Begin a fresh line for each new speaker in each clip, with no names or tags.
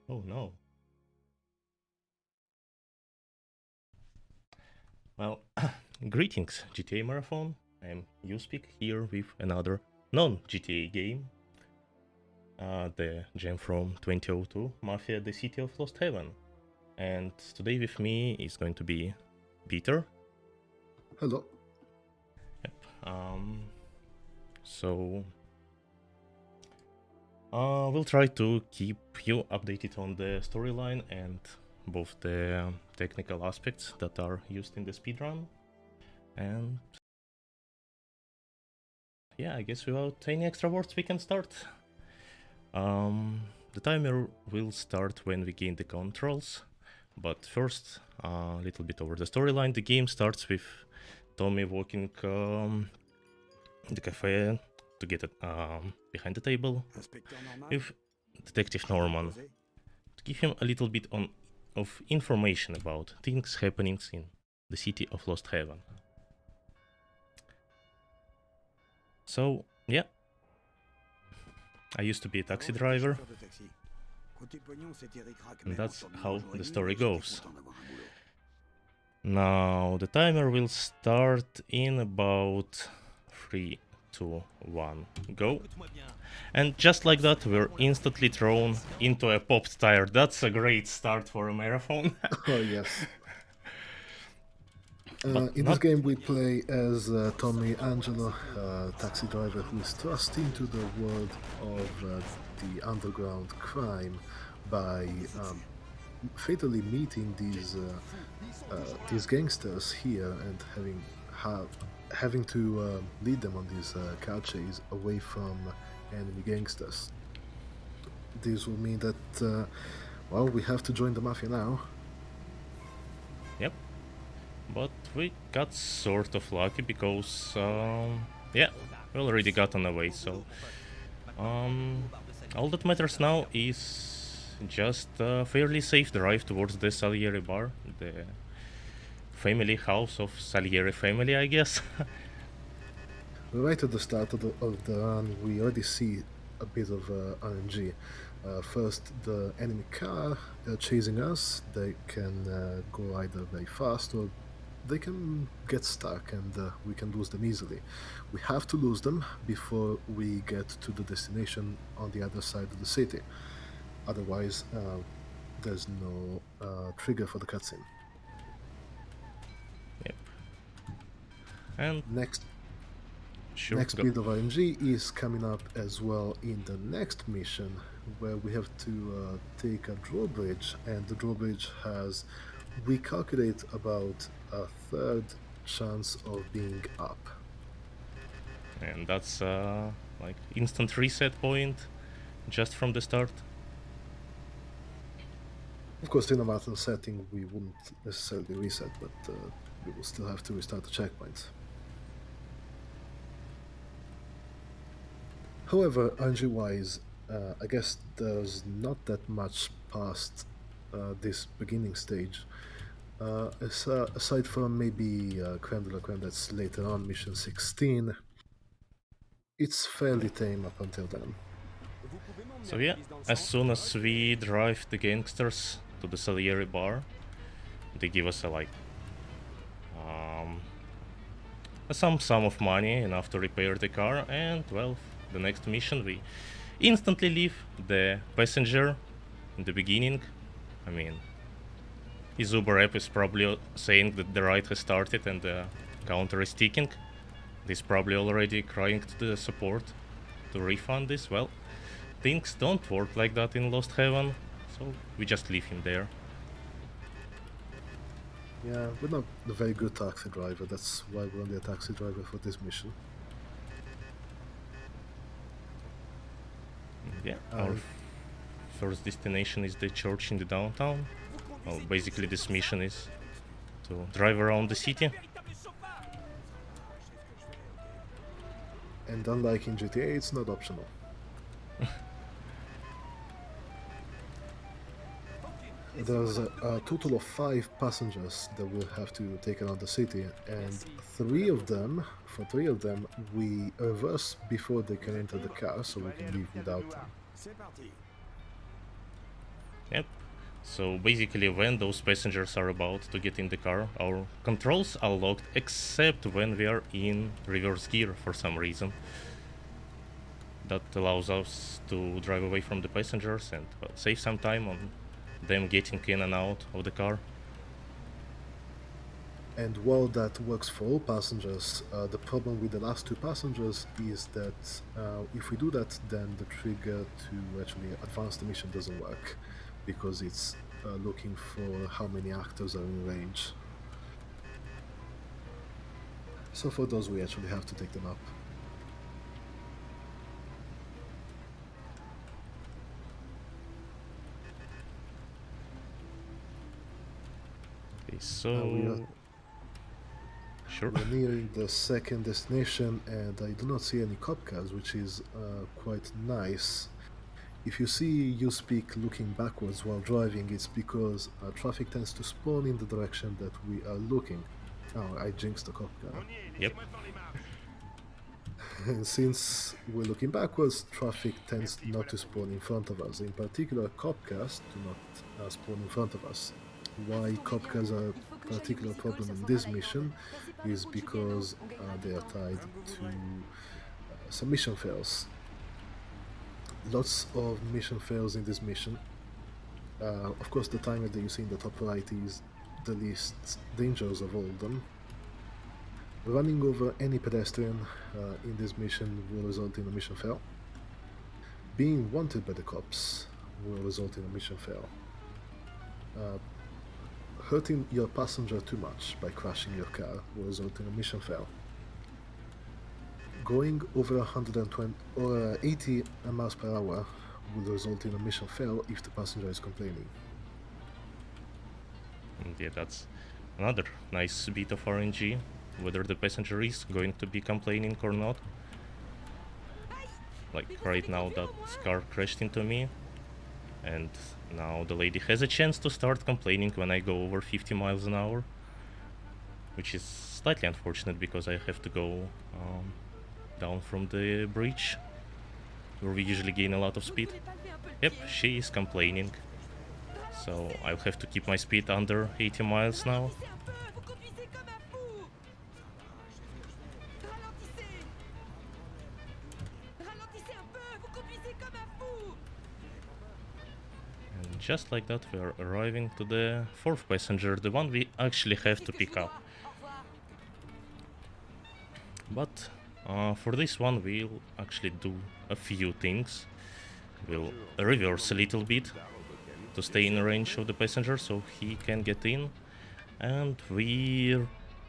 Oh no. Well, greetings, GTA Marathon. I'm Uspeak here with another non-GTA game. The gem from 2002, Mafia: The City of Lost Heaven. And today with me is going to be Peter.
Hello.
Yep. So we'll try to keep you updated on the storyline and both the technical aspects that are used in the speedrun. And yeah, I guess without any extra words we can start. The timer will start when we gain the controls, but first a little bit over the storyline. The game starts with Tommy walking the cafe to get behind the table with Detective Norman to give him a little bit of information about things happening in the city of Lost Heaven. So yeah, I used to be a taxi driver, and that's how the story goes. Now the timer will start in about 3, 2, 1, go. And just like that, we're instantly thrown into a popped tire. That's a great start for a marathon.
Oh, yes. In this game, we play as Tommy Angelo, a taxi driver who is thrust into the world of the underground crime by fatally meeting these gangsters here and having to lead them on this car chase away from enemy gangsters. This will mean that, well, we have to join the mafia now.
Yep. But we got sort of lucky because, yeah, we already got on the way, so all that matters now is just a fairly safe drive towards the Salieri bar, the family house of Salieri family, I guess.
Right at the start of the run, we already see a bit of RNG. First, the enemy car chasing us, they can go either very fast or they can get stuck and we can lose them easily. We have to lose them before we get to the destination on the other side of the city. Otherwise, there's no trigger for the cutscene.
Yep. And
Next
sure,
Next bit of RNG is coming up as well in the next mission, where we have to take a drawbridge, and the drawbridge has, we calculate, about a third chance of being up.
And that's like instant reset point just from the start.
Of course, in a matter setting, we wouldn't necessarily reset, but we will still have to restart the checkpoints. However, RNG-wise, I guess there's not that much past this beginning stage. Aside from maybe Crème De La Crème, that's later on, mission 16, it's fairly tame up until then.
So yeah, as soon as we drive the gangsters to the Salieri bar, they give us some sum of money, enough to repair the car, and well, the next mission we instantly leave the passenger in the beginning. I mean, his Uber app is probably saying that the ride has started and the counter is ticking. He's probably already crying to the support to refund this. Well, things don't work like that in Lost Heaven, so we just leave him there.
Yeah, we're not a very good taxi driver, that's why we're only a taxi driver for this mission.
Yeah, our first destination is the church in the downtown. Well, basically this mission is to drive around the city.
And unlike in GTA, it's not optional. There's a total of 5 passengers that will have to take around the city, and for 3 of them, we reverse before they can enter the car, so we can leave without them.
Yep. So basically, when those passengers are about to get in the car, our controls are locked except when we are in reverse gear for some reason. That allows us to drive away from the passengers and well, save some time on them getting in and out of the car.
And while that works for all passengers, the problem with the last two passengers is that if we do that, then the trigger to actually advance the mission doesn't work because it's looking for how many actors are in range. So for those, we actually have to take them up.
Okay, so sure.
We're nearing the second destination, and I do not see any cop cars, which is quite nice. If you see you speak looking backwards while driving, it's because traffic tends to spawn in the direction that we are looking. Oh, I jinxed a cop car.
Yep.
And since we're looking backwards, traffic tends not to spawn in front of us. In particular, cop cars do not spawn in front of us. Why cop cars are a particular problem in this mission is because they are tied to some mission fails. Lots of mission fails in this mission. Of course, the timer that you see in the top right is the least dangerous of all of them. Running over any pedestrian in this mission will result in a mission fail. Being wanted by the cops will result in a mission fail. Hurting your passenger too much by crashing your car will result in a mission fail. Going over 120 or 80 miles per hour will result in a mission fail if the passenger is complaining.
And yeah, that's another nice bit of RNG, whether the passenger is going to be complaining or not. Like right now that car crashed into me, and now the lady has a chance to start complaining when I go over 50 miles an hour, which is slightly unfortunate because I have to go down from the bridge where we usually gain a lot of speed. Yep, she is complaining, so I'll have to keep my speed under 80 miles now. And just like that, we are arriving to the fourth passenger, the one we actually have to pick up. But for this one, we'll actually do a few things. We'll reverse a little bit to stay in range of the passenger so he can get in, and we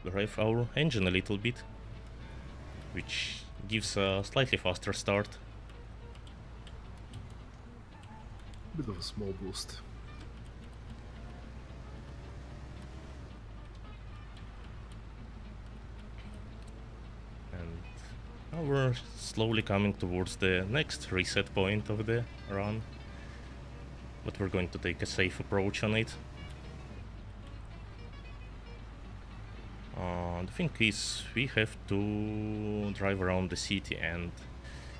rev our engine a little bit, which gives a slightly faster start.
Bit of a small boost.
And now we're slowly coming towards the next reset point of the run, but we're going to take a safe approach on it. The thing is, we have to drive around the city, and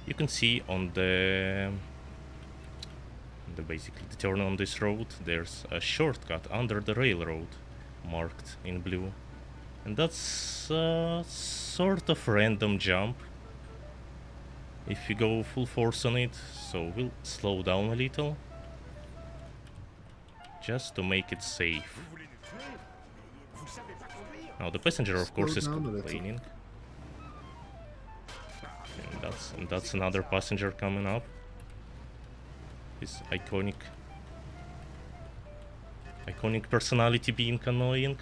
you can see on basically the turn on this road, there's a shortcut under the railroad marked in blue, and that's a sort of random jump if you go full force on it, so we'll slow down a little just to make it safe. Now the passenger of course is complaining, and that's another passenger coming up. His iconic personality being annoying.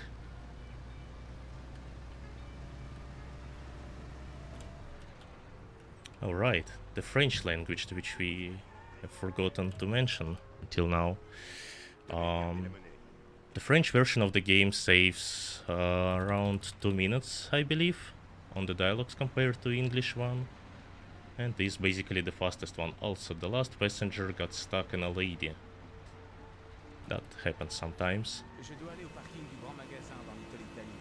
Alright, the French language, which we have forgotten to mention until now. The French version of the game saves around 2 minutes, I believe, on the dialogues compared to English one. And this is basically the fastest one. Also, the last passenger got stuck in a lady. That happens sometimes.
Je dois aller au parking du grand magasin dans Little Italy.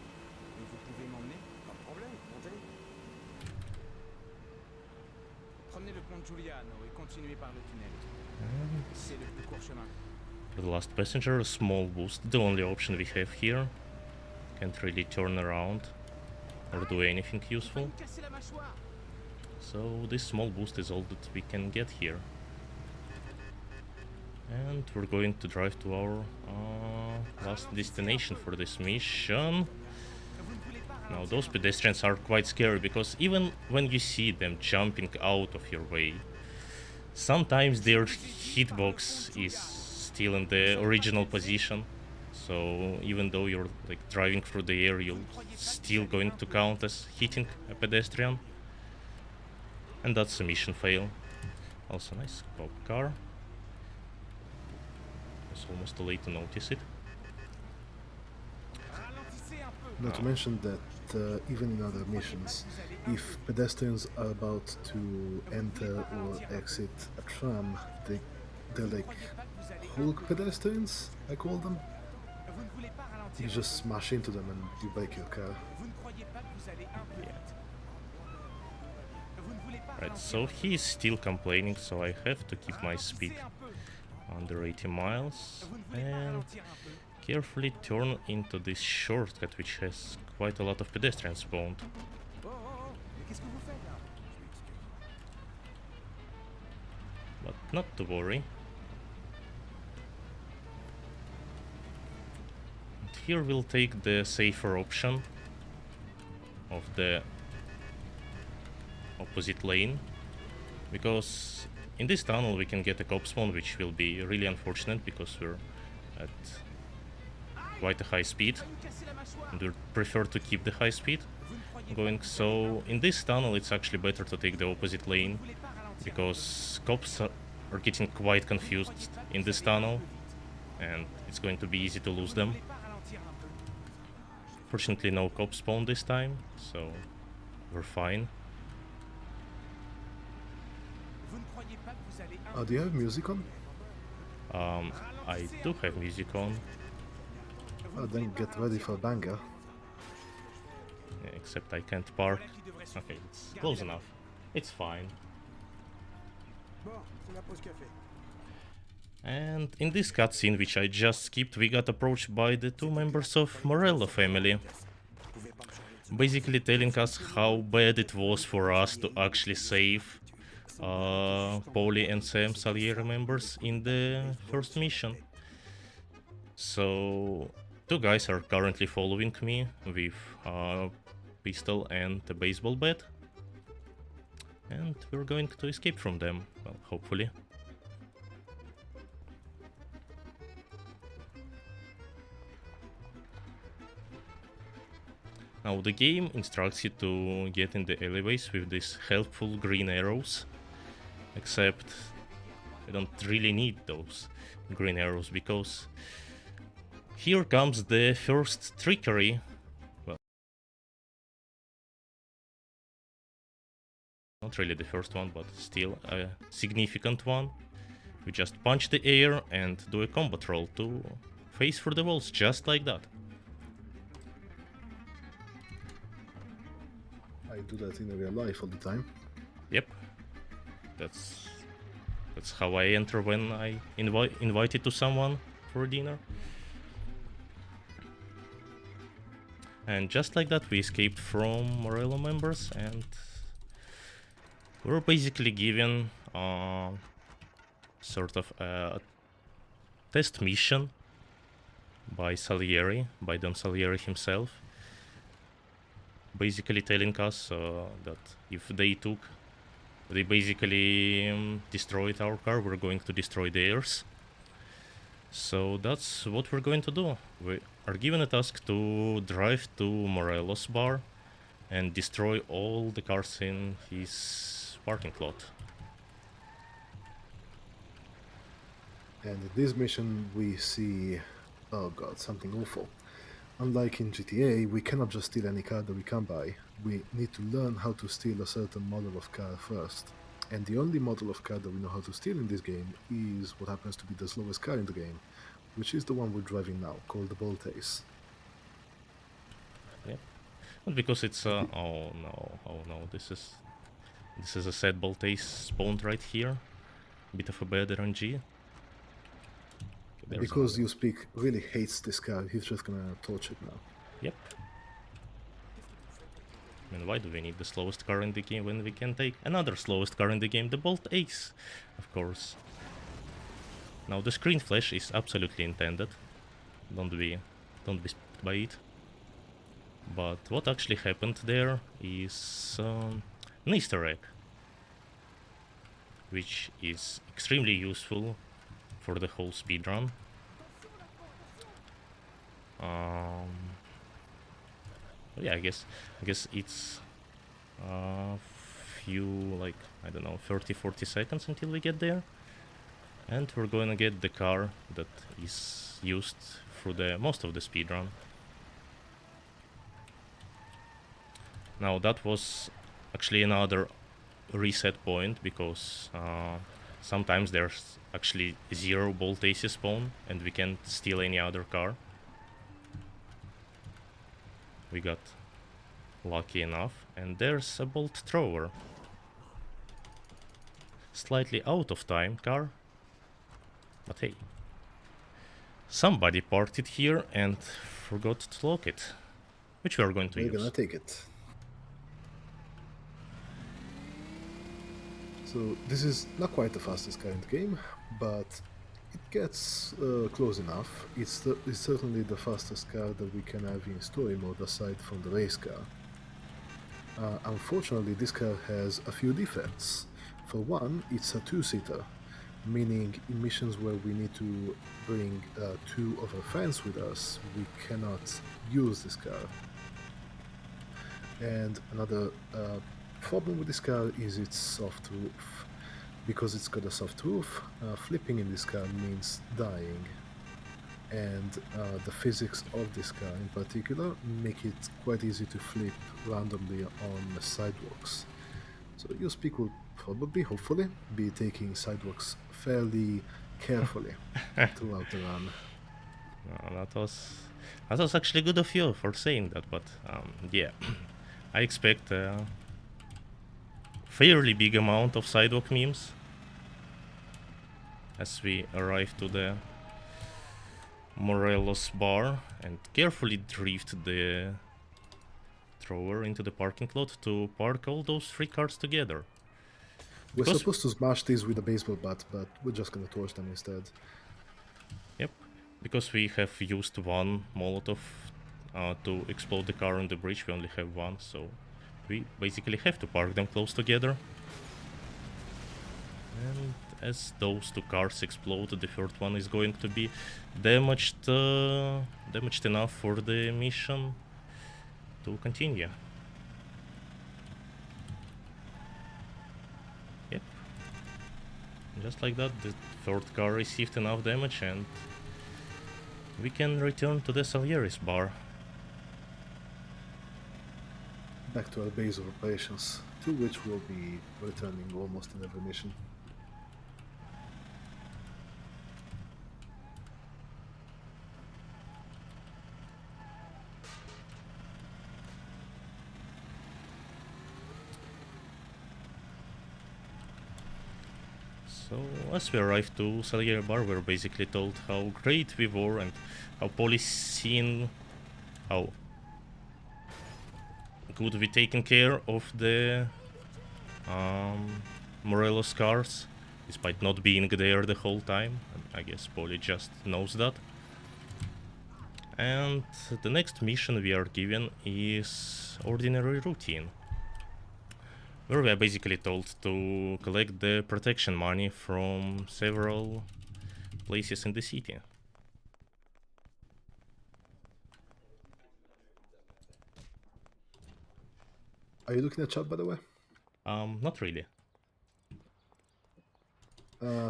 Vous pouvez m'emmener? Pas de problème, montez. Prenez le pont de Giuliano et continuez par le tunnel. C'est le plus court chemin.
For the last passenger, a small boost, the only option we have here. Can't really turn around or do anything useful. So this small boost is all that we can get here. And we're going to drive to our last destination for this mission. Now those pedestrians are quite scary because even when you see them jumping out of your way, sometimes their hitbox is still in the original position. So even though you're like driving through the air, you're still going to count as hitting a pedestrian. And that's a mission fail. Also nice cop car. It's almost too late to notice it.
Not to mention that even in other missions, if pedestrians are about to enter or exit a tram, they're like Hulk pedestrians, I call them. You just smash into them and you break your car.
Yeah. Right, so he's still complaining, so I have to keep my speed under 80 miles and carefully turn into this shortcut which has quite a lot of pedestrians spawned. But not to worry. And here we'll take the safer option of the opposite lane, because in this tunnel we can get a cop spawn, which will be really unfortunate because we're at quite a high speed and we prefer to keep the high speed going. So in this tunnel it's actually better to take the opposite lane because cops are getting quite confused in this tunnel and it's going to be easy to lose them. Fortunately no cop spawn this time, so we're fine.
Do you have music on?
I do have music on.
Then get ready for a banger.
Yeah, except I can't park. Okay, it's close enough. It's fine. And in this cutscene, which I just skipped, we got approached by the two members of Morello family. Basically telling us how bad it was for us to actually save Polly and Sam Salieri members in the first mission. So two guys are currently following me with a pistol and a baseball bat, and we're going to escape from them, well, hopefully. Now the game instructs you to get in the alleyways with these helpful green arrows, except I don't really need those green arrows because here comes the first trickery. Well, not really the first one, but still a significant one. We just punch the air and do a combat roll to face through the walls, just like that.
I do that in real life all the time.
Yep. That's how I enter when I invited to someone for dinner. And just like that we escaped from Morello members and we're basically given sort of a test mission by Salieri, by Don Salieri himself, basically telling us that if they basically destroyed our car, we're going to destroy theirs. So that's what we're going to do. We are given a task to drive to Morello's bar and destroy all the cars in his parking lot.
And in this mission we see, oh god, something awful. Unlike in GTA, we cannot just steal any car that we can buy. We need to learn how to steal a certain model of car first. And the only model of car that we know how to steal in this game is what happens to be the slowest car in the game, which is the one we're driving now, called the Bolt Ace.
Yep. But because it's oh no, this is a sad Bolt Ace spawned right here. Bit of a bad RNG. There's
Because
another.
you speak really hates this car, he's just gonna torch it now.
Yep. I mean, why do we need the slowest car in the game when we can take another slowest car in the game, the Bolt Ace, of course. Now the screen flash is absolutely intended. Don't be spooked by it. But what actually happened there is an Easter egg, which is extremely useful for the whole speedrun. Yeah, I guess it's a few, like, I don't know, 30-40 seconds until we get there, and we're going to get the car that is used for the most of the speedrun. Now that was actually another reset point, because sometimes there's actually 0 Bolt Aces spawn and we can't steal any other car. We got lucky enough, and there's a Bolt Thrower. Slightly out of time car, but hey. Somebody parked it here and forgot to lock it, which we are going to use.
We're gonna take it. So this is not quite the fastest car in the game, but it gets close enough. It's certainly the fastest car that we can have in story mode aside from the race car. Unfortunately, this car has a few defects. For one, it's a two-seater, meaning in missions where we need to bring 2 of our friends with us, we cannot use this car. And another problem with this car is its soft roof. Because it's got a soft roof, flipping in this car means dying. And the physics of this car in particular make it quite easy to flip randomly on the sidewalks. So your speak will probably, hopefully, be taking sidewalks fairly carefully throughout the run.
That was actually good of you for saying that, but yeah, I expect a fairly big amount of sidewalk memes as we arrive to the Morelos bar and carefully drift the thrower into the parking lot to park all those 3 cars together.
We're supposed to smash these with a baseball bat, but we're just gonna torch them instead.
Yep, because we have used 1 Molotov to explode the car on the bridge. We only have 1, so we basically have to park them close together. And as those 2 cars explode, the 3rd one is going to be damaged enough for the mission to continue. Yep. Just like that, the 3rd car received enough damage and we can return to the Salieris bar.
Back to our base of operations, to which we'll be returning almost in every mission.
So, as we arrive to Salieri Bar, we're basically told how great we were and how policing, how good we taken care of the Morelos cars, despite not being there the whole time. And I guess Poli just knows that. And the next mission we are given is Ordinary Routine, where we are basically told to collect the protection money from several places in the city.
Are you looking at chat, by the way?
Not really.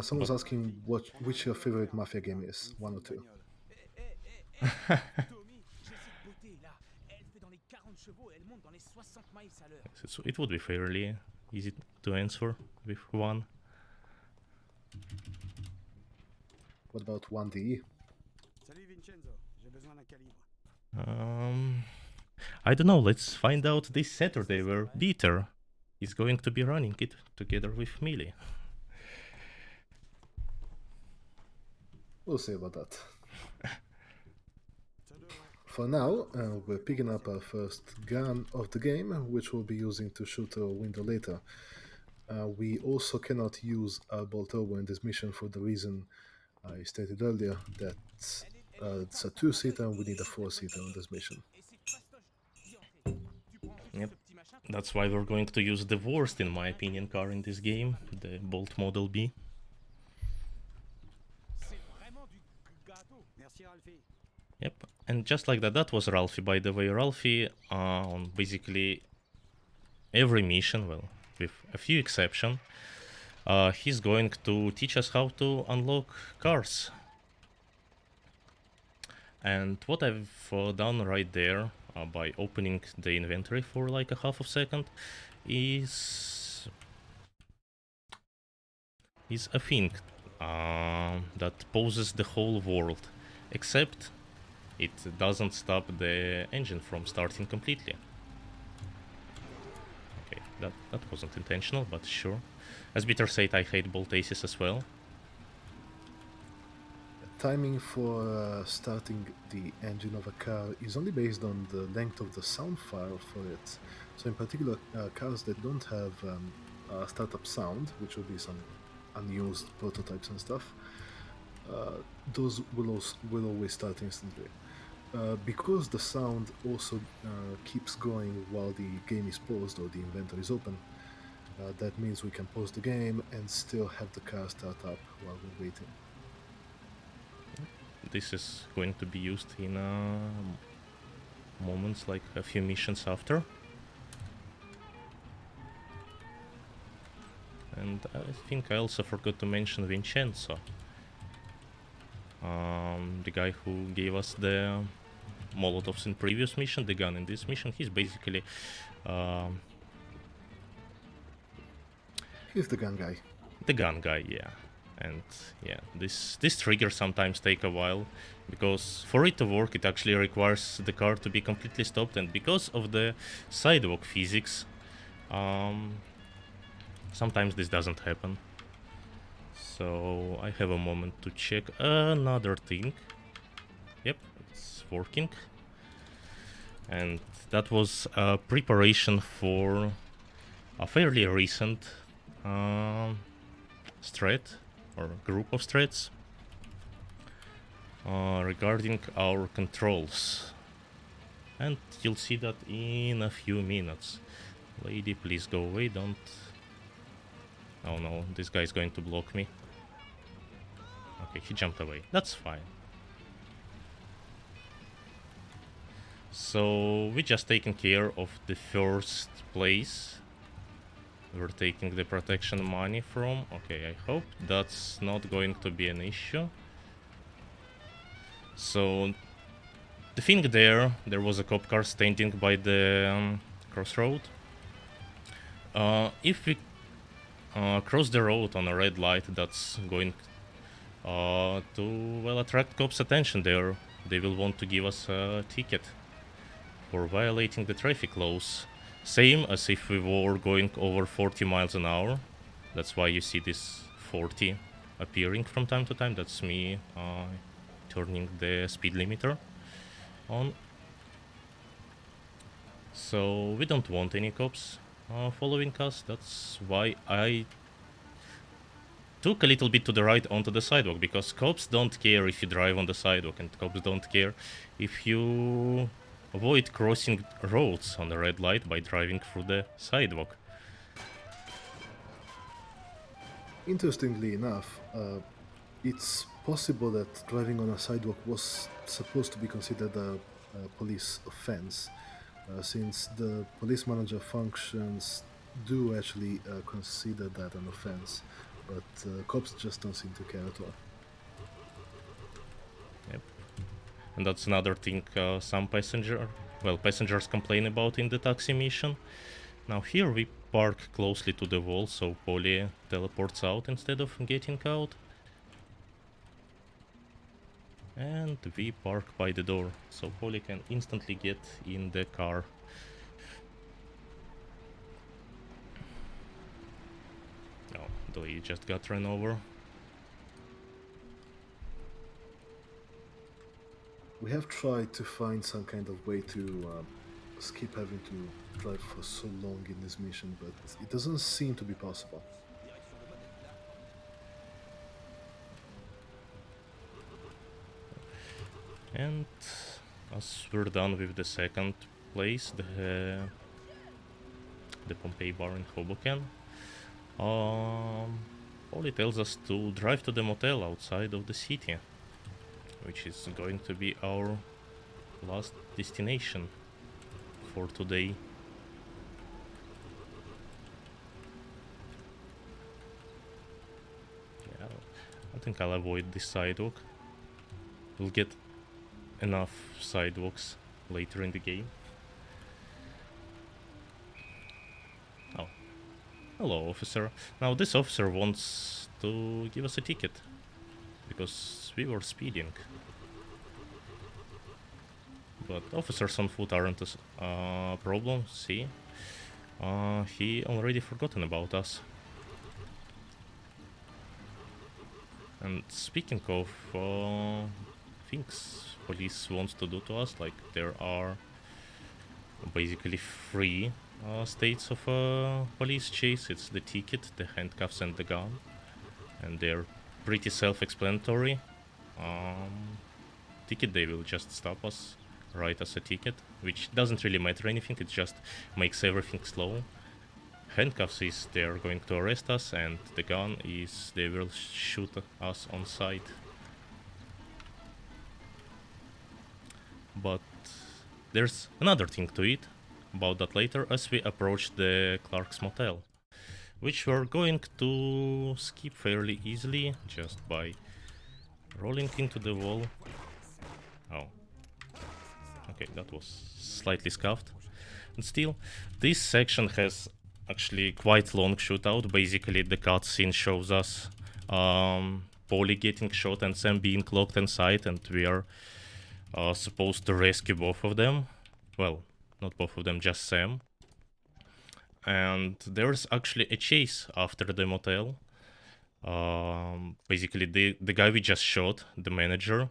Someone's asking which your favorite Mafia game is, 1 or 2.
So it would be fairly easy to answer with 1.
What about 1DE?
I don't know, let's find out this Saturday where Dieter is going to be running it together with Millie.
We'll see about that. For now, we're picking up our first gun of the game, which we'll be using to shoot a window later. We also cannot use our bolt turbo in this mission for the reason I stated earlier that it's a two-seater and we need a four-seater on this mission.
Yep. That's why we're going to use the worst, in my opinion, car in this game, the Bolt Model B. Yep, and just like that, that was Ralphie, by the way. Ralphie, on basically every mission, well, with a few exceptions, he's going to teach us how to unlock cars. And what I've done right there, by opening the inventory for like a half a second, is a thing that poses the whole world, except it doesn't stop the engine from starting completely. Okay, that wasn't intentional, but sure. As Bitter said, I hate bolt aces as well.
Timing for starting the engine of a car is only based on the length of the sound file for it. So in particular, cars that don't have startup sound, which will be some unused prototypes and stuff, those will always start instantly. Because the sound also keeps going while the game is paused or the inventory is open, that means we can pause the game and still have the car start up while we're waiting.
This is going to be used in moments like a few missions after. And I think I also forgot to mention Vincenzo, the guy who gave us the Molotovs in previous mission, the gun in this mission. He's basically
He's the gun guy.
The gun guy, yeah. And yeah, this trigger sometimes take a while, because for it to work it actually requires the car to be completely stopped, and because of the sidewalk physics, sometimes this doesn't happen. So I have a moment to check another thing. Yep, it's working. And that was a preparation for a fairly recent threat or group of threats regarding our controls, and you'll see that in a few minutes. Lady, please go away, don't... Oh no, this guy's going to block me. Okay, he jumped away, that's fine. So we just taken care of the first place we're taking the protection money from. Okay, I hope that's not going to be an issue. So the thing there was a cop car standing by the crossroad. If we cross the road on a red light, that's going to, well, attract cops' attention there. They will want to give us a ticket for violating the traffic laws. Same as if we were going over 40 miles an hour. That's why you see this 40 appearing from time to time. That's me turning the speed limiter on. So we don't want any cops following us. That's why I took a little bit to the right onto the sidewalk, because cops don't care if you drive on the sidewalk, and cops don't care if you avoid crossing roads on the red light by driving through the sidewalk.
Interestingly enough, it's possible that driving on a sidewalk was supposed to be considered a police offense, since the police manager functions do actually consider that an offense, but cops just don't seem to care at all.
Yep. And that's another thing some passengers complain about in the taxi mission. Now here we park closely to the wall, so Polly teleports out instead of getting out. And we park by the door, so Polly can instantly get in the car. Oh, the lady just got run over.
We have tried to find some kind of way to skip having to drive for so long in this mission, but it doesn't seem to be possible.
And as we're done with the second place, the Pompeii bar in Hoboken, Polly tells us to drive to the motel outside of the city, which is going to be our last destination for today. Yeah, I think I'll avoid this sidewalk. We'll get enough sidewalks later in the game. Oh. Hello, officer. Now this officer wants to give us a ticket because we were speeding. But officers on foot aren't a problem, see? He already forgotten about us. And speaking of things police wants to do to us, like there are basically three states of police chase. It's the ticket, the handcuffs and the gun. And they're pretty self-explanatory. Ticket, they will just stop us, write us a ticket, which doesn't really matter anything, it just makes everything slow. Handcuffs is they're going to arrest us, and the gun is they will shoot us on sight. But there's another thing to it, about that later, as we approach the Clark's Motel, which we're going to skip fairly easily, just by rolling into the wall. Oh. Okay, that was slightly scuffed. And still, this section has actually quite long shootout. Basically, the cutscene shows us Polly getting shot and Sam being locked inside, and we are supposed to rescue both of them. Well, not both of them, just Sam. And there's actually a chase after the motel. Basically, the guy we just shot, the manager,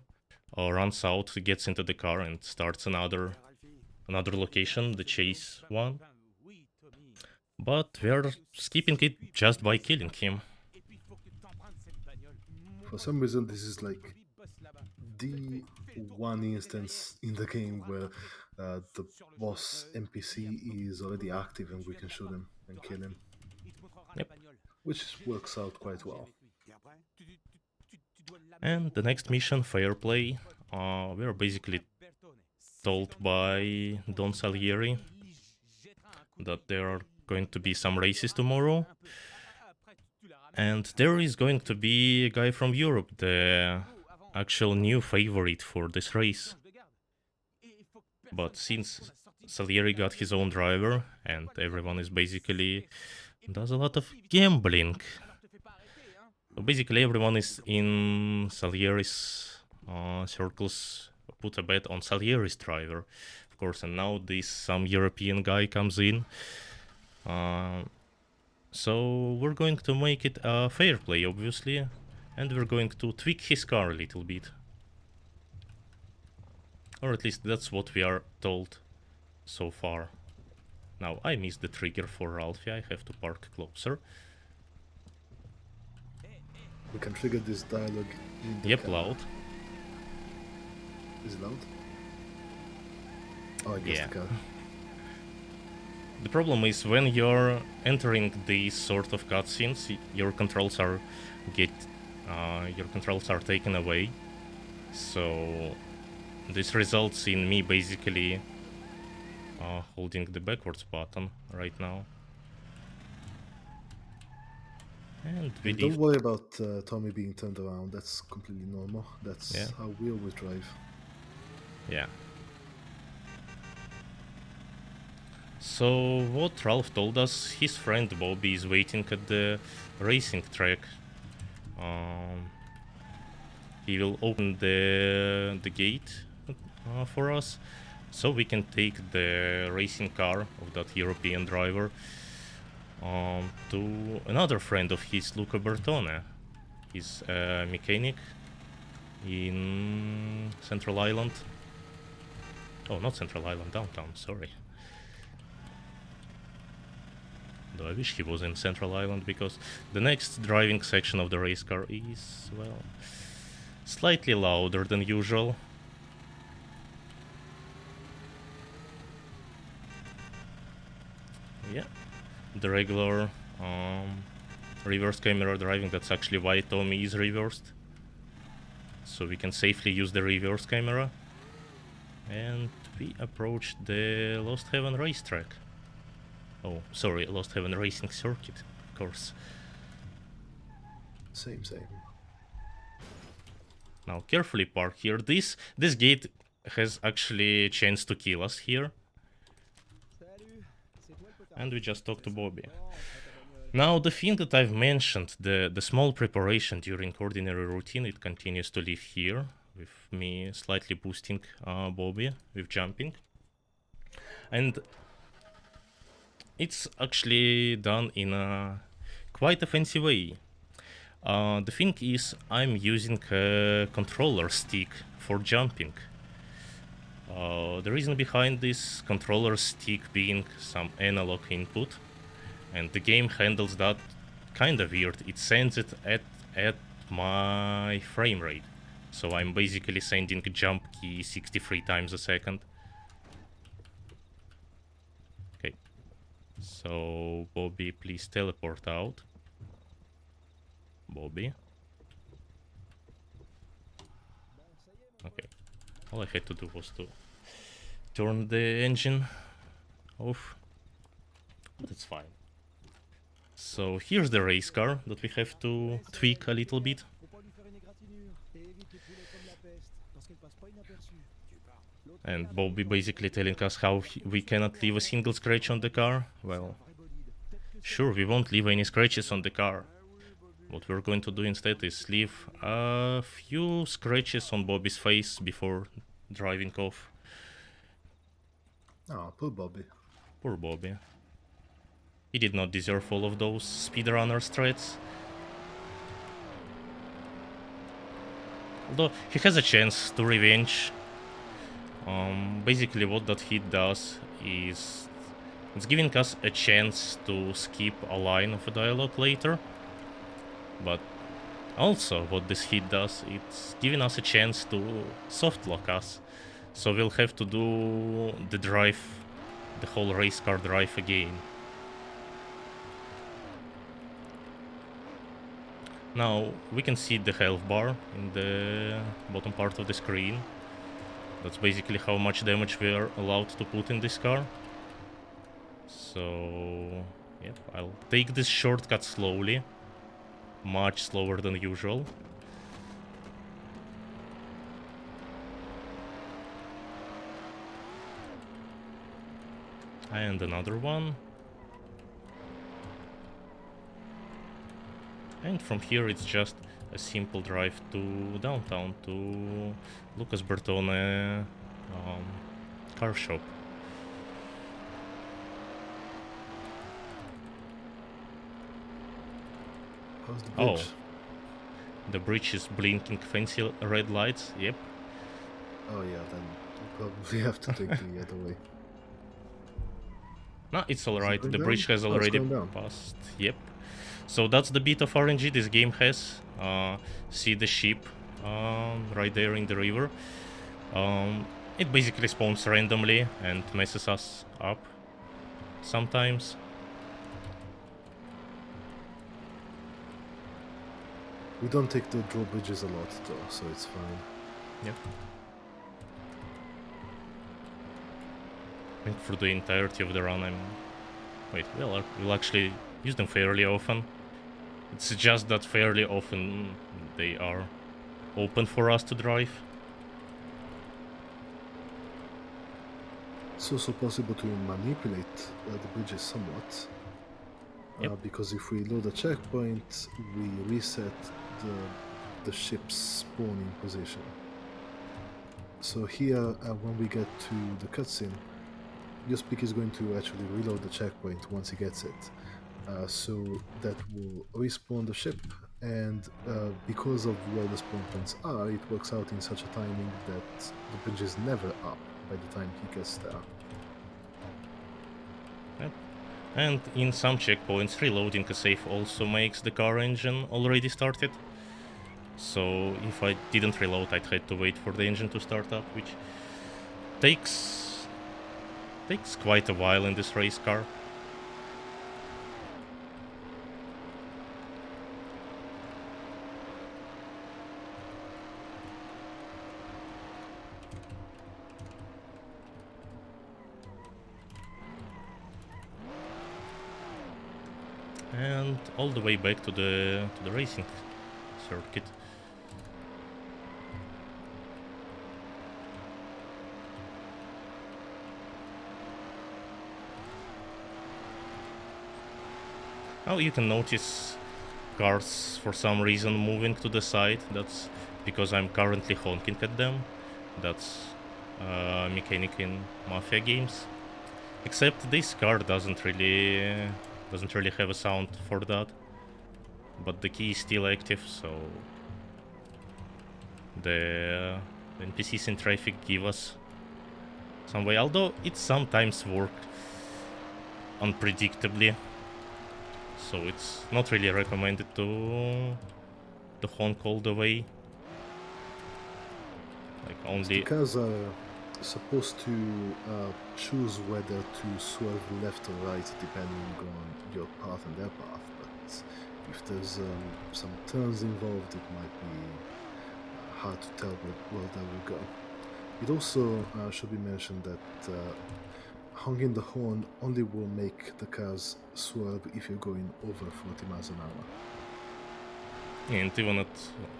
runs out, gets into the car, and starts another location, the chase one. But we're skipping it just by killing him.
For some reason, this is like the one instance in the game where the boss NPC is already active and we can shoot him and kill him.
Yep.
Which works out quite well.
And the next mission, Fairplay, we're basically told by Don Salieri that there are going to be some races tomorrow. And there is going to be a guy from Europe, the actual new favorite for this race. But since Salieri got his own driver and everyone is basically does a lot of gambling. So basically everyone is in Salieri's circles put a bet on Salieri's driver, of course, and now this some European guy comes in. So we're going to make it a fair play, obviously, and we're going to tweak his car a little bit. Or at least that's what we are told so far. Now, I missed the trigger for Ralphie, I have to park closer.
We can trigger this dialogue in the
Yep,
car.
loud.
Is it loud? Oh, I guess
Yeah.
the car.
The problem is when you're entering these sort of cutscenes, your controls are taken away. So this results in me basically holding the backwards button right now. And we
Don't worry about Tommy being turned around. That's completely normal. That's
Yeah.
how we always drive.
Yeah. So what Ralph told us, his friend Bobby is waiting at the racing track. He will open the gate for us, so we can take the racing car of that European driver to another friend of his, Luca Bertone. He's a mechanic in Central Island, Oh, not Central Island, downtown, sorry. Though I wish he was in Central Island, because the next driving section of the race car is, well, slightly louder than usual. Yeah, the regular reverse camera driving, that's actually why Tommy is reversed. So we can safely use the reverse camera. And we approach the Lost Heaven racetrack. Oh, sorry, Lost Heaven racing circuit, of course.
Same.
Now carefully park here. This gate has actually a chance to kill us here. And we just talked to Bobby. Now the thing that I've mentioned, the small preparation during ordinary routine, it continues to live here, with me slightly boosting Bobby with jumping. And it's actually done in a quite a fancy way. The thing is, I'm using a controller stick for jumping. The reason behind this controller stick being some analog input, and the game handles that kinda weird. It sends it at my frame rate. So I'm basically sending a jump key 63 times a second. Okay. So Bobby, please teleport out. Bobby. Okay. All I had to do was to turn the engine off. That's fine. So here's the race car that we have to tweak a little bit. And Bobby basically telling us how we cannot leave a single scratch on the car. Well, sure, we won't leave any scratches on the car. What we're going to do instead is leave a few scratches on Bobby's face before driving off.
Oh, poor Bobby.
Poor Bobby. He did not deserve all of those speedrunner strats. Although he has a chance to revenge. Basically what that hit does is it's giving us a chance to skip a line of a dialogue later. But also what this hit does, it's giving us a chance to soft lock us. So we'll have to do the drive, the whole race car drive again. Now we can see the health bar in the bottom part of the screen. That's basically how much damage we are allowed to put in this car. So, yep, I'll take this shortcut slowly. Much slower than usual. And another one. And from here it's just a simple drive to downtown, to Lucas Bertone car shop.
How's the bridge?
Oh, the bridge is blinking fancy red lights, yep.
Oh yeah, then you probably have to take the other way.
No, it's alright,
going
the
down?
bridge has
Oh, it's
already
going down.
passed, yep. So that's the bit of RNG this game has. See the ship right there in the river. It basically spawns randomly and messes us up sometimes.
We don't take the drawbridges a lot though, so it's fine.
Yep. I think for the entirety of the run we'll actually use them fairly often. It's just that fairly often they are open for us to drive.
It's also possible to manipulate the bridges somewhat.
Yep.
Because if we load a checkpoint, we reset the ship's spawning position. So here, when we get to the cutscene, Yospik is going to actually reload the checkpoint once he gets it. So that will respawn the ship, and because of where the spawn points are, it works out in such a timing that the bridge is never up by the time he gets there.
Yep. And in some checkpoints, reloading a safe also makes the car engine already started. So if I didn't reload, I'd had to wait for the engine to start up, which takes quite a while in this race car. And all the way back to the racing circuit. Now you can notice cars for some reason moving to the side. That's because I'm currently honking at them. That's a mechanic in Mafia games. Except this car doesn't really have a sound for that. But the key is still active, so the NPCs in traffic give us some way. Although it sometimes works unpredictably. So it's not really recommended to honk all the way. Like only...
The cars are supposed to choose whether to swerve left or right depending on your path and their path, but if there's some turns involved, it might be hard to tell where they will go. It also should be mentioned that honking the horn only will make the cars swerve if you're going over 40 miles an hour.
And even at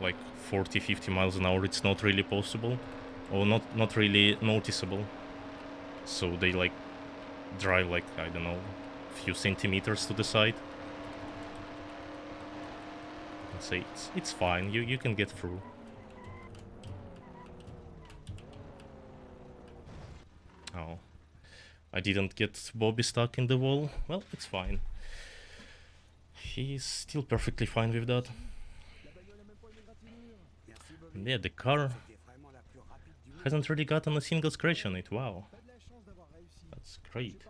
like 40-50 miles an hour, it's not really possible, or not really noticeable. So they like drive like, I don't know, a few centimeters to the side. I'd say it's fine, you can get through. Oh, I didn't get Bobby stuck in the wall. Well, it's fine. He's still perfectly fine with that. And yeah, the car hasn't really gotten a single scratch on it. Wow. That's great.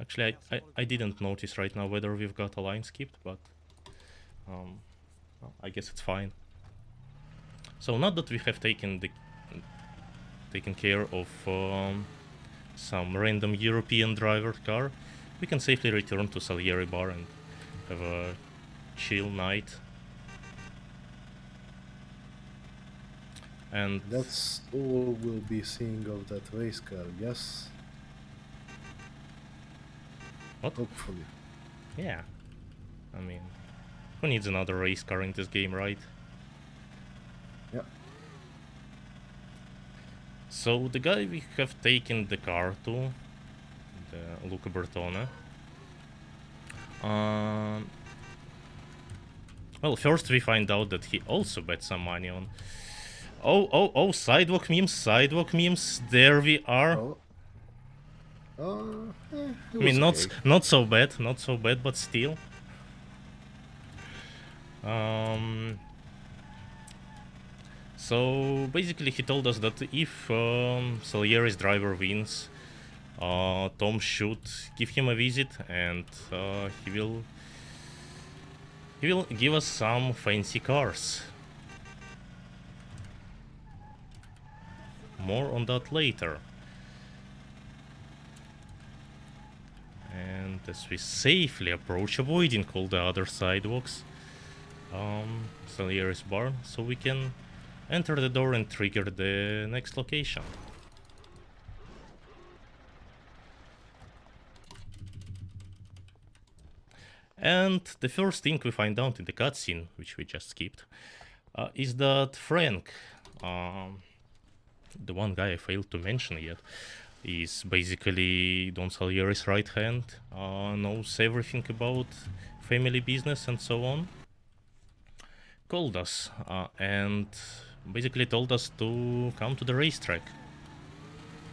Actually, I didn't notice right now whether we've got a line skipped, but well, I guess it's fine. So now that we have taken care of some random European driver car, we can safely return to Salieri Bar and have a chill night. And
that's all we'll be seeing of that race car, yes?
What?
Hopefully.
Yeah. I mean, who needs another race car in this game, right?
Yep.
So the guy we have taken the car to, the Luca Bertone. Well, first we find out that he also bet some money on... Oh, sidewalk memes, there we are.
Oh.
I mean, not so bad, but still. So basically he told us that if Salieri's driver wins, Tom should give him a visit, and he will give us some fancy cars. More on that later. And as we safely approach, avoiding all the other sidewalks, Salieri's barn, so we can enter the door and trigger the next location. And the first thing we find out in the cutscene, which we just skipped, is that Frank, the one guy I failed to mention yet, is basically Don Salieri's right hand, knows everything about family business and so on. Called us and basically told us to come to the racetrack.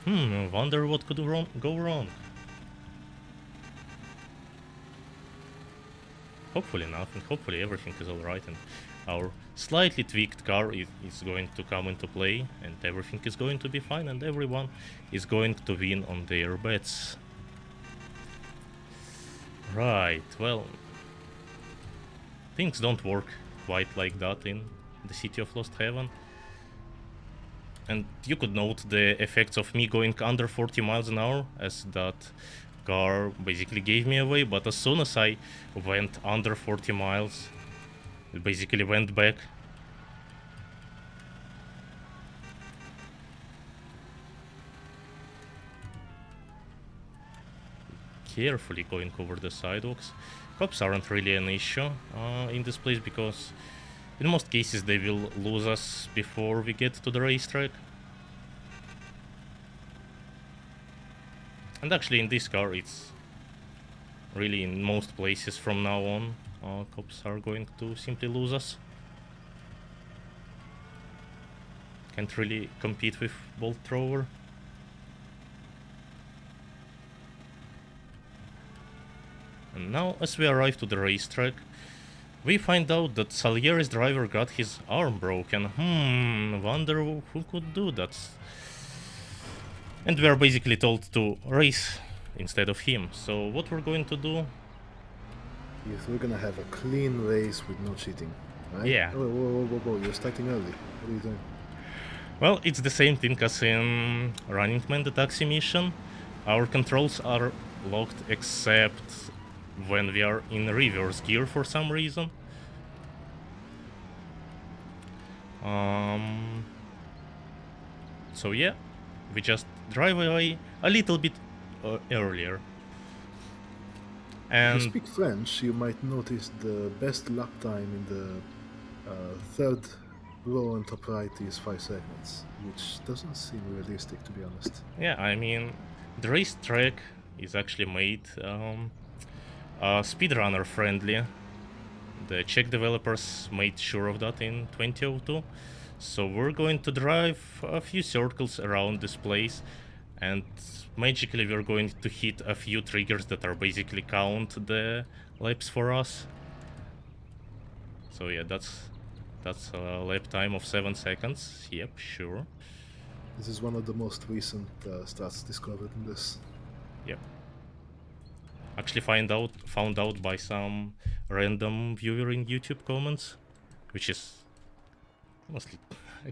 Wonder what could go wrong. hopefully nothing. Hopefully everything is alright and our slightly tweaked car is going to come into play and everything is going to be fine and everyone is going to win on their bets. Right, well, things don't work quite like that in the City of Lost Heaven. And you could note the effects of me going under 40 miles an hour as that car basically gave me away, but as soon as I went under 40 miles, it basically went back. Carefully going over the sidewalks. Cops aren't really an issue in this place because in most cases they will lose us before we get to the racetrack. And actually in this car it's really in most places from now on cops are going to simply lose us. Can't really compete with Bolt Thrower. And now as we arrive to the racetrack, we find out that Salieri's driver got his arm broken. Wonder who could do that. And we are basically told to race instead of him. So what we're going to do...
Yes, we're gonna have a clean race with no cheating, right?
Yeah.
Whoa, you're starting early. What are you doing?
Well, it's the same thing as in Running Man, the taxi mission. Our controls are locked except when we are in reverse gear for some reason. So yeah, we just drive away a little bit earlier. And
if you speak French, you might notice the best lap time in the third row on top right is 5 seconds, which doesn't seem realistic, to be honest.
Yeah, I mean, the racetrack is actually made speedrunner friendly. The Czech developers made sure of that in 2002. So we're going to drive a few circles around this place and magically we're going to hit a few triggers that are basically count the laps for us. So yeah, that's a lap time of 7 seconds. Yep, sure.
This is one of the most recent stats discovered in this.
Yep. Actually found out by some random viewer in YouTube comments, which is honestly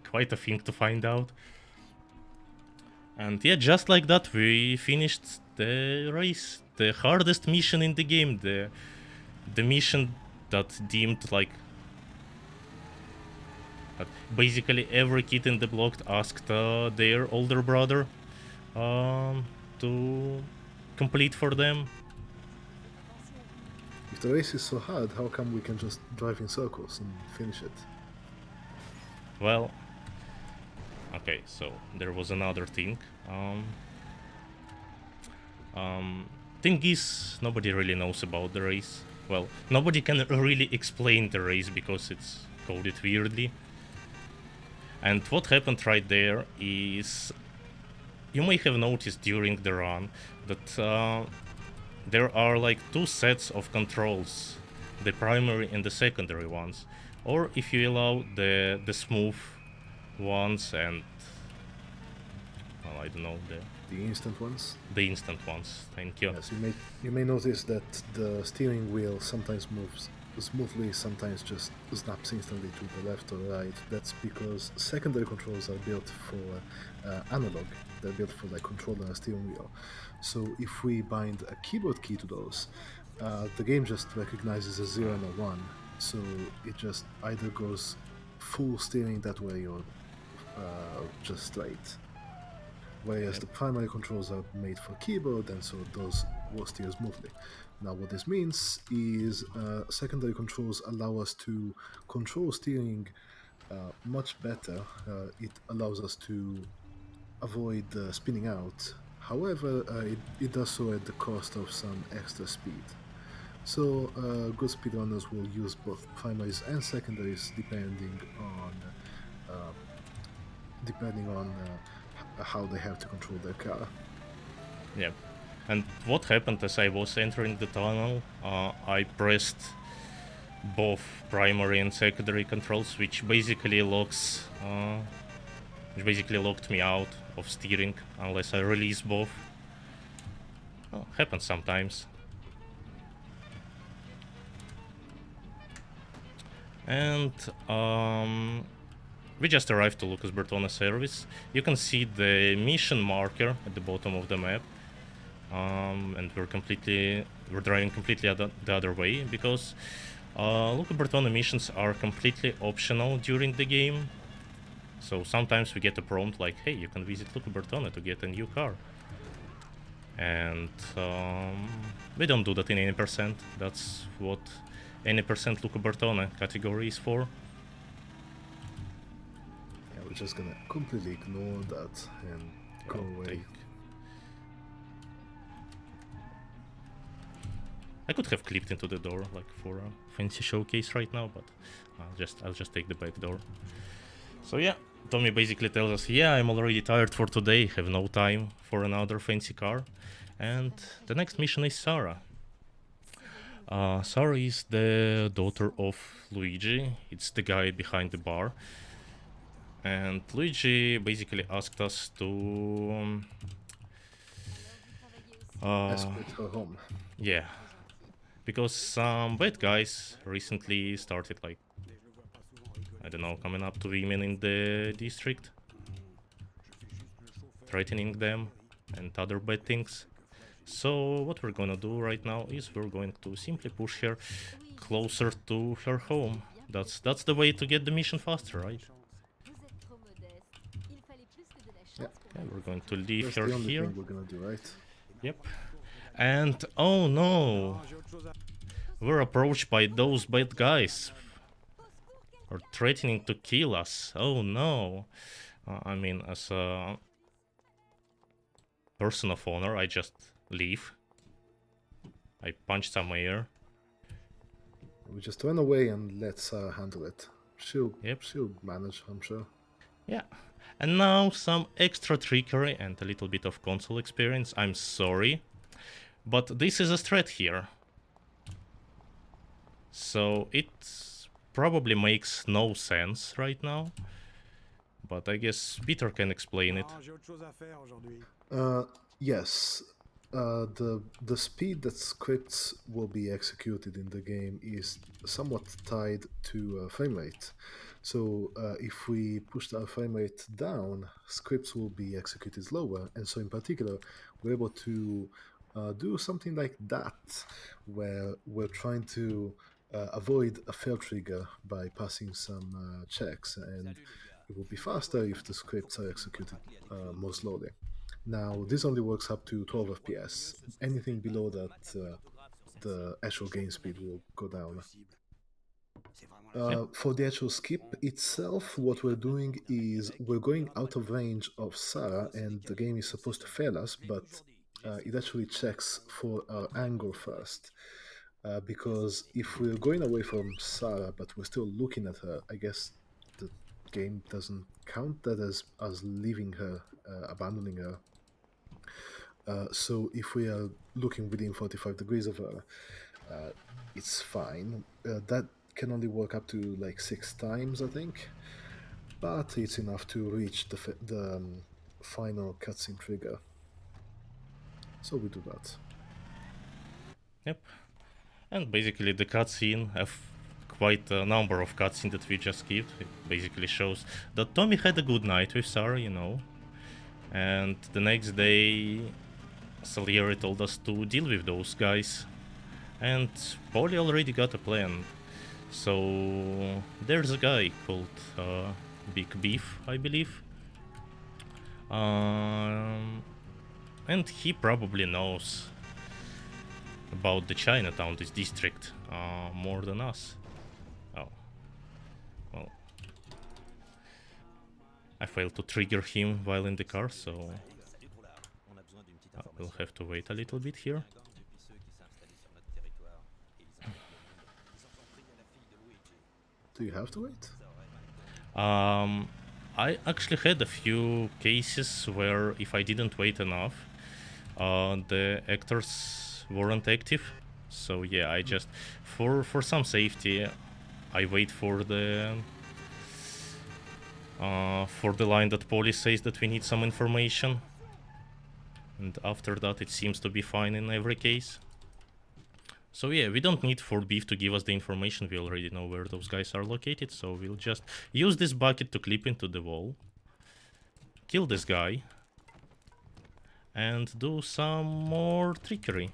quite a thing to find out. And yeah, just like that we finished the race, the hardest mission in the game, the mission that deemed like that basically every kid in the block asked their older brother to complete for them.
If the race is so hard, how come we can just drive in circles and finish it?
Well, okay, so there was another thing. Thing is, nobody really knows about the race. Well, nobody can really explain the race because it's coded weirdly. And what happened right there is, you may have noticed during the run that there are like 2 sets of controls, the primary and the secondary ones. Or if you allow the smooth ones and, well, I don't know,
the instant ones?
The instant ones, thank you.
Yes, you may notice that the steering wheel sometimes moves smoothly, sometimes just snaps instantly to the left or right. That's because secondary controls are built for analog. They're built for like controller and steering wheel. So if we bind a keyboard key to those, the game just recognizes a 0 and a 1. So it just either goes full steering that way or just straight. Whereas the primary controls are made for keyboard, and so those will steer smoothly. Now what this means is secondary controls allow us to control steering much better. It allows us to avoid spinning out. However, it does so at the cost of some extra speed. So good speedrunners will use both primaries and secondaries depending on how they have to control their car.
Yeah, and what happened as I was entering the tunnel, I pressed both primary and secondary controls, which basically locks, locked me out of steering unless I release both. Oh, happens sometimes. And we just arrived to Lucas Bertone service. You can see the mission marker at the bottom of the map, and we're driving completely the other way because Luca Bertone missions are completely optional during the game. So sometimes we get a prompt like, hey, you can visit Luca Bertone to get a new car. And we don't do that in any percent. That's what any percent Luca Bertone category is for.
Yeah, we're just gonna completely ignore that and go away.
I could have clipped into the door like for a fancy showcase right now, but I'll just take the back door. So yeah, Tommy basically tells us, yeah, I'm already tired for today, have no time for another fancy car. And the next mission is Sarah. Sarah is the daughter of Luigi. It's the guy behind the bar. And Luigi basically asked us to
escort her home.
Yeah, because some bad guys recently started, like, I don't know, coming up to women in the district, threatening them and other bad things. So what we're gonna do right now is we're going to simply push her closer to her home. That's the way to get the mission faster, right?
Yeah.
Okay, we're going to leave
That's
her
the only
here.
thing we're gonna do, right?
Yep. And oh no, we're approached by those bad guys. Are threatening to kill us. Oh no. I mean, as a person of honor, I just leave. I punch some air.
We just run away and let Sarah handle it. She'll manage, I'm sure.
Yeah. And now some extra trickery and a little bit of console experience. I'm sorry, but this is a threat here. So it probably makes no sense right now, but I guess Peter can explain it.
Yes. The speed that scripts will be executed in the game is somewhat tied to frame rate. So if we push our frame rate down, scripts will be executed slower. And so in particular, we're able to do something like that, where we're trying to avoid a fail trigger by passing some checks, and it will be faster if the scripts are executed more slowly. Now, this only works up to 12 FPS. Anything below that, the actual game speed will go down. For the actual skip itself, what we're doing is we're going out of range of Sarah, and the game is supposed to fail us, but it actually checks for our angle first. Because if we're going away from Sarah, but we're still looking at her, I guess the game doesn't count that as us leaving her, abandoning her. So if we are looking within 45 degrees of her, it's fine. That can only work up to like 6 times, I think, but it's enough to reach the final cutscene trigger. So we do that.
Yep. And basically the cutscene have quite a number of cutscenes that we just skipped. It basically shows that Tommy had a good night with Sarah, you know. And the next day, Salieri told us to deal with those guys. And Polly already got a plan. So there's a guy called Big Beef, I believe. And he probably knows about the Chinatown, this district, more than us. Oh. Well. I failed to trigger him while in the car, so we'll have to wait a little bit here.
Do you have to wait?
I actually had a few cases where if I didn't wait enough, the actors weren't active. So yeah, I just for some safety, I wait for the line that police says that we need some information, and after that it seems to be fine in every case. So yeah, we don't need for Beef to give us the information, we already know where those guys are located, so we'll just use this bucket to clip into the wall, kill this guy, and do some more trickery.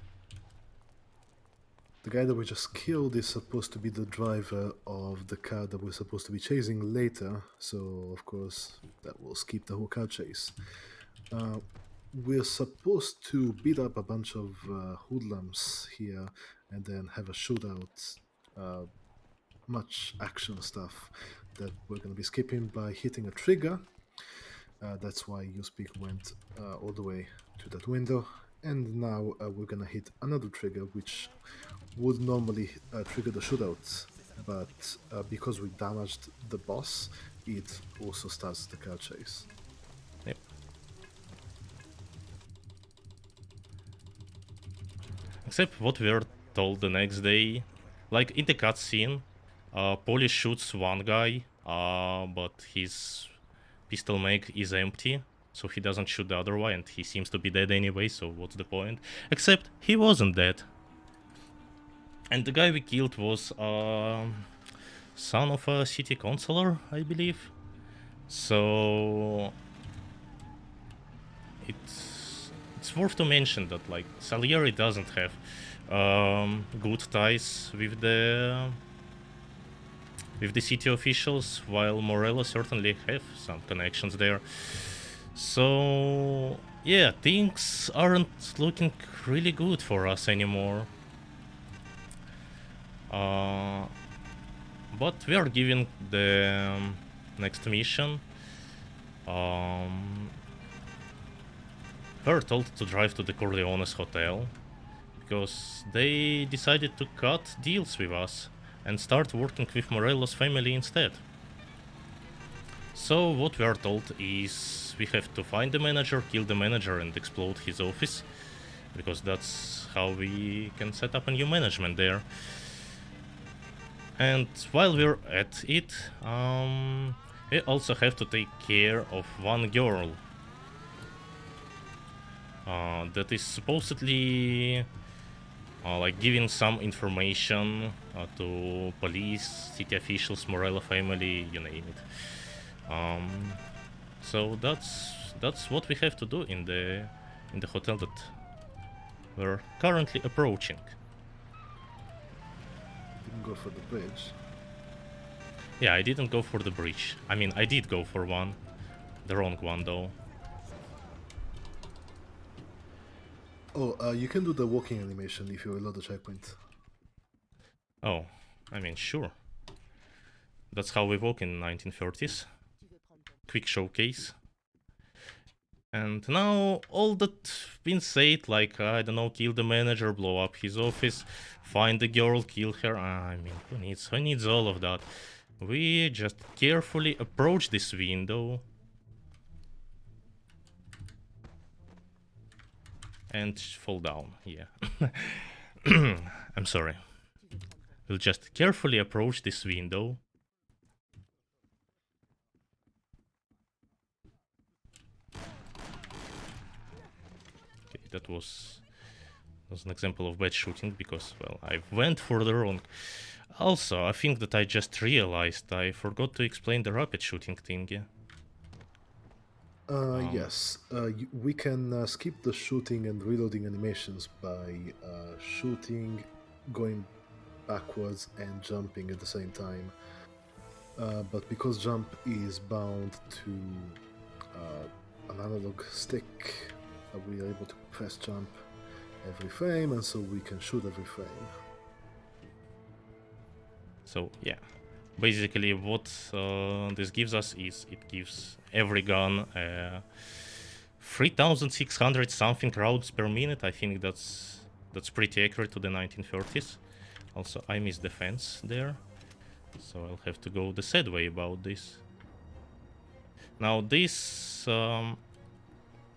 The guy that we just killed is supposed to be the driver of the car that we're supposed to be chasing later, so of course that will skip the whole car chase. We're supposed to beat up a bunch of hoodlums here and then have a shootout, much action stuff that we're going to be skipping by hitting a trigger. That's why Speak went all the way to that window. And now we're going to hit another trigger, which would normally trigger the shootout. But because we damaged the boss, it also starts the car chase.
Yep. Except what we were told the next day, like in the cutscene, Polly shoots one guy, but his pistol mag is empty, so he doesn't shoot the other one, and he seems to be dead anyway, so what's the point? Except he wasn't dead. And the guy we killed was son of a city councilor, I believe. So it's worth to mention that like Salieri doesn't have good ties with the city officials, while Morello certainly have some connections there. So yeah, things aren't looking really good for us anymore. But we are given the next mission. We're told to drive to the Corleone's hotel because they decided to cut deals with us and start working with Morello's family instead. So what we are told is we have to find the manager, kill the manager and explode his office, because that's how we can set up a new management there. And while we're at it, we also have to take care of one girl that is supposedly like giving some information to police, city officials, Morello family, you name it. So that's what we have to do in the hotel that we're currently approaching.
Didn't go for the bridge.
Yeah, I didn't go for the bridge. I mean, I did go for one. The wrong one, though.
Oh, you can do the walking animation if you reload the checkpoint.
Oh, I mean, sure. That's how we walk in 1930s. Quick showcase. And now, all that been said, like, I don't know, kill the manager, blow up his office, find the girl, kill her, I mean, who needs all of that? We just carefully approach this window and fall down, yeah. I'm sorry. We'll just carefully approach this window. Okay, that was an example of bad shooting because, well, I went for the wrong. Also, I think that I just realized I forgot to explain the rapid shooting thing, yeah.
Yes, we can skip the shooting and reloading animations by shooting, going backwards, and jumping at the same time. But because jump is bound to an analog stick, we are able to press jump every frame, and so we can shoot every frame.
So yeah, basically what this gives us is it gives every gun 3,600 something rounds per minute. I think that's pretty accurate to the 1930s. Also, I missed defense there, so I'll have to go the sad way about this. Now this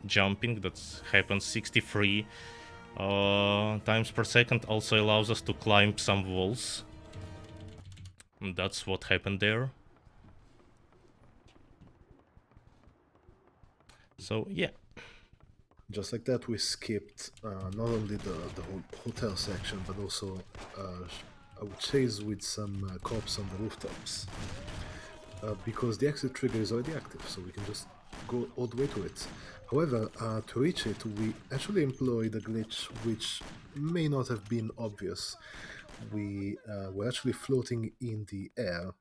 jumping that happens 63 times per second also allows us to climb some walls. And that's what happened there. So yeah.
Just like that, we skipped not only the whole hotel section, but also a chase with some cops on the rooftops. Because the exit trigger is already active, so we can just go all the way to it. However, to reach it, we actually employed a glitch which may not have been obvious. We were actually floating in the air.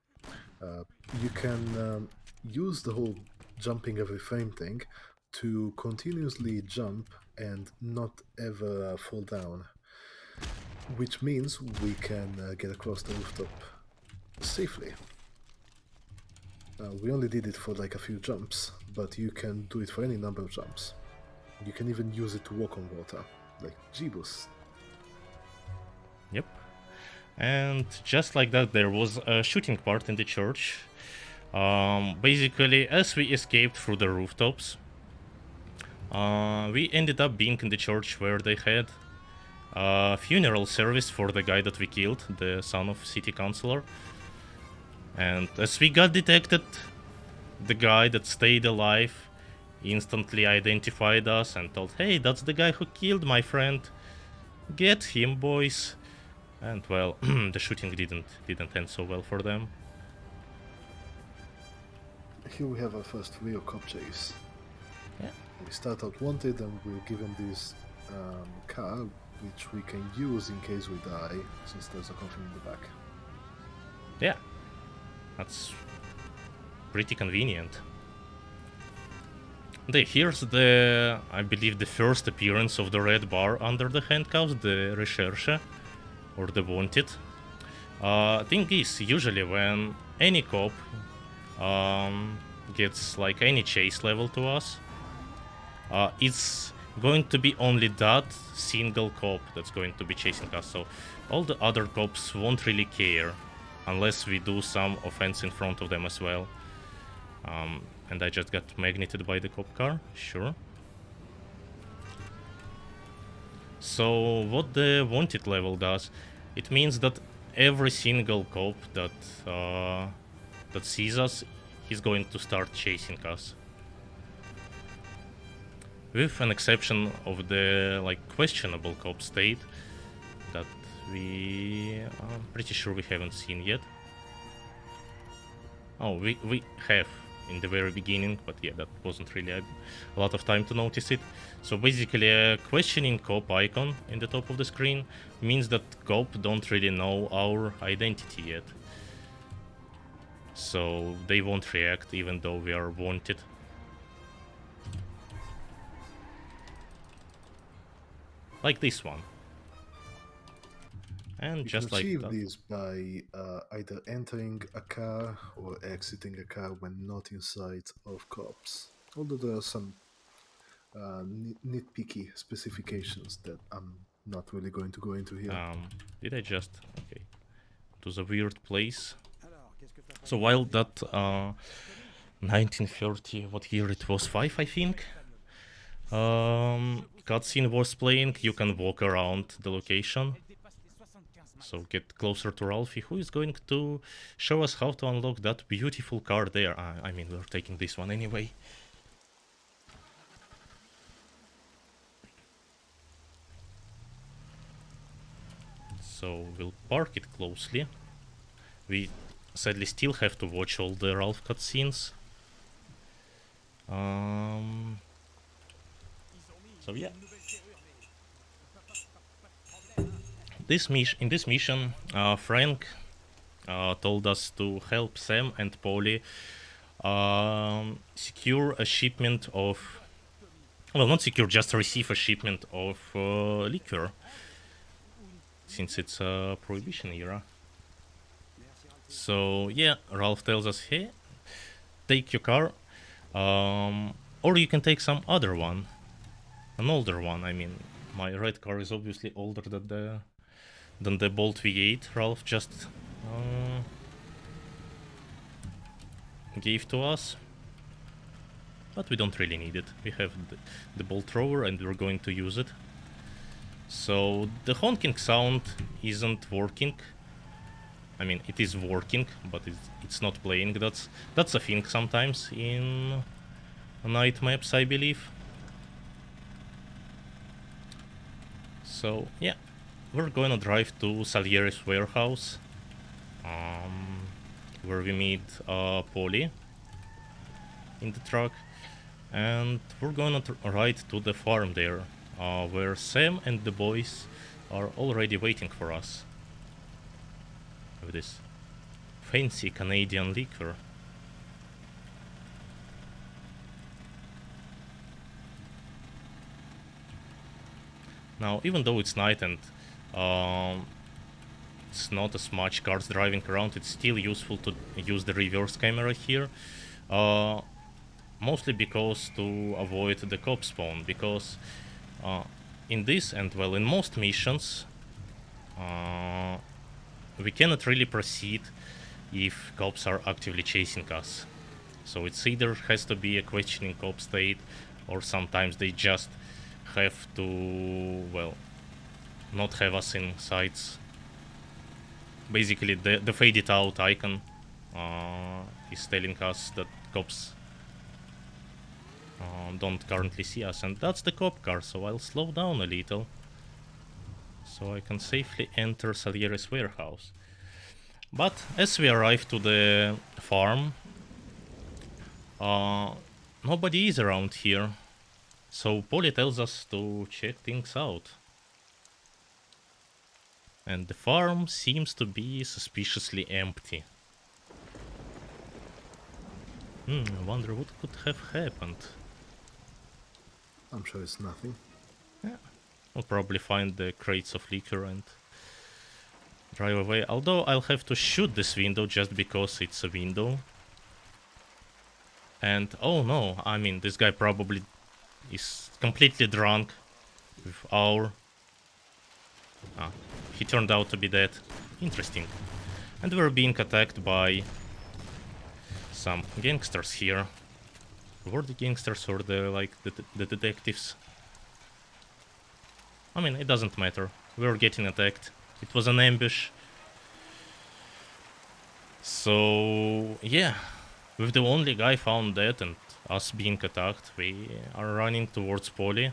You can use the whole jumping every frame thing to continuously jump and not ever fall down, which means we can get across the rooftop safely. We only did it for like a few jumps, but you can do it for any number of jumps. You can even use it to walk on water, like Jeebus.
Yep. And just like that, there was a shooting part in the church. Basically, as we escaped through the rooftops, we ended up being in the church where they had a funeral service for the guy that we killed, the son of city councilor. And as we got detected, the guy that stayed alive instantly identified us and told, "Hey, that's the guy who killed my friend. Get him, boys." And well, the shooting didn't end so well for them.
Here we have our first real cop chase.
Yeah.
We start out wanted and we're given this car, which we can use in case we die, since there's a coffin in the back.
Yeah. That's pretty convenient. Here's the, I believe, the first appearance of the red bar under the handcuffs, the Recherche, or the Wanted. Thing is, usually when any cop gets like any chase level to us, it's going to be only that single cop that's going to be chasing us, so all the other cops won't really care unless we do some offense in front of them as well. And I just got magneted by the cop car, sure. So what the wanted level does, it means that every single cop that that sees us is going to start chasing us. With an exception of the like questionable cop state that I'm pretty sure we haven't seen yet. Oh, we have in the very beginning, but yeah, that wasn't really a lot of time to notice it. So basically a questioning cop icon in the top of the screen means that cop don't really know our identity yet. So they won't react even though we are wanted. Like this one. And
you
just
can
like
achieve
that.
this by either entering a car or exiting a car when not in sight of cops. Although there are some nitpicky specifications that I'm not really going to go into here.
Did I just... okay. It was a weird place. So while that 1930, what year it was, 5 I think, cutscene was playing, you can walk around the location. So get closer to Ralphie, who is going to show us how to unlock that beautiful car there. I mean, we're taking this one anyway. So we'll park it closely. We sadly still have to watch all the Ralph cutscenes. So yeah. In this mission, Frank told us to help Sam and Polly secure a shipment of... well, not secure, just receive a shipment of liquor, since it's a Prohibition era. So yeah, Ralph tells us, hey, take your car, or you can take some other one, an older one. I mean, my red car is obviously older than the Bolt V8 Ralph just gave to us. But we don't really need it. We have the Bolt Thrower and we're going to use it. So the honking sound isn't working. I mean, it is working, but it's not playing. That's a thing sometimes in night maps, I believe. So yeah, we're gonna drive to Salieri's warehouse, where we meet Polly in the truck, and we're gonna ride to the farm there, where Sam and the boys are already waiting for us with this fancy Canadian liquor. Now, even though it's night and it's not as much cars driving around, it's still useful to use the reverse camera here. Mostly because to avoid the cop spawn, because in this and well, in most missions, we cannot really proceed if cops are actively chasing us. So it's either has to be a questioning cop state, or sometimes they just have to, well, not have us in sights. Basically, the faded out icon is telling us that cops don't currently see us, and that's the cop car, so I'll slow down a little so I can safely enter Salieri's warehouse. But as we arrive to the farm, nobody is around here, so Polly tells us to check things out. And the farm seems to be suspiciously empty. I wonder what could have happened.
I'm sure it's nothing.
Yeah, we'll probably find the crates of liquor and drive away. Although I'll have to shoot this window just because it's a window. And oh no, I mean, this guy probably is completely drunk with our... Ah, he turned out to be dead. Interesting. And we're being attacked by some gangsters here. Were the gangsters or the detectives? I mean, it doesn't matter. We're getting attacked. It was an ambush. So yeah, with the only guy found dead and us being attacked, we are running towards Polly.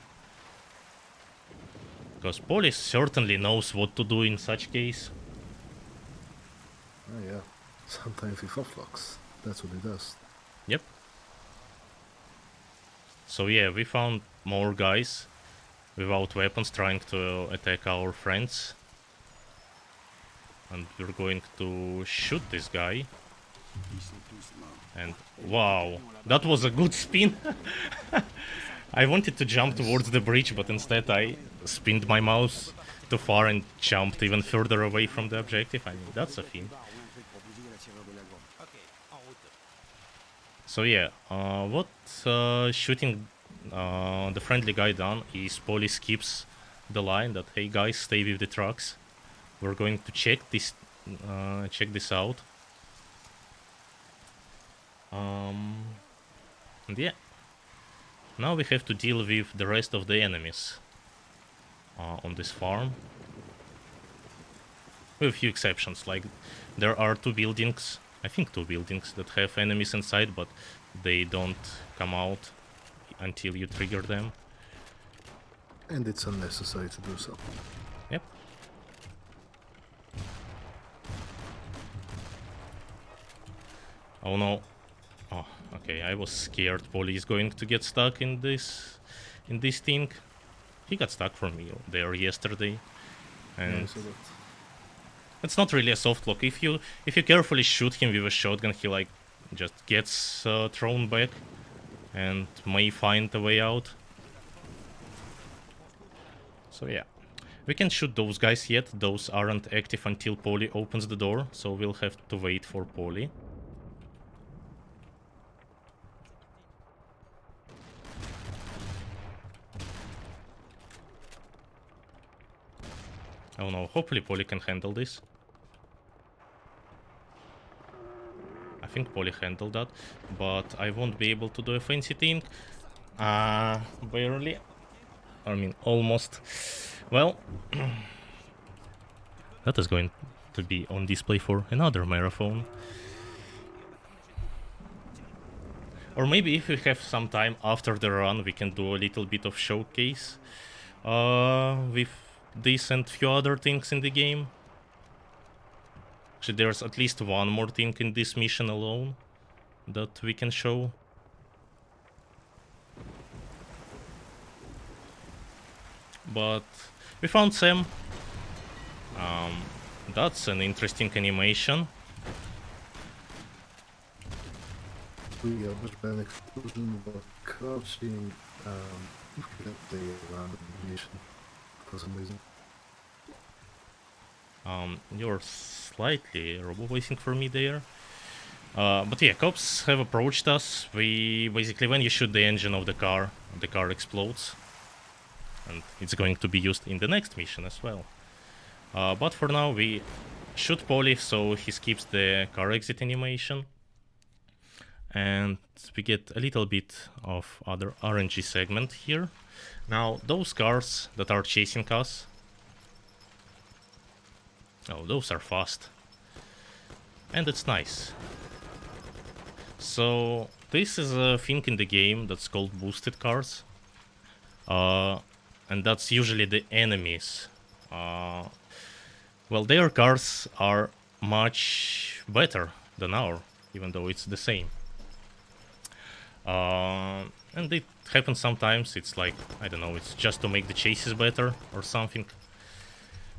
Because Polly certainly knows what to do in such case.
Oh yeah, sometimes he flop-flocks. That's what he does.
Yep. So yeah, we found more guys without weapons trying to attack our friends. And we're going to shoot this guy. And wow, that was a good spin. I wanted to jump towards the bridge, but instead I spinned my mouse too far and jumped even further away from the objective. I mean, that's a thing. So yeah, what shooting the friendly guy done is Polly skips the line that, hey guys, stay with the trucks. We're going to check this out. And yeah, now we have to deal with the rest of the enemies on this farm. With a few exceptions, like there are two buildings, I think two buildings, that have enemies inside, but they don't come out until you trigger them.
And it's unnecessary to do so.
Yep. Oh no. Oh, okay, I was scared Polly is going to get stuck in this thing. He got stuck from me there yesterday. And
Yeah,
it's not really a soft lock. If you carefully shoot him with a shotgun, he like just gets thrown back and may find a way out. So yeah, we can't shoot those guys yet. Those aren't active until Polly opens the door, so we'll have to wait for Polly. Oh no, hopefully Polly can handle this. I think Polly handled that, but I won't be able to do a fancy thing. Barely. I mean, almost. Well, that is going to be on display for another marathon. Or maybe if we have some time after the run, we can do a little bit of showcase with this and few other things in the game. Actually, there's at least one more thing in this mission alone that we can show. But we found Sam. That's an interesting animation.
We are much better explosion, but crouching get the random mission for some reason.
You're slightly robo-voicing for me there. But yeah, cops have approached us. We basically, when you shoot the engine of the car explodes. And it's going to be used in the next mission as well. But for now, we shoot Polly, so he skips the car exit animation. And we get a little bit of other RNG segment here. Now, those cars that are chasing us, oh, those are fast. And it's nice. So, this is a thing in the game that's called boosted cars. And that's usually the enemies. Well, their cars are much better than ours, even though it's the same. And it happens sometimes, it's like, I don't know, it's just to make the chases better or something.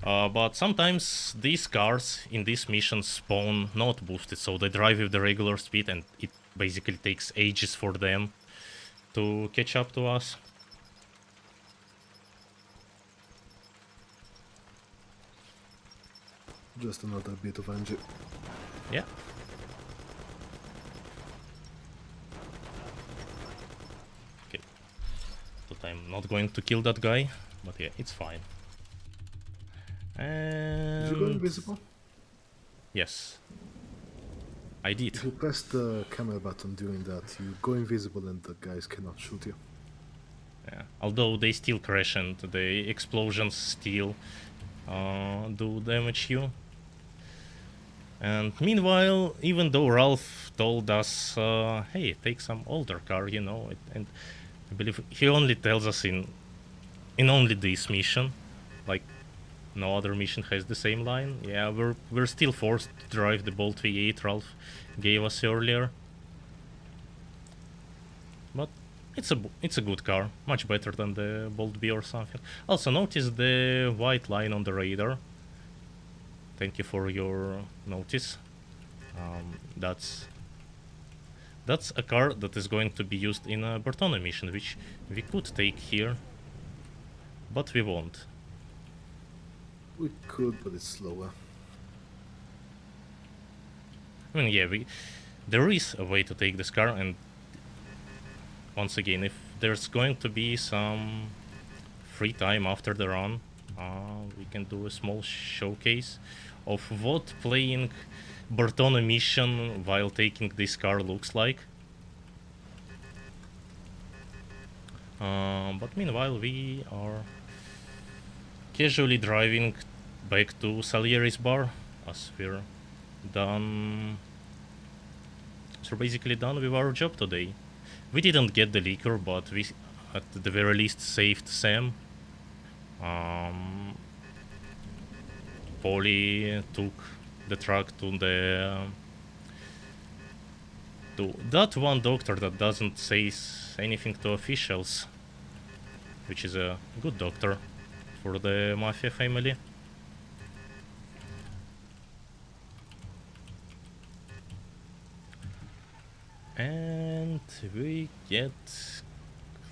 But sometimes these cars in this mission spawn not boosted, so they drive with the regular speed and it basically takes ages for them to catch up to us.
Just another bit of engine.
Yeah. Okay. But I'm not going to kill that guy, but yeah, it's fine. And...
Did you go invisible?
Yes. I did.
If you press the camera button during that, you go invisible and the guys cannot shoot you.
Yeah. Although they still crash and the explosions still do damage you. And meanwhile, even though Ralph told us, hey, take some older car, you know, and I believe he only tells us in only this mission, like no other mission has the same line. Yeah, we're still forced to drive the Bolt V8 Ralph gave us earlier. But it's a good car, much better than the Bolt B or something. Also notice the white line on the radar. Thank you for your notice. That's a car that is going to be used in a Bertone mission, which we could take here, but we won't.
We could, but it's slower.
I mean, yeah, there is a way to take this car, and once again, if there's going to be some free time after the run, we can do a small showcase of what playing Bertone mission while taking this car looks like. But meanwhile, we are casually driving back to Salieri's bar as we're done. So basically done with our job today. We didn't get the liquor, but we at the very least saved Sam. Polly took the truck to that one doctor that doesn't say anything to officials, which is a good doctor for the Mafia family. And we get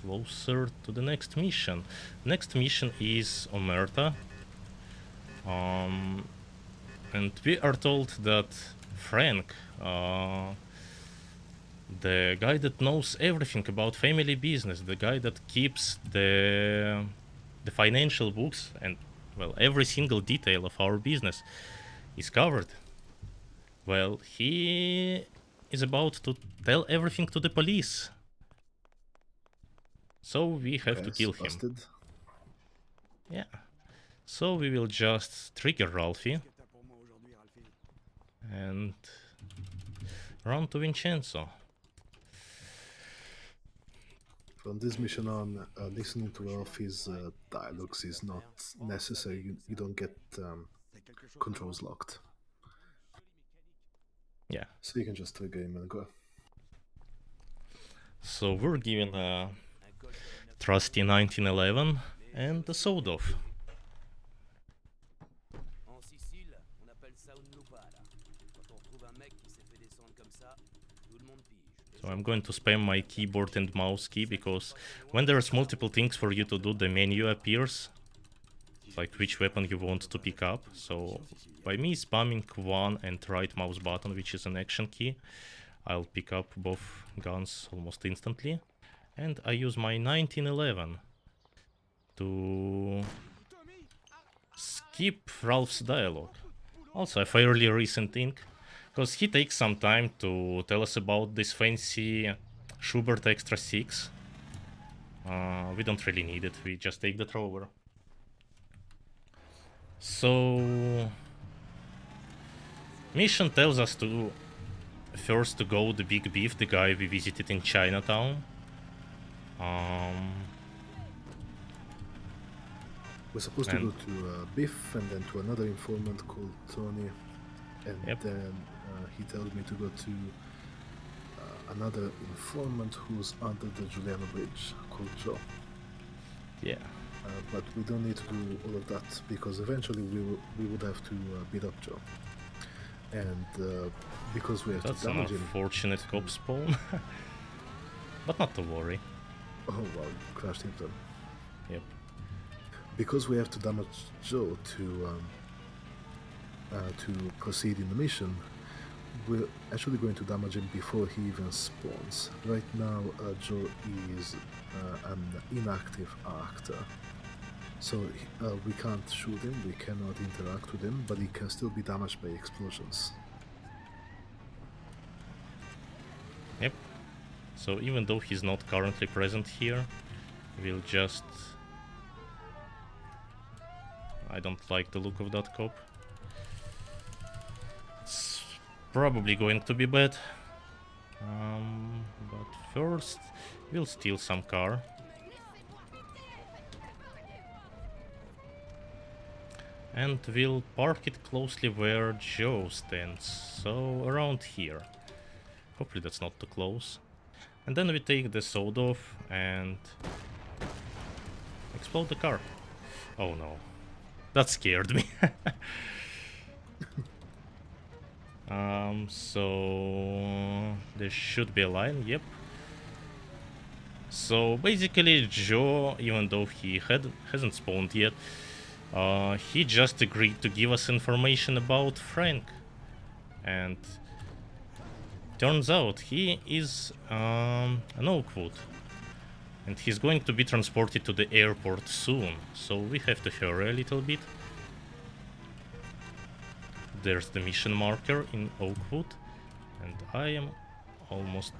closer to the next mission. Next mission is Omerta. And we are told that Frank, the guy that knows everything about family business, the guy that keeps the financial books and, well, every single detail of our business is covered. Well, he is about to tell everything to the police. So we have to kill him.
Busted.
Yeah. So we will just trigger Ralphie
Qu'est-ce que t'as pour moi aujourd'hui, Ralphie?
and run to Vincenzo.
From this mission on, listening to Ralphie's dialogues is not necessary. You don't get
C'est quelque chose
controls locked.
Yeah.
So you can just trigger him and go.
So we're given a trusty 1911 and a sold off.
En Sicile, on appelle ça une lupara. Quand on retrouve un mec qui s'est fait descendre comme ça, tout le monde pige.
So I'm going to spam my keyboard and mouse key because when there's multiple things for you to do, the menu appears, like which weapon you want to pick up. So by me spamming one and right mouse button, which is an action key, I'll pick up both guns almost instantly. And I use my 1911 to skip Ralph's dialogue. Also a fairly recent thing, because he takes some time to tell us about this fancy Schubert Extra 6. We don't really need it, we just take the thrower. So mission tells us to first to go the Big Beef, the guy we visited in Chinatown.
We're supposed to go to Biff and then to another informant called Tony, and then he tells me to go to another informant who's under the Giuliano Bridge called Joe.
Yeah.
But we don't need to do all of that because eventually we would have to beat up Joe, and because we have
That's
to
an
damage him.
unfortunate cop spawn, but not to worry.
Oh wow, crashed into him.
Yep.
Because we have to damage Joe to proceed in the mission, we're actually going to damage him before he even spawns. Right now, Joe is an inactive actor, so we can't shoot him, we cannot interact with him, but he can still be damaged by explosions.
Yep. So even though he's not currently present here, we'll just... I don't like the look of that cop. It's probably going to be bad. But first, we'll steal some car. And we'll park it closely where Joe stands, so around here. Hopefully that's not too close. And then we take the soda off and explode the car. Oh no. That scared me. So there should be a line, yep. So basically Joe, even though he hasn't spawned yet, he just agreed to give us information about Frank. And turns out he is an Oakwood. And he's going to be transported to the airport soon, so we have to hurry a little bit. There's the mission marker in Oakwood, and I am almost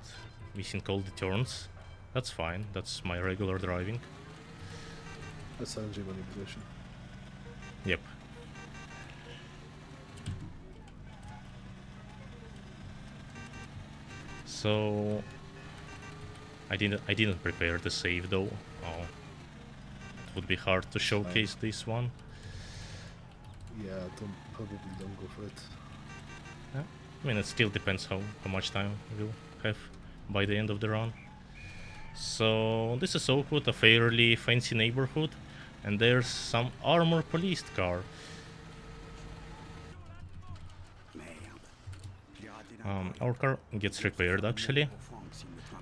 missing all the turns. That's fine, that's my regular driving.
That's RNG manipulation.
Yep. So I didn't prepare the save though. Oh, it would be hard to showcase this one.
Yeah, probably don't go for it.
Yeah. I mean, it still depends how much time we'll have by the end of the run. So this is Oakwood, a fairly fancy neighborhood, and there's some armor police car. Our car gets repaired actually,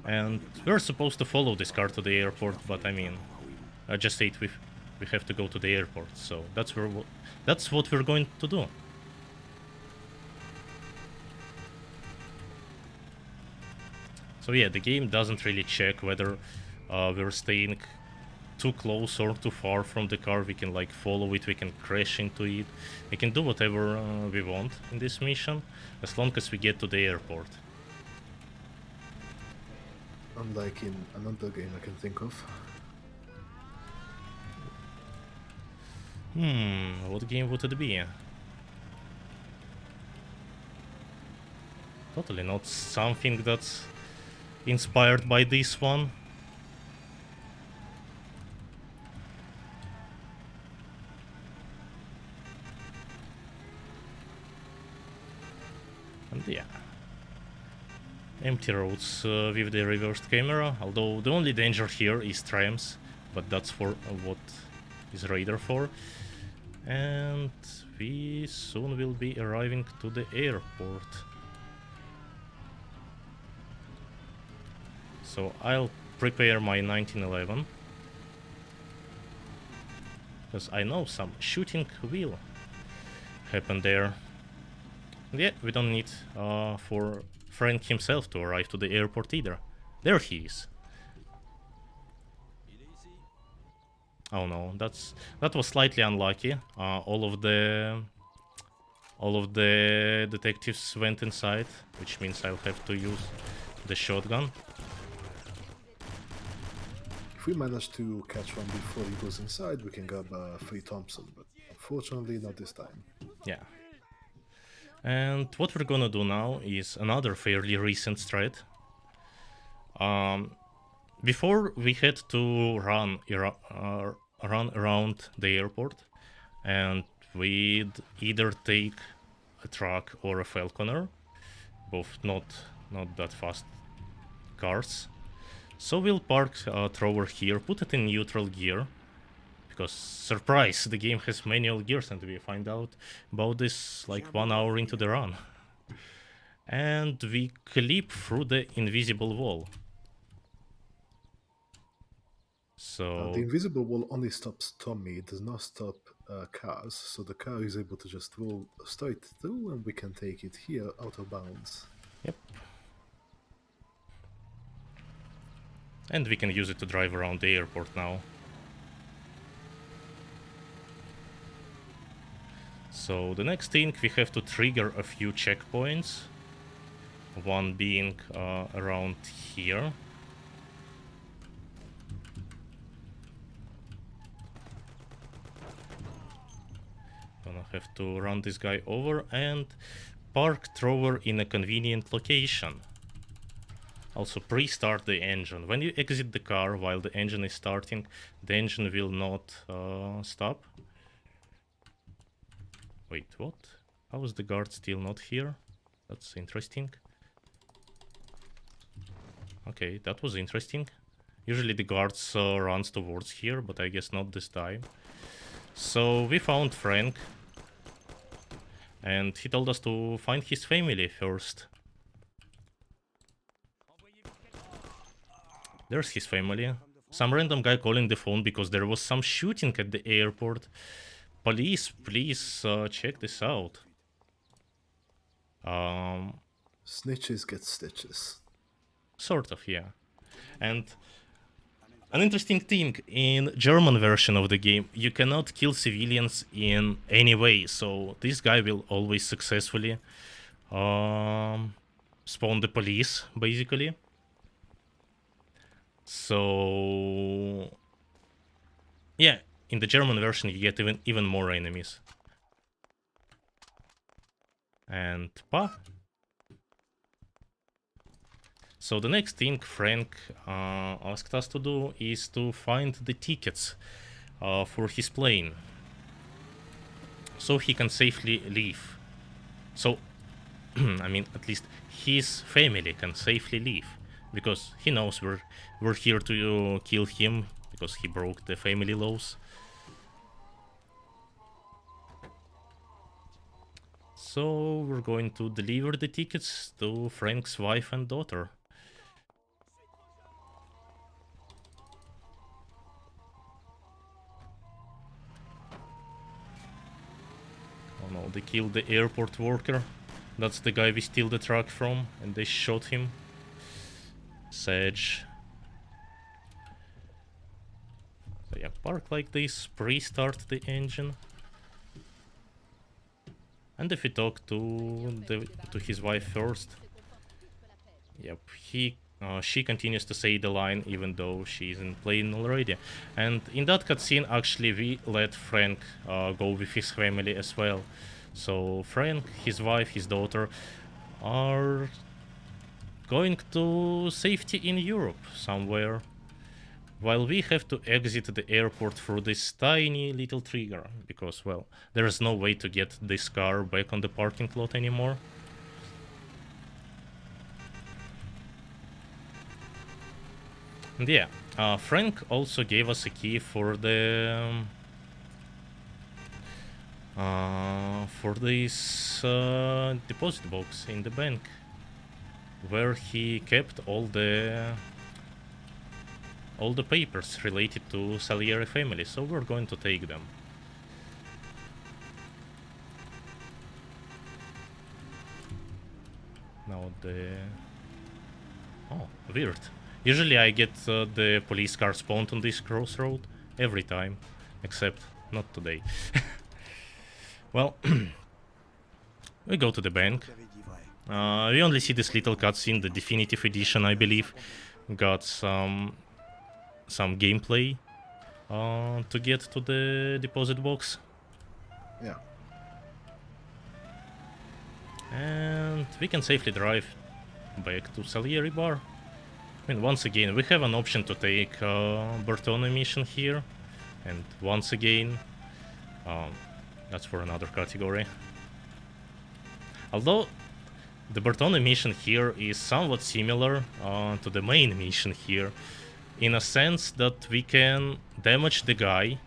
and we're supposed to follow this car to the airport, but I mean, I just said we have to go to the airport, so that's what we're going to do. So yeah, the game doesn't really check whether we're staying too close or too far from the car. We can like follow it, we can crash into it, we can do whatever we want in this mission, as long as we get to the airport.
Unlike in another game I can think of.
What game would it be? Totally not something that's inspired by this one. And yeah. Empty roads with the reversed camera, although the only danger here is trams, but that's for what is radar for. And we soon will be arriving to the airport. So I'll prepare my 1911, because I know some shooting will happen there. Yeah, we don't need for Frank himself to arrive to the airport either. There he is. Oh no, that was slightly unlucky. All of the detectives went inside, which means I'll have to use the shotgun.
If we manage to catch one before he goes inside, we can grab a free Thompson, but unfortunately not this time.
Yeah. And what we're gonna do now is another fairly recent strat. Before we had to run around the airport, and we'd either take a truck or a Falconer, both not that fast cars. So we'll park Thrower here, put it in neutral gear, because surprise, the game has manual gears, and we find out about this like 1 hour into the run. And we clip through the invisible wall. So
the invisible wall only stops Tommy, it does not stop cars, so the car is able to just roll straight through and we can take it here out of bounds.
Yep. And we can use it to drive around the airport now. So the next thing, we have to trigger a few checkpoints. One being around here. Gonna have to run this guy over and park Thrower in a convenient location. Also pre-start the engine. When you exit the car while the engine is starting, the engine will not stop. Wait, what? How is the guard still not here? That's interesting. Okay, that was interesting. Usually the guards runs towards here, but I guess not this time. So we found Frank. And he told us to find his family first. There's his family. Some random guy calling the phone because there was some shooting at the airport. Police, please check this out.
Snitches get stitches.
Sort of, yeah. And an interesting thing, in German version of the game, you cannot kill civilians in any way, so this guy will always successfully spawn the police, basically. So yeah, in the German version you get even more enemies. And pa. So the next thing Frank asked us to do is to find the tickets for his plane, so he can safely leave. So, I mean, at least his family can safely leave, because he knows we're here to kill him, because he broke the family laws. So we're going to deliver the tickets to Frank's wife and daughter. Oh no, they killed the airport worker. That's the guy we steal the truck from, and they shot him. Sage. So yeah, park like this, pre-start the engine. And if we talk to his wife first, yep, he She continues to say the line even though she isn't playing already. And in that cutscene, actually, we let Frank go with his family as well. So Frank, his wife, his daughter are going to safety in Europe somewhere, while we have to exit the airport through this tiny little trigger, because, well, there's no way to get this car back on the parking lot anymore. And yeah, Frank also gave us a key for the for this deposit box in the bank, where he kept all the papers related to Salieri family, so we're going to take them. Now oh, weird. Usually I get the police car spawned on this crossroad every time, except not today. Well, we go to the bank. We only see this little cutscene, the definitive edition, I believe. Got some gameplay to get to the deposit box.
Yeah.
And we can safely drive back to Salieri Bar. I mean, once again, we have an option to take Bertone mission here. And once again, that's for another category. Although the Bertone mission here is somewhat similar to the main mission here, in a sense that we can damage the guy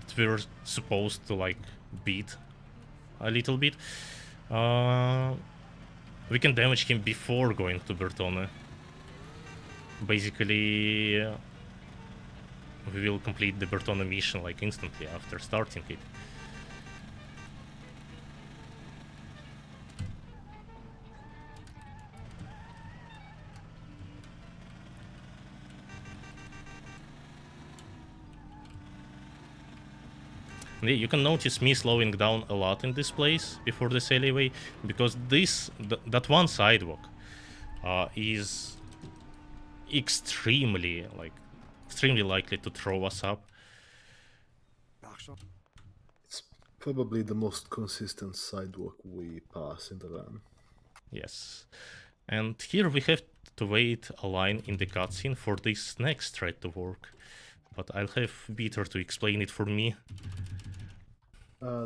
that we're supposed to, like, beat a little bit. We can damage him before going to Bertone. Basically, we will complete the Bertone mission, like, instantly after starting it. You can notice me slowing down a lot in this place before this alleyway, because that one sidewalk is extremely likely to throw us up.
It's probably the most consistent sidewalk we pass in the run.
Yes, and here we have to wait a line in the cutscene for this next thread to work, but I'll have Peter to explain it for me.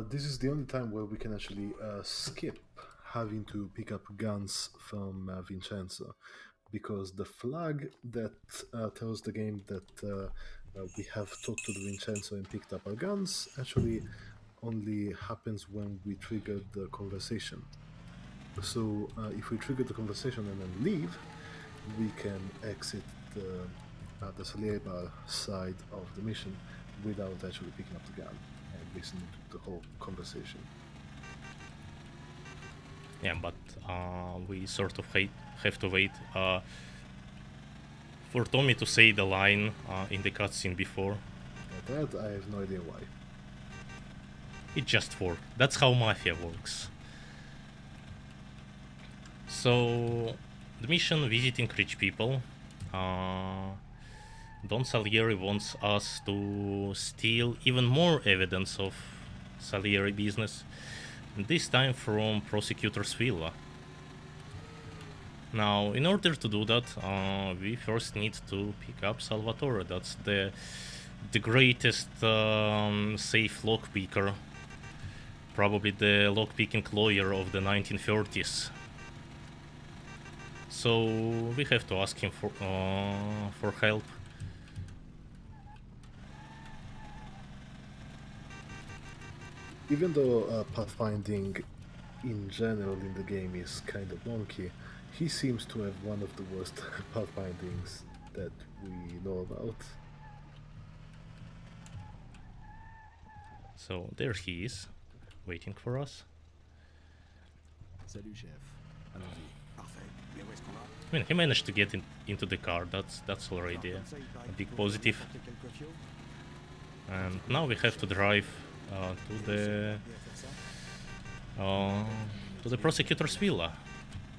This is the only time where we can actually skip having to pick up guns from Vincenzo, because the flag that tells the game that we have talked to the Vincenzo and picked up our guns actually only happens when we trigger the conversation. So if we trigger the conversation and then leave, we can exit the Salieri Bar side of the mission without actually picking up the gun and listening to the whole conversation.
Yeah, but we sort of have to wait for Tommy to say the line in the cutscene before.
That I have no idea why.
It just worked. That's how Mafia works. So, the mission visiting rich people. Don Salieri wants us to steal even more evidence of Salieri business, this time from prosecutor's villa. Now, in order to do that, we first need to pick up Salvatore. That's the greatest safe lockpicker, probably the lockpicking lawyer of the 1930s. So we have to ask him for help.
Even though pathfinding in general in the game is kind of wonky, he seems to have one of the worst pathfindings that we know about.
So there he is, waiting for us.
Salut, chef. Allons-y. Parfait. Mais où est-ce qu'on va?
I mean, he managed to get into the car. That's already a big positive. And now we have to drive to the prosecutor's villa.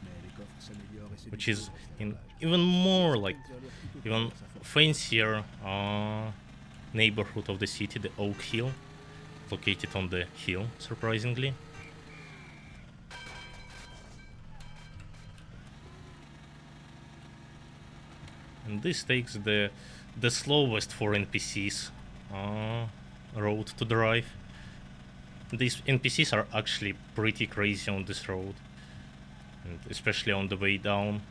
Mais les coffres s'améliorent et
which is in even more like even fancier neighborhood of the city, the Oak Hill, located on the hill, surprisingly. And this takes the slowest for NPCs road to drive. These NPCs are actually pretty crazy on this road, and especially on the way down.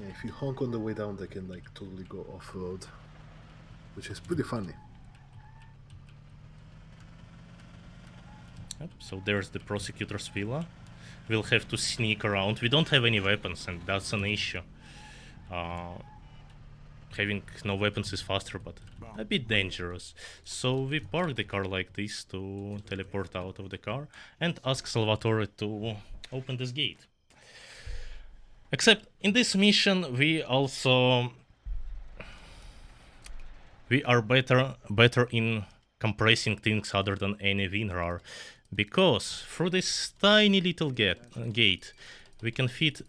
Yeah, if you honk on the way down, they can like totally go off-road, which is pretty funny.
Yep, so there's the prosecutor's villa. We'll have to sneak around. We don't have any weapons, and that's an issue. Having no weapons is faster, but a bit dangerous. So we park the car like this to teleport out of the car and ask Salvatore to open this gate. Except in this mission we are better in compressing things other than any WinRAR, because through this tiny little gate we can fit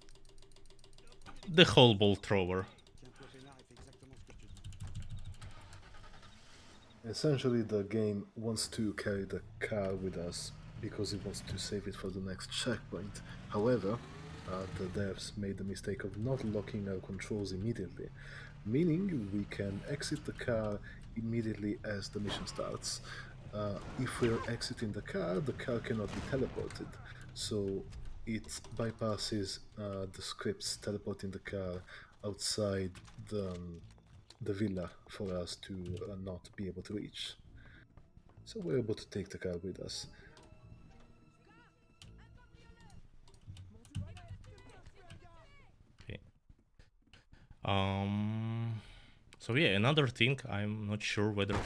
the whole bolt thrower.
Essentially, the game wants to carry the car with us because it wants to save it for the next checkpoint. However, the devs made the mistake of not locking our controls immediately, meaning we can exit the car immediately as the mission starts. If we're exiting the car cannot be teleported, so it bypasses the scripts teleporting the car outside the villa for us to not be able to reach. So we're able to take the car with us.
Okay. So yeah, another thing, I'm not sure whether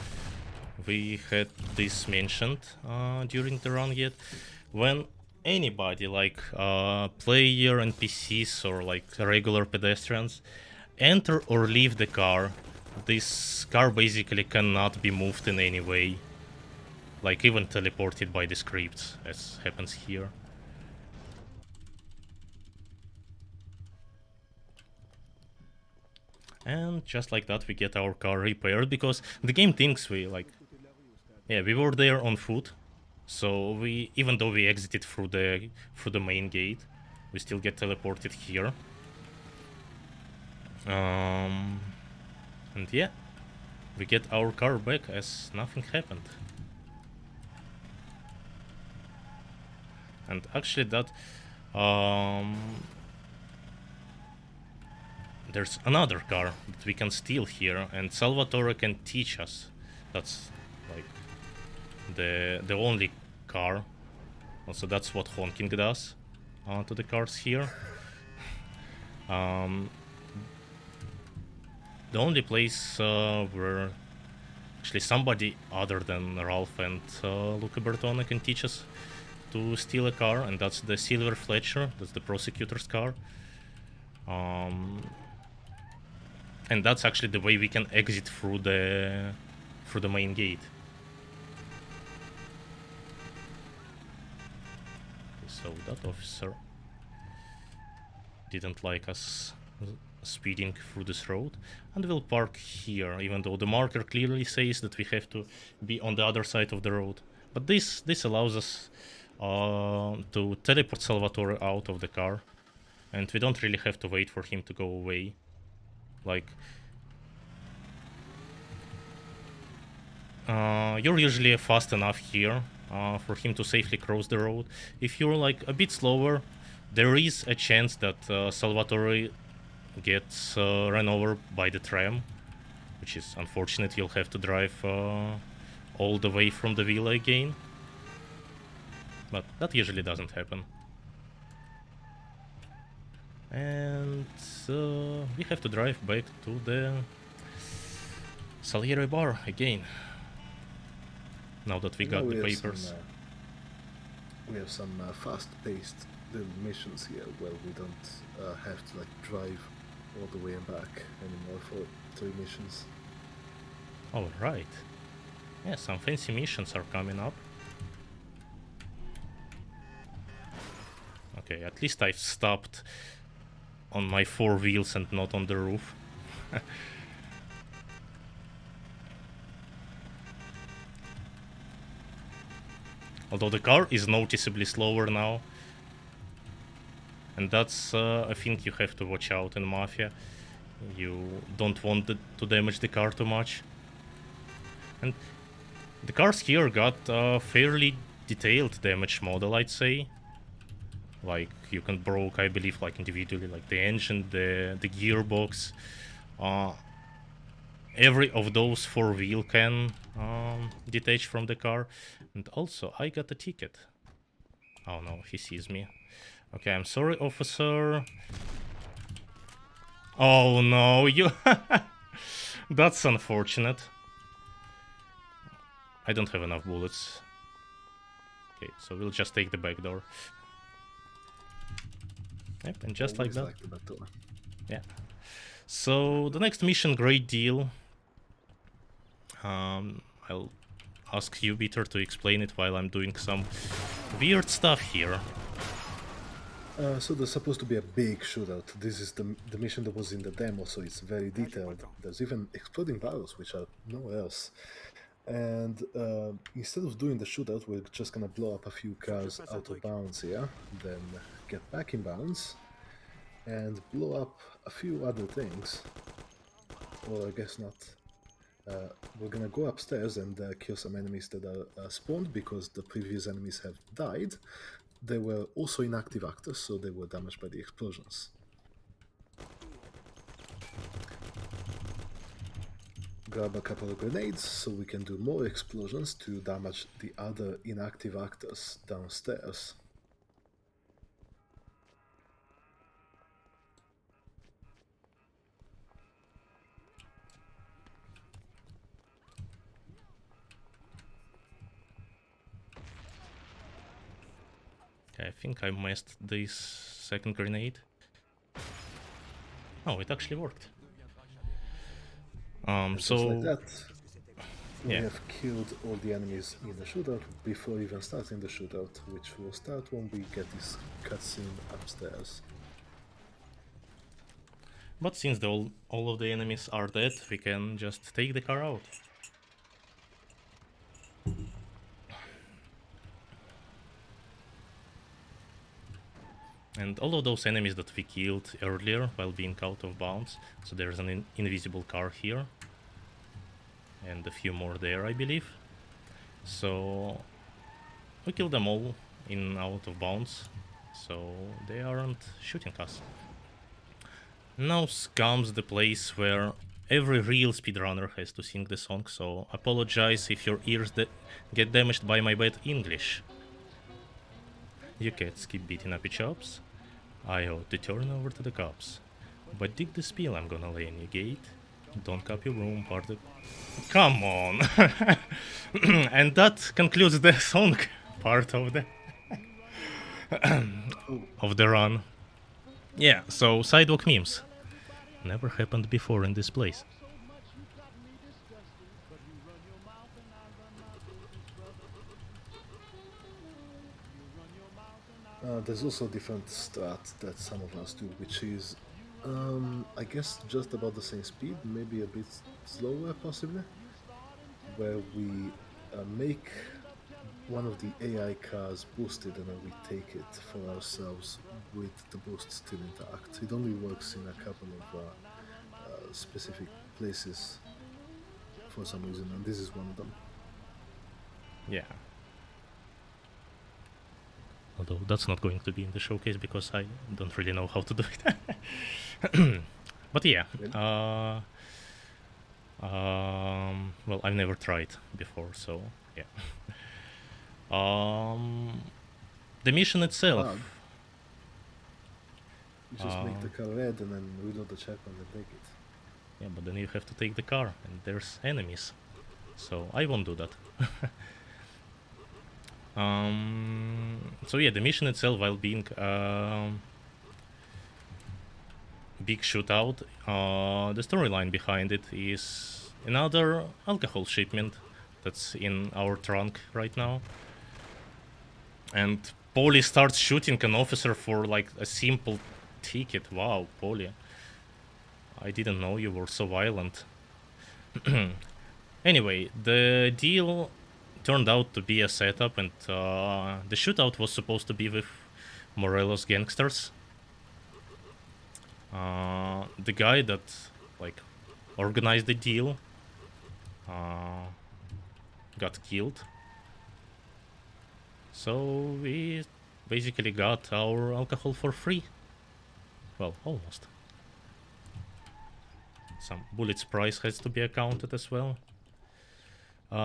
we had this mentioned during the run yet. When anybody, like player, NPCs, or like regular pedestrians, enter or leave the car, this car basically cannot be moved in any way, like even teleported by the scripts, as happens here. And just like that we get our car repaired, because the game thinks we were there on foot, so we, even though we exited through the main gate, we still get teleported here. And yeah, we get our car back as nothing happened. And actually that there's another car that we can steal here, and Salvatore can teach us. That's like the only car. Also, that's what honking does to the cars here. The only place where actually somebody other than Ralph and Luca Bertone can teach us to steal a car, and that's the Silver Fletcher. That's the prosecutor's car. And that's actually the way we can exit through the main gate. So that officer didn't like us speeding through this road, and we'll park here, even though the marker clearly says that we have to be on the other side of the road. But this allows us to teleport Salvatore out of the car, and we don't really have to wait for him to go away. Like, you're usually fast enough here for him to safely cross the road. If you're like a bit slower, there is a chance that Salvatore gets run over by the tram, which is unfortunate. You'll have to drive all the way from the villa again, but that usually doesn't happen. And we have to drive back to the Salieri bar again, now that we got the papers.
We have some fast-paced little missions here where we don't have to like drive all the way and back anymore for 3 missions.
All right. Yeah, some fancy missions are coming up. Okay, at least I've stopped on my 4 wheels and not on the roof. Although the car is noticeably slower now. And that's a thing you have to watch out in Mafia. You don't want to damage the car too much. And the cars here got a fairly detailed damage model, I'd say. Like, you can broke, I believe, like individually, like the engine, the gearbox. Every of those 4-wheel can detach from the car. And also, I got a ticket. Oh no, he sees me. Okay, I'm sorry, officer. Oh no, you... That's unfortunate. I don't have enough bullets. Okay, so we'll just take the back door. Yep, and just like that. Yeah. So, the next mission, great deal. I'll ask you, Peter, to explain it while I'm doing some weird stuff here.
So there's supposed to be a big shootout. This is the mission that was in the demo, so it's very detailed. There's even exploding barrels, which are nowhere else. And instead of doing the shootout, we're just gonna blow up a few cars out of bounds here, then get back in bounds, and blow up a few other things. Or I guess not. We're gonna go upstairs and kill some enemies that are spawned because the previous enemies have died. They were also inactive actors, so they were damaged by the explosions. Grab a couple of grenades so we can do more explosions to damage the other inactive actors downstairs.
I think I missed this second grenade. Oh, it actually worked. So
like that, we
yeah.
have killed all the enemies in the shootout before even starting the shootout, which will start when we get this cutscene upstairs.
But since all of the enemies are dead, we can just take the car out. And all of those enemies that we killed earlier while being out of bounds, so there's an invisible car here. And a few more there, I believe. So we killed them all in out of bounds, so they aren't shooting us. Now comes the place where every real speedrunner has to sing the song, so apologize if your ears get damaged by my bad English. You cats keep beating up your chops. I ought to turn over to the cops. But dig the spiel I'm gonna lay in your gate. Don't cop your room, part of... Come on! And that concludes the song part of the... of the run. Yeah, so sidewalk memes. Never happened before in this place.
There's also a different strat that some of us do, which is, I guess, just about the same speed, maybe a bit slower possibly, where we make one of the AI cars boosted and then we take it for ourselves with the boost still intact. It only works in a couple of specific places for some reason, and this is one of them.
Yeah. Although that's not going to be in the showcase because I don't really know how to do it. But yeah. Well, I've never tried before, so yeah. The mission itself.
You just make the car red and then reload the checkpoint and take it.
Yeah, but then you have to take the car and there's enemies. So I won't do that. So yeah, the mission itself, while being big shootout, the storyline behind it is another alcohol shipment that's in our trunk right now. And Polly starts shooting an officer for like a simple ticket. Wow, Polly. I didn't know you were so violent. Anyway, the deal turned out to be a setup, and the shootout was supposed to be with Morelos gangsters. The guy that like organized the deal got killed. So we basically got our alcohol for free. Well, almost. Some bullets price has to be accounted as well. We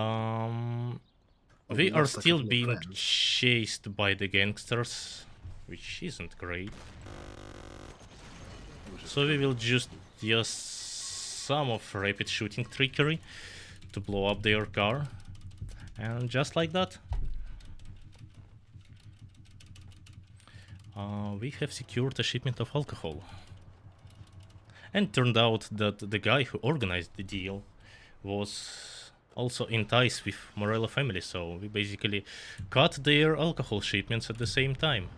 are still being chased by the gangsters, which isn't great. So we will just use some of rapid shooting trickery to blow up their car. And just like that, we have secured a shipment of alcohol. And turned out that the guy who organized the deal was also in ties with Morello family, so we basically cut their alcohol shipments at the same time.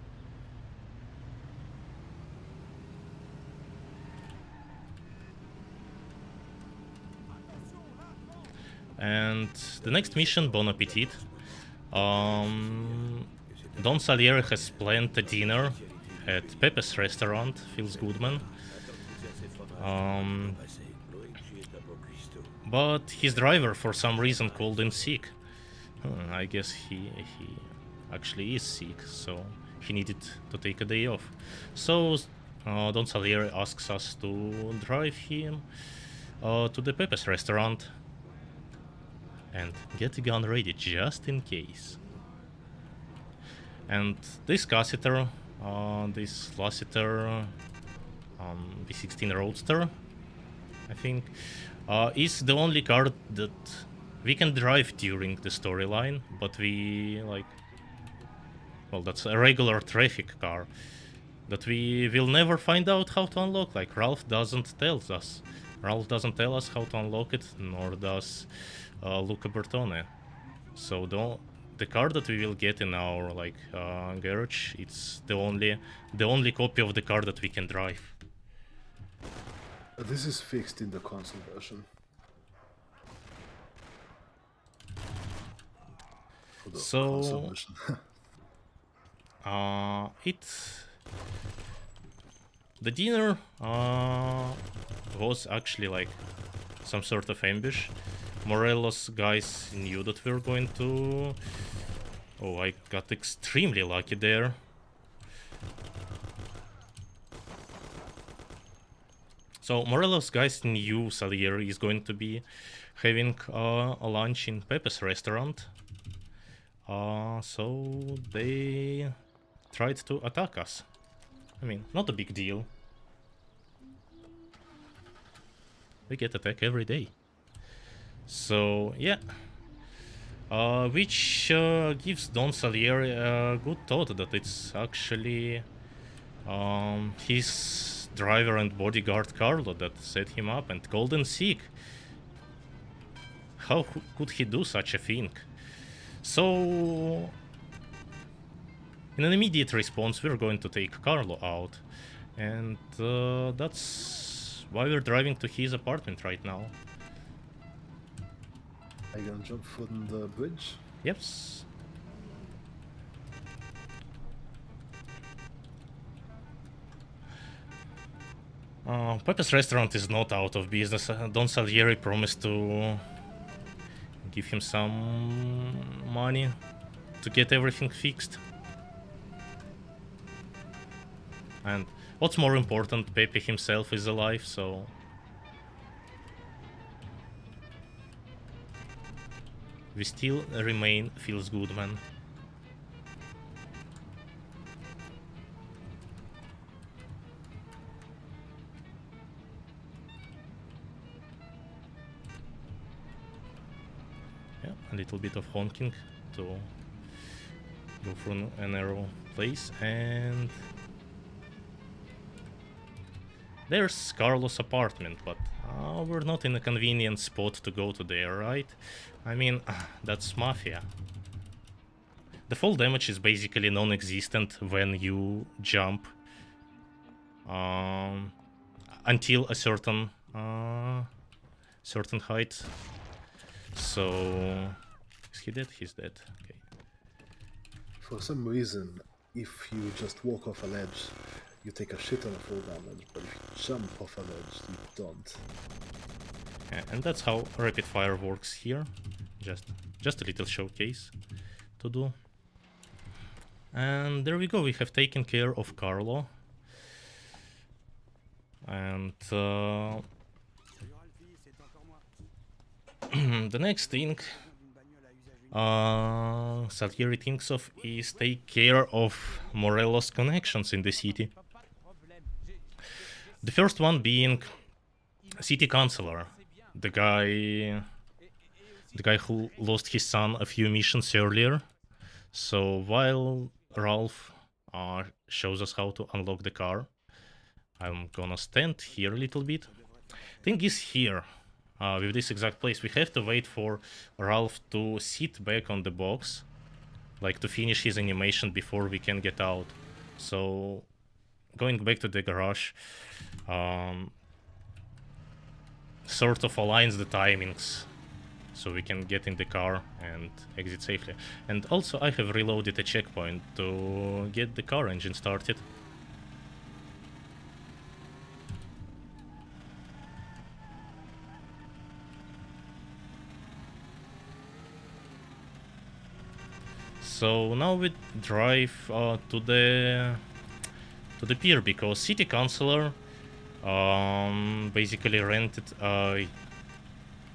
And the next mission, Bon Appetit. Don Salieri has planned a dinner at Pepe's restaurant, Feels Goodman. But his driver for some reason called in sick. I guess he actually is sick, so he needed to take a day off. So Don Salieri asks us to drive him to the Pepe's restaurant and get the gun ready just in case. And this Lassiter, V16 Roadster, I think, is the only car that we can drive during the storyline, but well, that's a regular traffic car that we will never find out how to unlock. Like, Ralph doesn't tell us. Ralph doesn't tell us how to unlock it, nor does Luca Bertone. So the car that we will get in our garage, it's the only copy of the car that we can drive.
This is fixed in the console version.
So the dinner was actually like some sort of ambush. Morelos guys knew that we were going to... Oh, I got extremely lucky there. So Morelos guys knew Salieri is going to be having a lunch in Pepe's restaurant. So they tried to attack us. I mean, not a big deal. We get attacked every day. So yeah, which gives Don Salieri a good thought that it's actually his driver and bodyguard Carlo that set him up and called in sick. How could he do such a thing? So in an immediate response, we're going to take Carlo out, and that's why we're driving to his apartment right now.
Are you gonna jump from the bridge?
Yes. Pepe's restaurant is not out of business. Don Salieri promised to give him some money to get everything fixed. And what's more important, Pepe himself is alive, so... we still remain Feels Goodman. Yeah, a little bit of honking to go through a narrow place, and there's Carlos' apartment, but we're not in a convenient spot to go to there, right? I mean, that's Mafia. The fall damage is basically non-existent when you jump until a certain height. So is he dead? He's dead. Okay.
For some reason, if you just walk off a ledge, you take a shit ton of full damage, but if you jump off a ledge, you don't.
Yeah, and that's how rapid fire works here. Just a little showcase to do. And there we go, we have taken care of Carlo. And the next thing Salieri thinks of is take care of Morello's connections in the city. The first one being city councilor, the guy who lost his son a few missions earlier. So while Ralph shows us how to unlock the car, I'm gonna stand here a little bit. Thing is here, with this exact place, we have to wait for Ralph to sit back on the box, like to finish his animation before we can get out. So going back to the garage sort of aligns the timings so we can get in the car and exit safely. And also I have reloaded a checkpoint to get the car engine started. So now we drive to the pier because city councilor basically rented a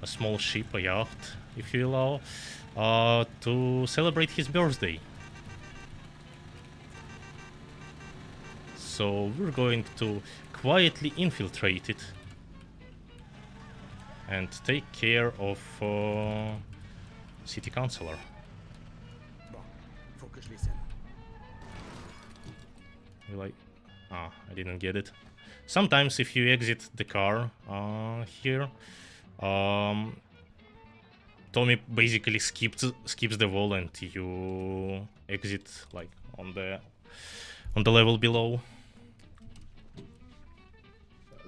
small ship, a yacht, if you allow, to celebrate his birthday. So we're going to quietly infiltrate it and take care of city councilor. Like, I didn't get it. Sometimes if you exit the car here, Tommy basically skips the wall and you exit like on the level below.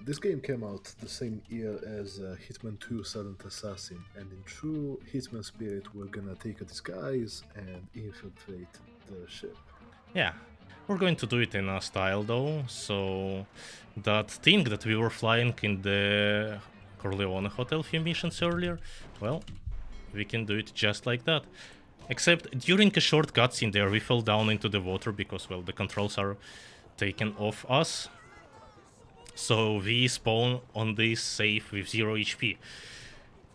This game came out the same year as Hitman 2 Silent Assassin, and in true Hitman spirit, we're gonna take a disguise and infiltrate the ship.
Yeah. We're going to do it in a style though, so that thing that we were flying in the Corleone hotel few missions earlier, well, we can do it just like that. Except during a short cutscene there we fell down into the water because, well, the controls are taken off us. So we spawn on this safe with 0 HP.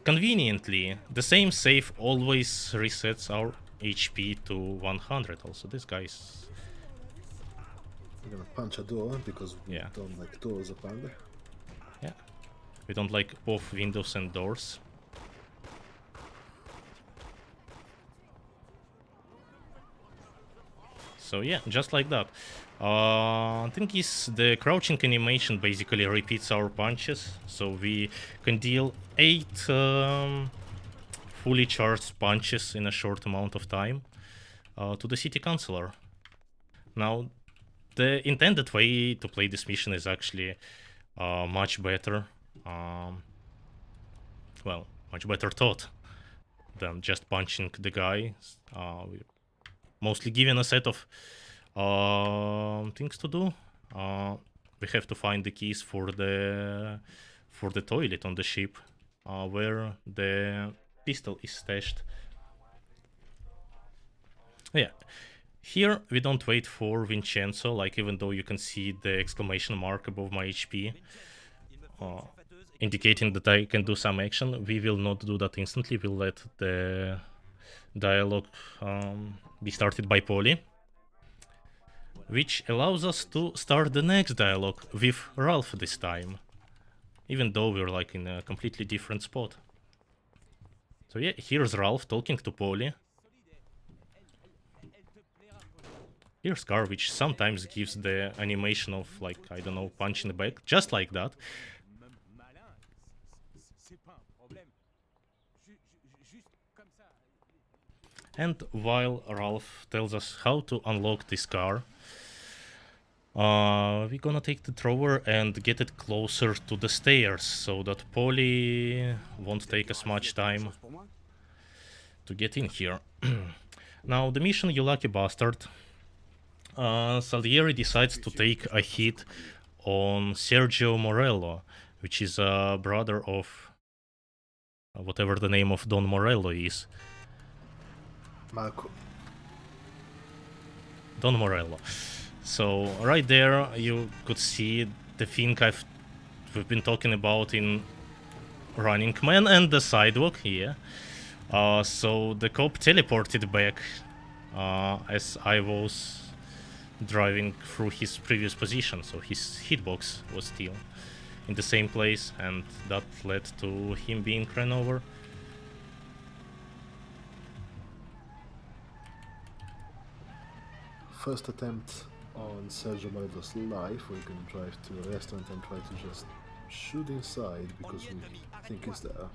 Conveniently, the same safe always resets our HP to 100. Also, this guy's...
We're gonna punch a door because we don't like doors apparently.
Yeah, we don't like both windows and doors. So yeah, just like that. I think the crouching animation basically repeats our punches, so we can deal 8 fully charged punches in a short amount of time to the city councilor. Now, the intended way to play this mission is actually much better, well, much better thought than just punching the guy. We're mostly given a set of things to do. We have to find the keys for the toilet on the ship, where the pistol is stashed. Yeah. Here, we don't wait for Vincenzo, like, even though you can see the exclamation mark above my HP, indicating that I can do some action. We will not do that instantly. We'll let the dialogue be started by Polly, which allows us to start the next dialogue with Ralph this time, even though we're like in a completely different spot. So yeah, here's Ralph talking to Polly. Here's Car, which sometimes gives the animation of, like, I don't know, punching back, just like that. And while Ralph tells us how to unlock this car, We're gonna take the thrower and get it closer to the stairs so that Polly won't take as much time
Pour moi?
to get in here. Now, the mission, you lucky bastard. Salieri decides to take a hit on Sergio Morello, which is a brother of whatever the name of Don Morello is.
Marco.
Don Morello. So right there you could see the thing we've been talking about in Running Man and the sidewalk here. So the cop teleported back as I was driving through his previous position, so his hitbox was still in the same place, and that led to him being ran over.
First attempt on Sergio Morello's life. We're going to drive to a restaurant and try to just shoot inside because we think he's there.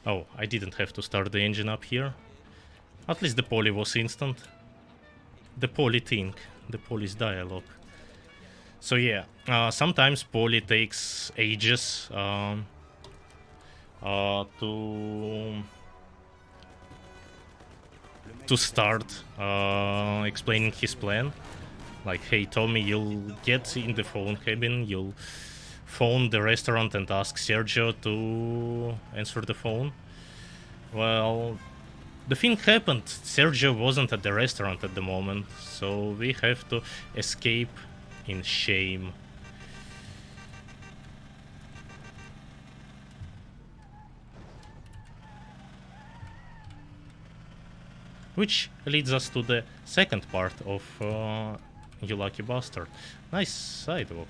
Oh, I didn't have to start the engine up here. At least the poly was instant. The poly thing, the poly's dialogue. So yeah, sometimes poly takes ages to start explaining his plan. Like, hey Tommy, you'll get in the phone cabin, you'll phone the restaurant and ask Sergio to answer the phone. Well, the thing happened, Sergio wasn't at the restaurant at the moment, so we have to escape in shame. Which leads us to the second part of You Lucky Bastard. Nice sidewalk.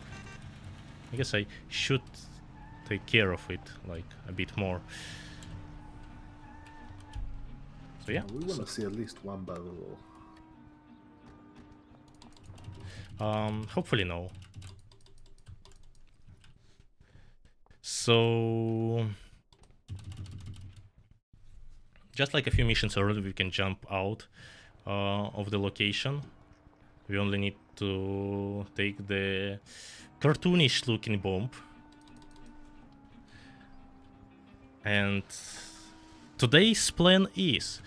I guess I should take care of it, like, a bit more. So yeah.
We want to see at least one barrel roll.
Hopefully no. So just like a few missions earlier, we can jump out of the location. We only need to take the cartoonish looking bomb. And today's plan is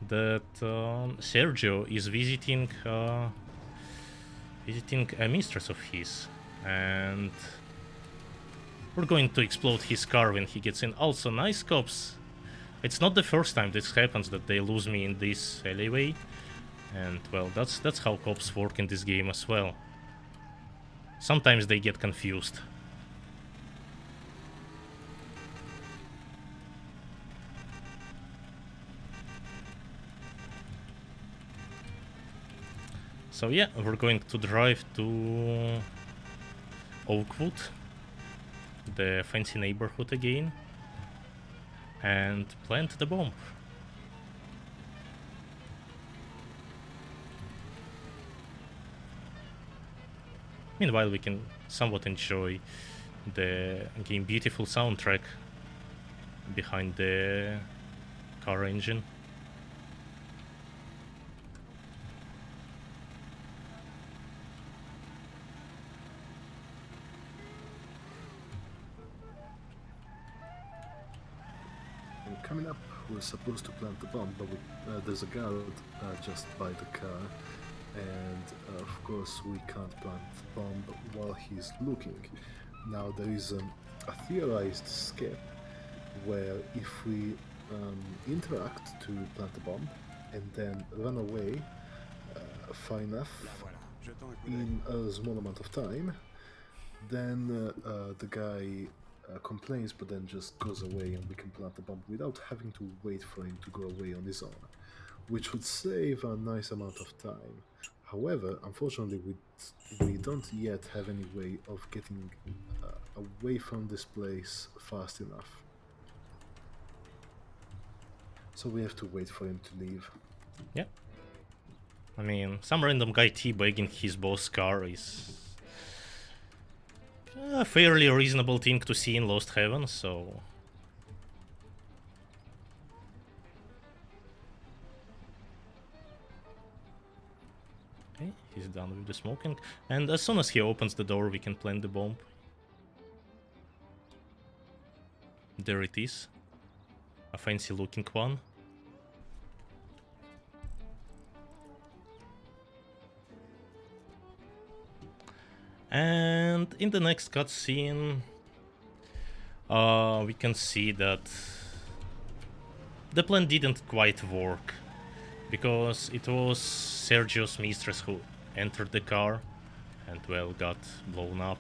that Sergio is visiting a mistress of his, and we're going to explode his car when he gets in. Also, nice cops. It's not the first time this happens that they lose me in this alleyway, and well, that's how cops work in this game as well. Sometimes they get confused. So yeah, we're going to drive to Oakwood, the fancy neighborhood again, and plant the bomb. Meanwhile, we can somewhat enjoy the game beautiful soundtrack behind the car engine.
Coming up, we're supposed to plant the bomb, but there's a guard just by the car, and of course we can't plant the bomb while he's looking. Now there is a theorized skip where if we interact to plant the bomb and then run away far enough in a small amount of time, then the guy complains, but then just goes away and we can plant the bomb without having to wait for him to go away on his own, which would save a nice amount of time. However, unfortunately, we don't yet have any way of getting away from this place fast enough. So we have to wait for him to leave.
Yeah. I mean, some random guy teabagging his boss car is a fairly reasonable thing to see in Lost Heaven, so... he's done with the smoking. And as soon as he opens the door, we can plant the bomb. There it is. A fancy looking one. And in the next cutscene, we can see that the plan didn't quite work, because it was Sergio's mistress who entered the car and, well, got blown up.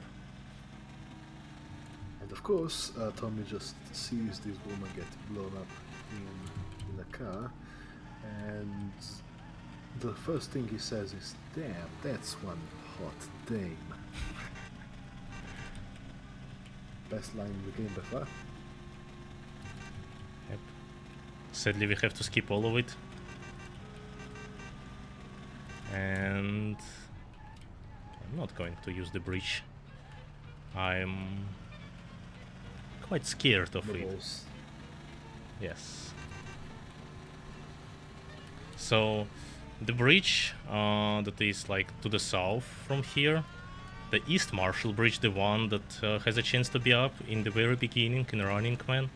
And of course, Tommy just sees this woman get blown up in the car, and the first thing he says is, "Damn, that's one hot dame." Best line in the game by far.
Yep. Sadly, we have to skip all of it. And I'm not going to use the bridge. I'm quite scared of it.
Balls.
Yes. So the bridge that is like to the south from here, the East Marshall Bridge, the one that has a chance to be up in the very beginning in Running Man.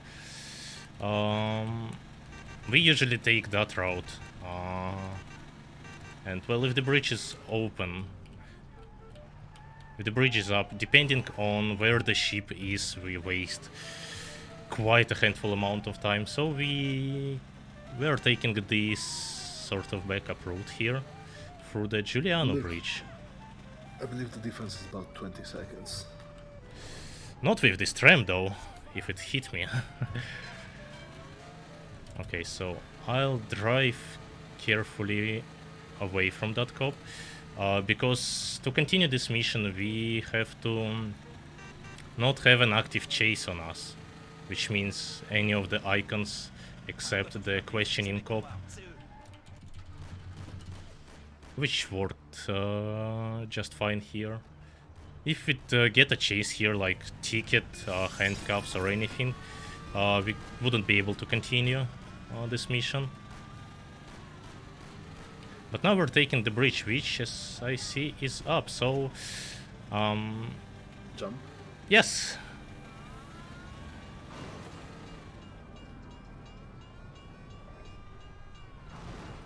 We usually take that route. And well, if the bridge is open, if the bridge is up, depending on where the ship is, we waste quite a handful amount of time. So we are taking this sort of backup route here through the Giuliano Bridge.
I believe the difference is about 20 seconds.
Not with this tram though, if it hit me. Okay, so I'll drive carefully away from that cop, because to continue this mission we have to not have an active chase on us, which means any of the icons except the questioning cop, which worked just fine here. If it get a chase here, like ticket, handcuffs or anything, we wouldn't be able to continue this mission. But now we're taking the bridge, which, as I see, is up, so...
Jump.
Yes!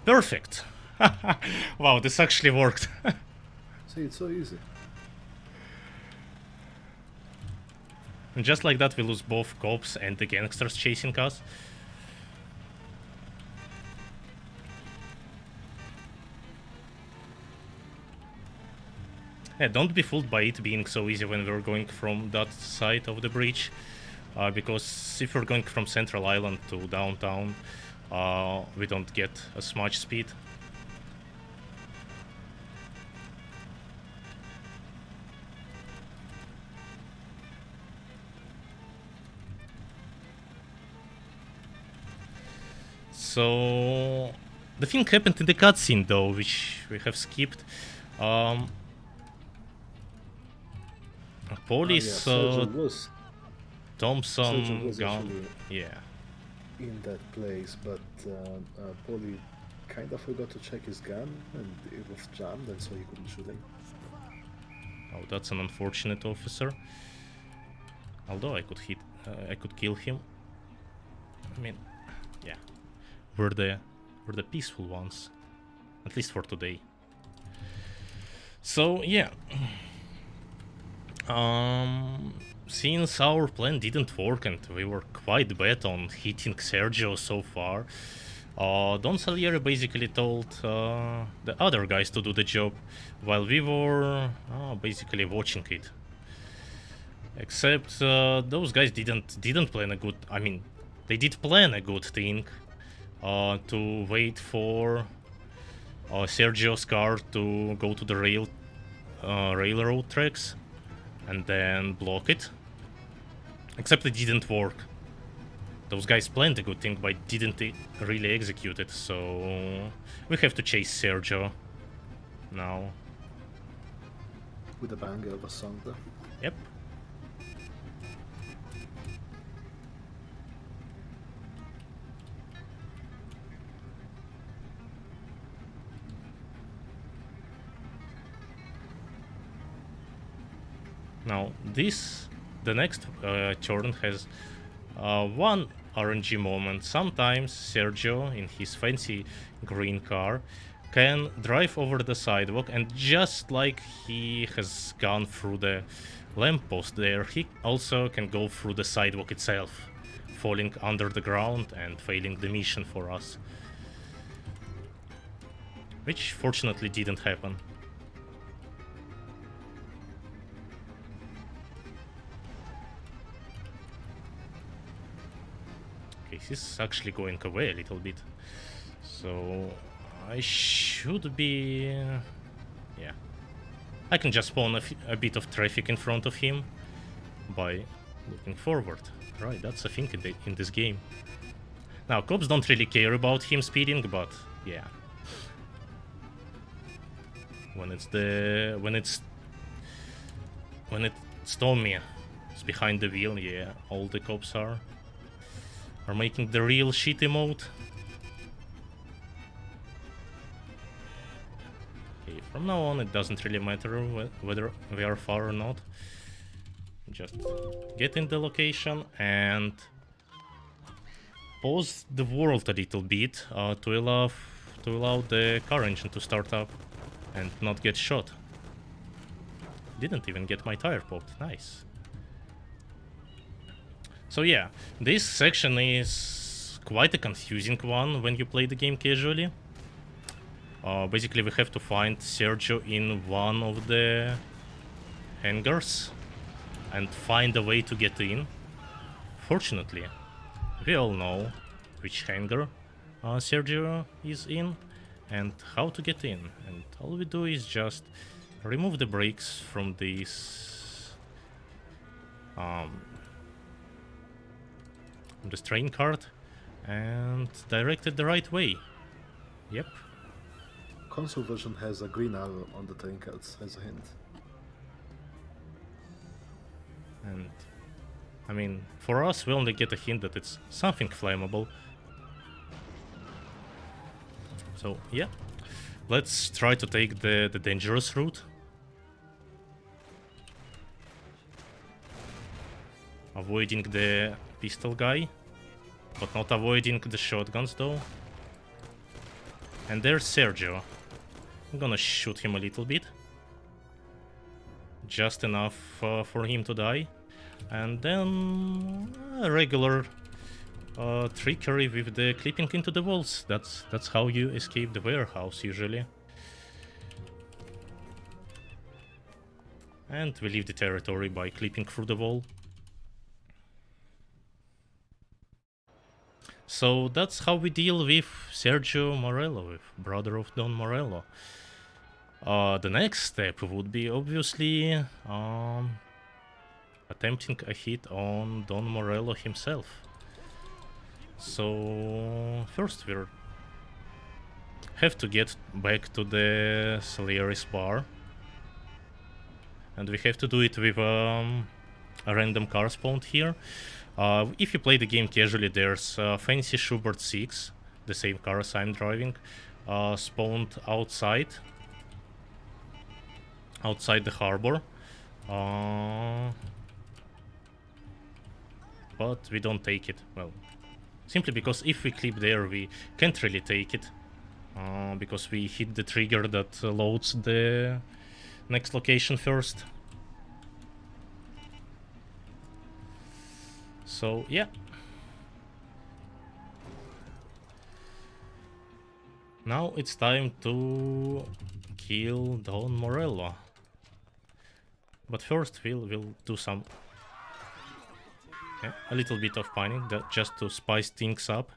Perfect! Wow, this actually worked.
See, it's so easy.
And just like that, we lose both cops and the gangsters chasing us. Yeah, don't be fooled by it being so easy when we're going from that side of the bridge, because if we're going from Central Island to downtown, we don't get as much speed. So the thing happened in the cutscene though, which we have skipped. Police Thompson gone. Yeah.
In that place, but Polly kind of forgot to check his gun, and it was jammed, and so he couldn't shoot him.
Oh, that's an unfortunate officer. Although I could kill him. I mean, yeah, we're the peaceful ones, at least for today. So yeah. Since our plan didn't work and we were quite bad on hitting Sergio so far, Don Salieri basically told the other guys to do the job while we were basically watching it. Except those guys didn't plan a good... I mean, they did plan a good thing to wait for Sergio's car to go to the railroad tracks and then block it. Except it didn't work. Those guys planned a good thing, but didn't really execute it, so we have to chase Sergio now.
With a banger of a song though.
Yep. Now the next turn has one RNG moment. Sometimes Sergio, in his fancy green car, can drive over the sidewalk, and just like he has gone through the lamppost there, he also can go through the sidewalk itself, falling under the ground and failing the mission for us. Which fortunately didn't happen. Okay, this is actually going away a little bit. So I should be... yeah. I can just spawn a bit of traffic in front of him by looking forward. Right, that's a thing in this game. Now, cops don't really care about him speeding, but yeah. When it's Tommy is behind the wheel, yeah, all the cops are making the real shitty mode. Okay, from now on it doesn't really matter whether we are far or not. Just get in the location and pause the world a little bit to allow the car engine to start up and not get shot. Didn't even get my tire popped. Nice. So yeah, this section is quite a confusing one when you play the game casually. Basically we have to find Sergio in one of the hangars and find a way to get in. Fortunately, we all know which hangar Sergio is in and how to get in. And all we do is just remove the brakes from this from this train cart and direct it the right way. Yep.
Console version has a green arrow on the train cards as a hint.
And I mean, for us, we only get a hint that it's something flammable. So yeah, let's try to take the dangerous route. Avoiding the pistol guy, but not avoiding the shotguns though. And there's Sergio. I'm gonna shoot him a little bit. Just enough for him to die. And then a regular trickery with the clipping into the walls. That's how you escape the warehouse usually. And we leave the territory by clipping through the wall. So that's how we deal with Sergio Morello, with brother of Don Morello. The next step would be obviously attempting a hit on Don Morello himself. So first we have to get back to the Salieri's bar. And we have to do it with a random car spawned here. If you play the game casually, there's Fancy Schubert 6, the same car as I'm driving, spawned outside the harbor. But we don't take it. Well, simply because if we clip there, we can't really take it. Because we hit the trigger that loads the next location first. So yeah. Now it's time to kill Don Morello. But first we'll do some a little bit of panic just to spice things up.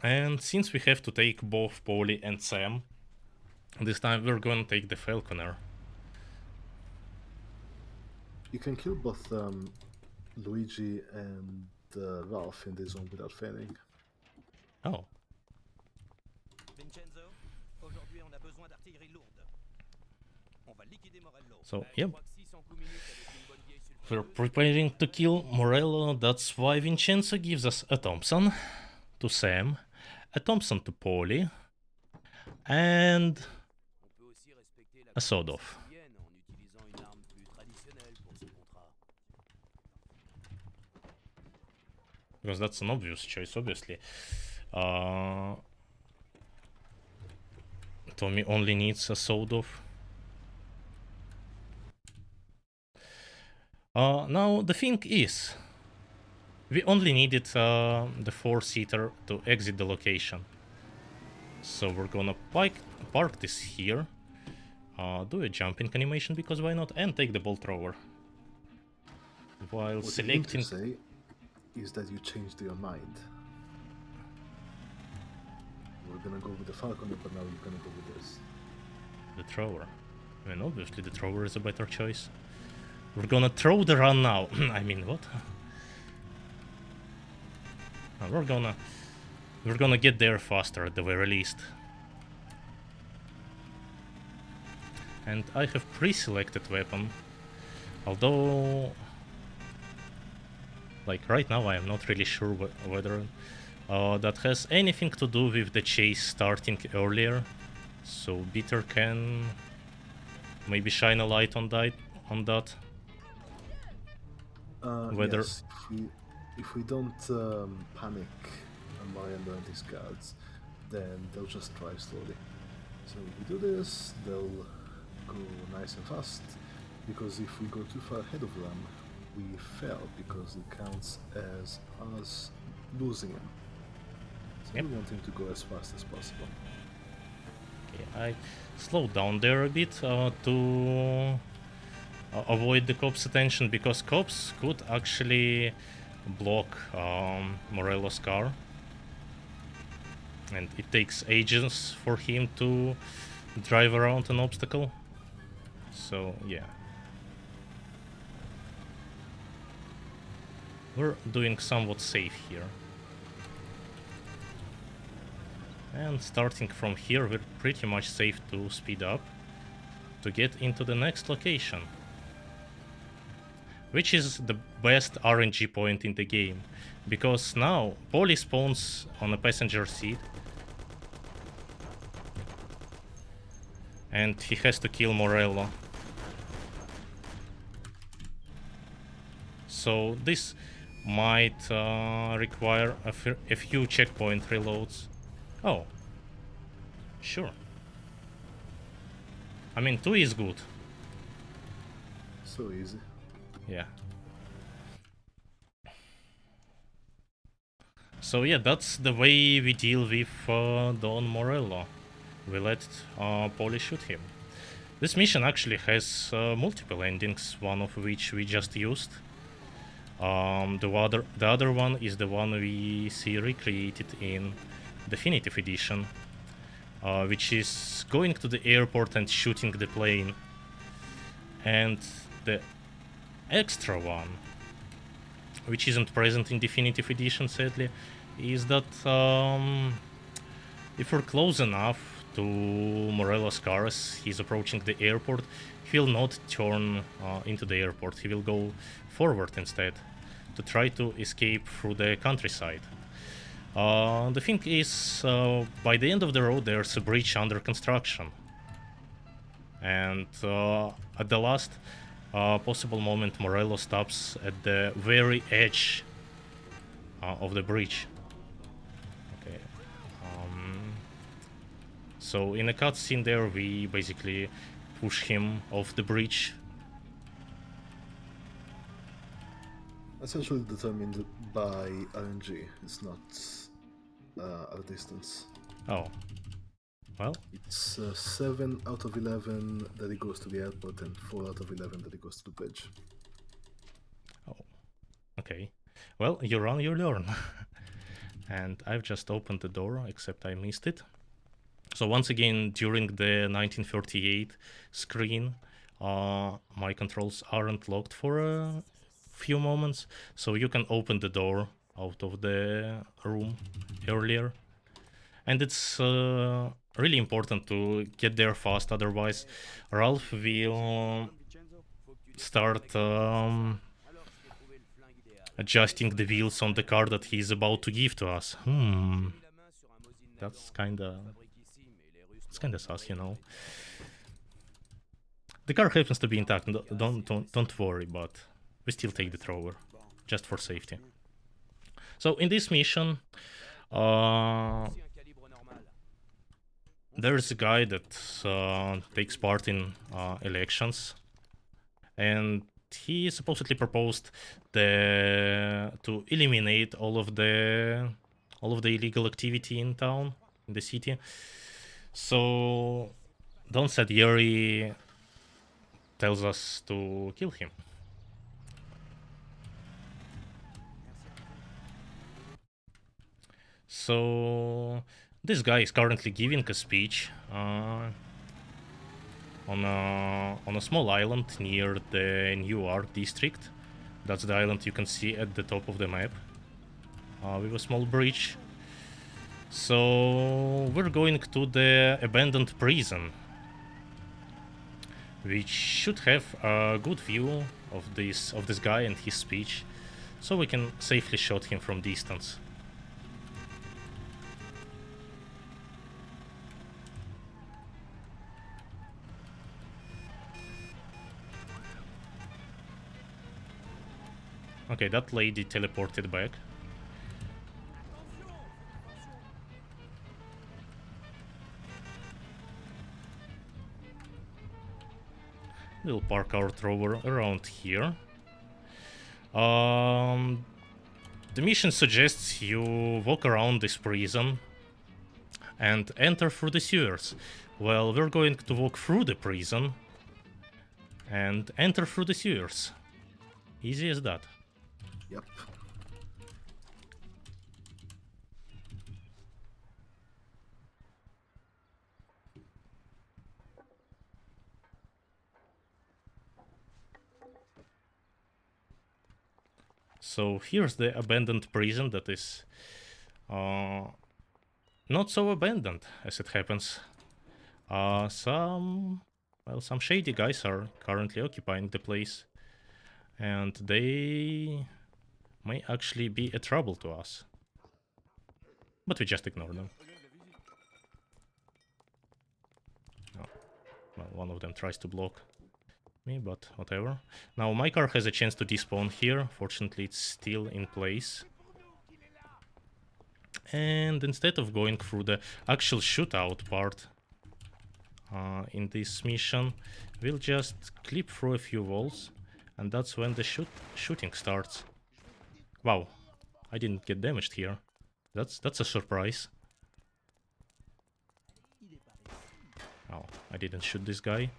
And since we have to take both Polly and Sam, this time we're gonna take the Falconer.
You can kill both Luigi and Ralph in this one without failing.
Oh.
Vincenzo, aujourd'hui on a besoin d'artillerie lourde. On va liquider Morello.
So, yep.
Je crois que 600 coups minutes avec une bonne vieille sulfure.
We're preparing to kill Morello. That's why Vincenzo gives us a Thompson to Sam, a Thompson to Polly, and
On peut aussi respecter la
a sawed-off.
quotidienne
because that's an obvious choice, obviously. Tommy only needs a sawed-off. Now the thing is, we only needed the 4-seater to exit the location. So we're gonna park this here, do a jumping animation, because why not, and take the bolt thrower. While
what
selecting...
What you mean to say is that you changed your mind. We're gonna go with the Falconer, but now you're gonna go with this.
The thrower. I mean, obviously the thrower is a better choice. We're gonna throw the run now. I mean, what? We're gonna get there faster at the very least. And I have pre-selected weapon, although, like right now, I am not really sure whether that has anything to do with the chase starting earlier. So Bitter can maybe shine a light on that. Whether
yes, if we don't panic on Miranda and his guards, then they'll just drive slowly. So if we do this, they'll go nice and fast, because if we go too far ahead of them, we fail, because it counts as us losing him. So
Yep.
we want him to go as fast as possible.
I slowed down there a bit to avoid the cops' attention, because cops could actually block Morello's car, and it takes ages for him to drive around an obstacle. So yeah, we're doing somewhat safe here. And starting from here, we're pretty much safe to speed up to get into the next location, which is the best RNG point in the game, because now Polly spawns on a passenger seat and he has to kill Morello. So this might require a few checkpoint reloads. Oh, sure. I mean, 2 is good.
So easy.
Yeah. So yeah, that's the way we deal with Don Morello. We let Polly shoot him. This mission actually has multiple endings, one of which we just used. The other one is the one we see recreated in Definitive Edition, which is going to the airport and shooting the plane. And the extra one, which isn't present in Definitive Edition sadly, is that if we're close enough to Morello's car as he's approaching the airport, he will not turn into the airport, he will go forward instead to try to escape through the countryside. The thing is, by the end of the road there's a bridge under construction, and at the last possible moment Morello stops at the very edge of the bridge. Okay. So in a cutscene there we basically push him off the bridge.
Essentially determined by RNG. It's not our distance.
Oh. Well,
It's 7 out of 11 that it goes to the airport and 4 out of 11 that it goes to the bridge.
oh, okay. Well, you run, you learn. And I've just opened the door, except I missed it. So once again, during the 1938 screen, my controls aren't locked for a few moments, so you can open the door out of the room earlier. And it's really important to get there fast, otherwise Ralph will start adjusting the wheels on the car that he's about to give to us. That's kinda sus, you know. The car happens to be intact, don't worry, but we still take the thrower, just for safety. So in this mission,
C'est un calibre normal.
there's a guy that takes part in elections, and he supposedly proposed to eliminate all of the illegal activity in town, in the city. So Don Salieri tells us to kill him. So this guy is currently giving a speech on a small island near the New Ark district. That's the island you can see at the top of the map, with a small bridge. So we're going to the abandoned prison, which should have a good view of this guy and his speech, so we can safely shoot him from distance. Okay, that lady teleported back. We'll park our thrower around here. The mission suggests you walk around this prison and enter through the sewers. Well, we're going to walk through the prison and enter through the sewers. Easy as that.
Yep.
So here's the abandoned prison that is not so abandoned as it happens. Some shady guys are currently occupying the place, and they may actually be a trouble to us. But we just ignore them. Oh, well, one of them tries to block me, but whatever. Now my car has a chance to despawn here. Fortunately, it's still in place. And instead of going through the actual shootout part in this mission, we'll just clip through a few walls, and that's when the shooting starts. Wow, I didn't get damaged here. That's a surprise. Oh, I didn't shoot this guy.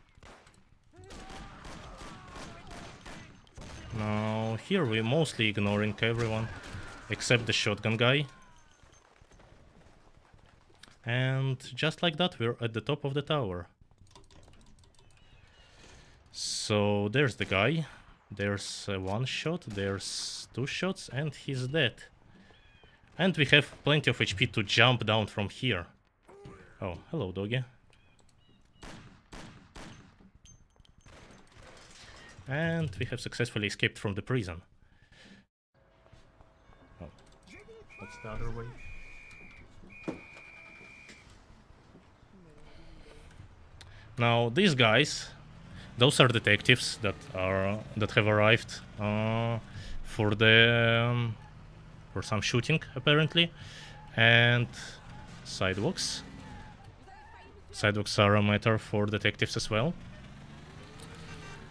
Now here we're mostly ignoring everyone except the shotgun guy. And just like that, we're at the top of the tower. So there's the guy. There's one shot, there's two shots, and he's dead. And we have plenty of HP to jump down from here. Oh, hello, doggy. And we have successfully escaped from the prison. Oh, that's the other way. Now these guys, those are detectives that have arrived for some shooting apparently, and sidewalks. Sidewalks are a matter for detectives as well.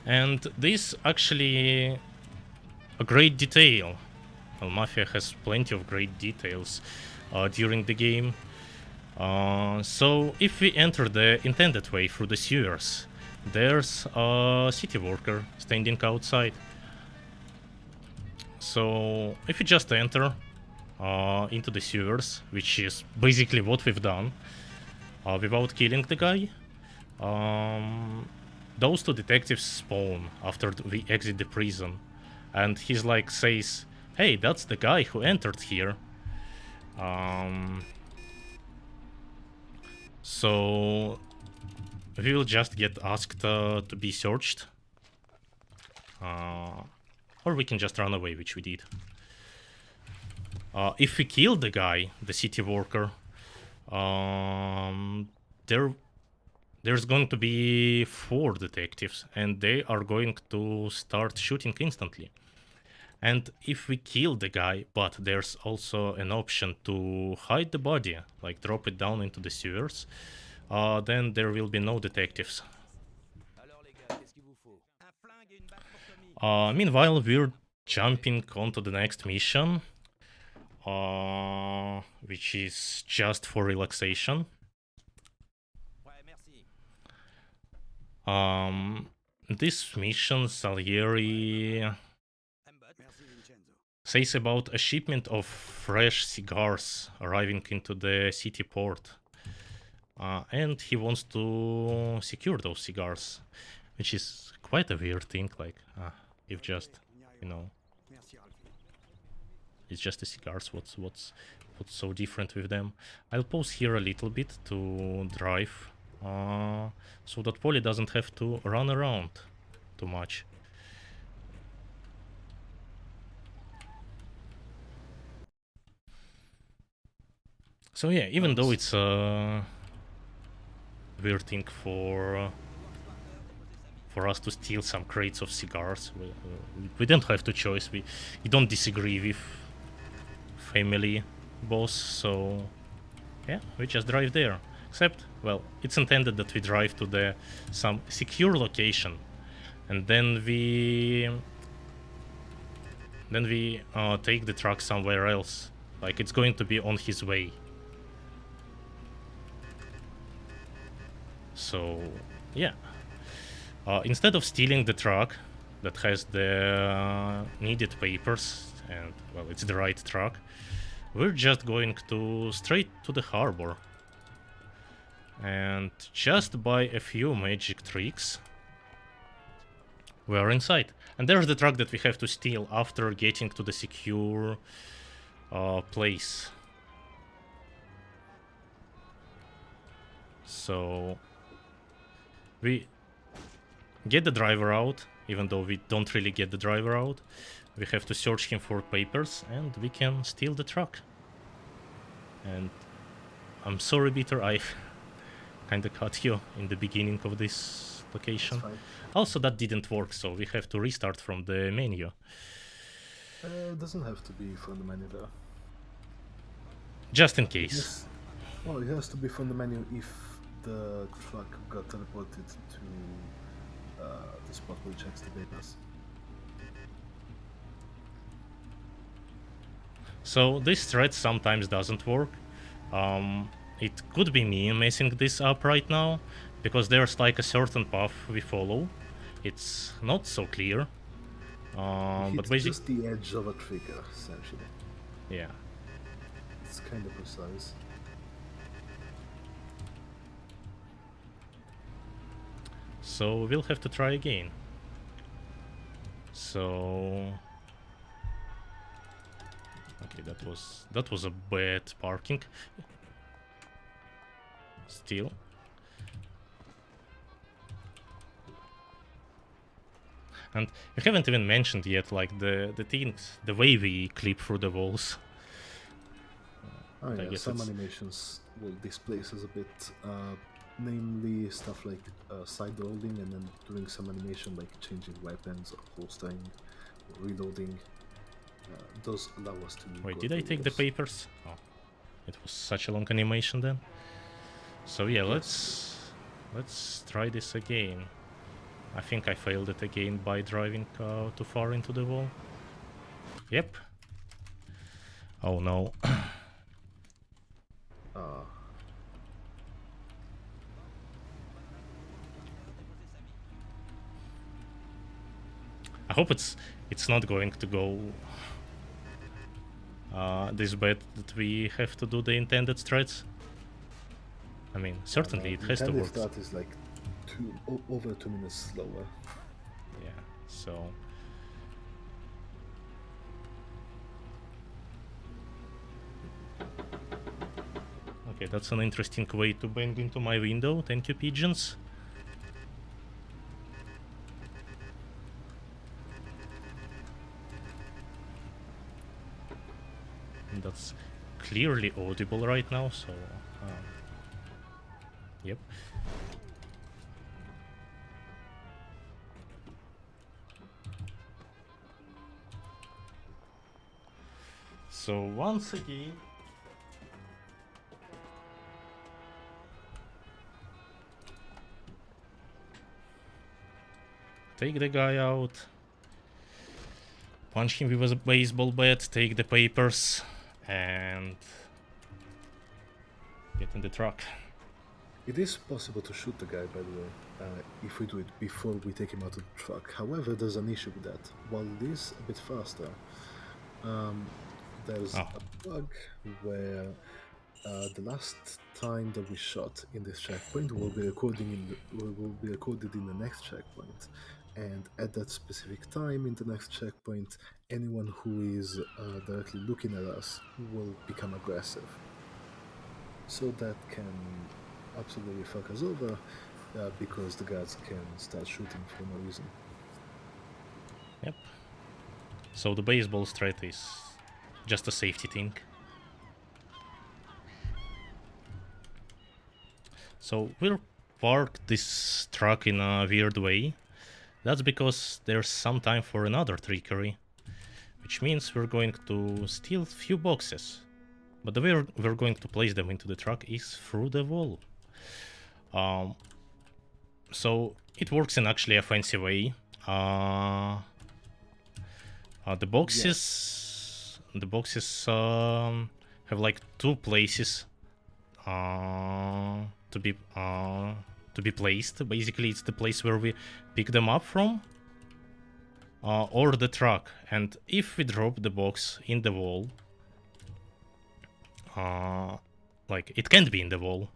And this actually a great detail. Well, Mafia has plenty of great details during the game. So if we enter the intended way through the sewers, there's a city worker standing outside. So if you just enter into the sewers, which is basically what we've done, without killing the guy, those two detectives spawn after we exit the prison, and he's like says, "Hey, that's the guy who entered here." So we will just get asked to be searched, or we can just run away, which we did. If we kill the guy, the city worker, there's going to be 4 detectives, and they are going to start shooting instantly. And if we kill the guy, but there's also an option to hide the body, like drop it down into the sewers, then there will be no detectives.
Alors les gars, qu'est-ce qu'il vous faut? Un flingue et une batte pour Tommy.
Meanwhile, we're jumping onto the next mission, which is just for relaxation.
Ouais, merci.
This mission, Salieri
Merci Vincenzo.
says about a shipment of fresh cigars arriving into the city port. And he wants to secure those cigars, which is quite a weird thing, like, if just, you know,
Merci Ralphie.
it's just the cigars, what's so different with them? I'll pause here a little bit to drive, so that Polly doesn't have to run around too much. So yeah, even though it's a weird thing for us to steal some crates of cigars, we don't have to choice. We don't disagree with family boss, so yeah, we just drive there. Except, well, it's intended that we drive to some secure location, and then we take the truck somewhere else. Like, it's going to be on his way. So yeah, instead of stealing the truck that has the needed papers, and well, it's the right truck, we're just going to straight to the harbor. And just by a few magic tricks, we're inside. And there's the truck that we have to steal after getting to the secure place. So we get the driver out, even though we don't really get the driver out. We have to search him for papers, and we can steal the truck. And I'm sorry, Peter, I kinda cut you in the beginning of this location. Also, that didn't work, so we have to restart from the menu.
It doesn't have to be from the menu though.
Just in case.
Yes. Well, it has to be from the menu if the truck got teleported to the spot where it checks the papers.
So this thread sometimes doesn't work. It could be me messing this up right now, because there's like a certain path we follow. It's not so clear. But basically,
just the edge of a trigger, essentially.
yeah.
It's kind of precise.
So we'll have to try again. So okay, that was a bad parking. Still. And we haven't even mentioned yet, like, the things, the way we clip through the walls.
Oh
I
yeah,
guess
some
it's-
animations will displace us a bit, namely stuff like side rolling and then doing some animation like changing weapons or holstering or reloading. Those allow us to
Wait,
go
did I
through
take the
walls.
papers? Oh, it was such a long animation then. So yeah, let's try this again. I think I failed it again by driving too far into the wall. Yep. Oh no. I hope it's not going to go this bad that we have to do the intended threads. I mean, certainly it has to work.
That is like over 2 minutes slower.
Yeah, so okay, that's an interesting way to bang into my window. Thank you, pigeons. And that's clearly audible right now, so yep. So once again, take the guy out, punch him with a baseball bat, take the papers, and get in the truck.
It is possible to shoot the guy, by the way, if we do it before we take him out of the truck. However, there's an issue with that. While it is a bit faster, there's a bug where the last time that we shot in this checkpoint will be recorded in the next checkpoint, and at that specific time in the next checkpoint, anyone who is directly looking at us will become aggressive. So that can absolutely fuck us over, because the guards can start shooting for no reason.
Yep. So the baseball threat is just a safety thing. So we'll park this truck in a weird way. That's because there's some time for another trickery, which means we're going to steal a few boxes. But the way we're going to place them into the truck is through the wall. So it works in actually a fancy way. The boxes have like two places to be placed. Basically, it's the place where we pick them up from, or the truck. And if we drop the box in the wall, like it can't be in the wall,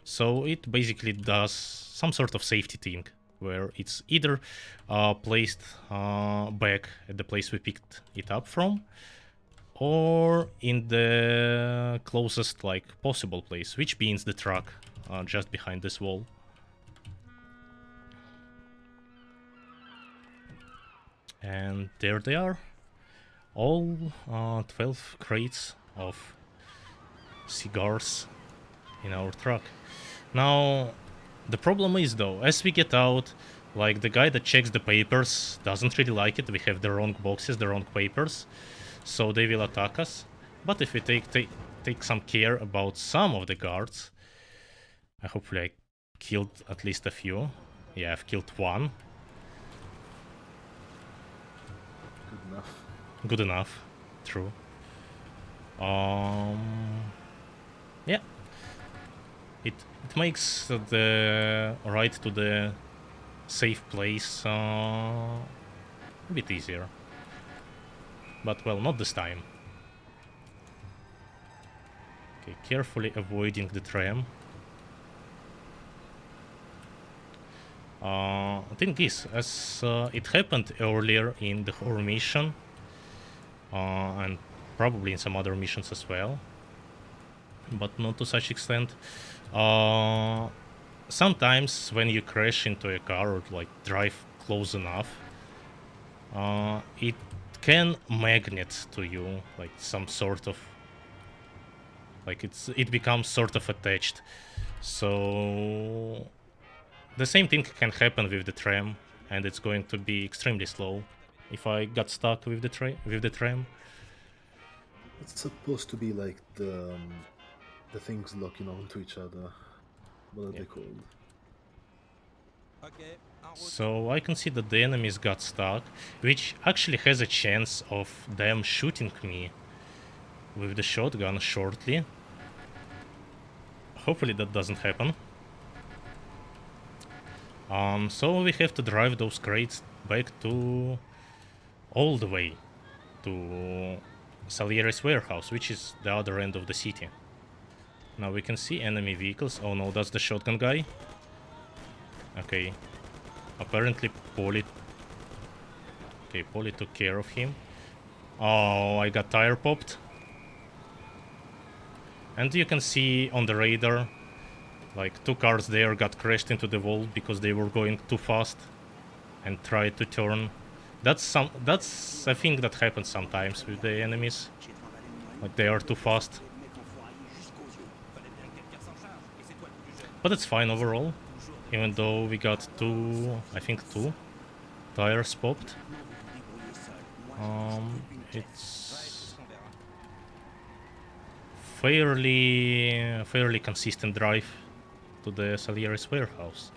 so it basically does some sort of safety thing where it's either placed back at the place we picked it up from, or in the closest like possible place, which means the truck just behind this wall. And there they are, all 12 crates of cigars in our truck. Now the problem is though, as we get out, like the guy that checks the papers doesn't really like it. We have the wrong boxes, the wrong papers, so they will attack us. But if we take some care about some of the guards, hopefully I killed at least a few. Yeah, I've killed one.
Good enough.
Good enough, true. Yeah, it makes the ride to the safe place a bit easier. But well, not this time. Okay, carefully avoiding the tram. Thing is, as it happened earlier in the horror mission, and probably in some other missions as well, but not to such extent. Sometimes when you crash into a car or like drive close enough, it can magnet to you, like some sort of, like it becomes sort of attached. So the same thing can happen with the tram, and it's going to be extremely slow if I got stuck with the tram.
It's supposed to be like the things locking onto each other. What are they called?
Okay, en route.
So I can see that the enemies got stuck, which actually has a chance of them shooting me with the shotgun shortly. Hopefully that doesn't happen. So we have to drive those crates back to all the way to Salieri's warehouse, which is the other end of the city. Now we can see enemy vehicles. Oh no, that's the shotgun guy. Okay. Apparently Polly took care of him. Oh, I got tire popped. And you can see on the radar, like 2 cars there got crashed into the wall because they were going too fast and tried to turn. That's a thing that happens sometimes with the enemies. Like they are too fast. But it's fine overall, even though we got two tires popped. fairly consistent drive to the Salieri's warehouse.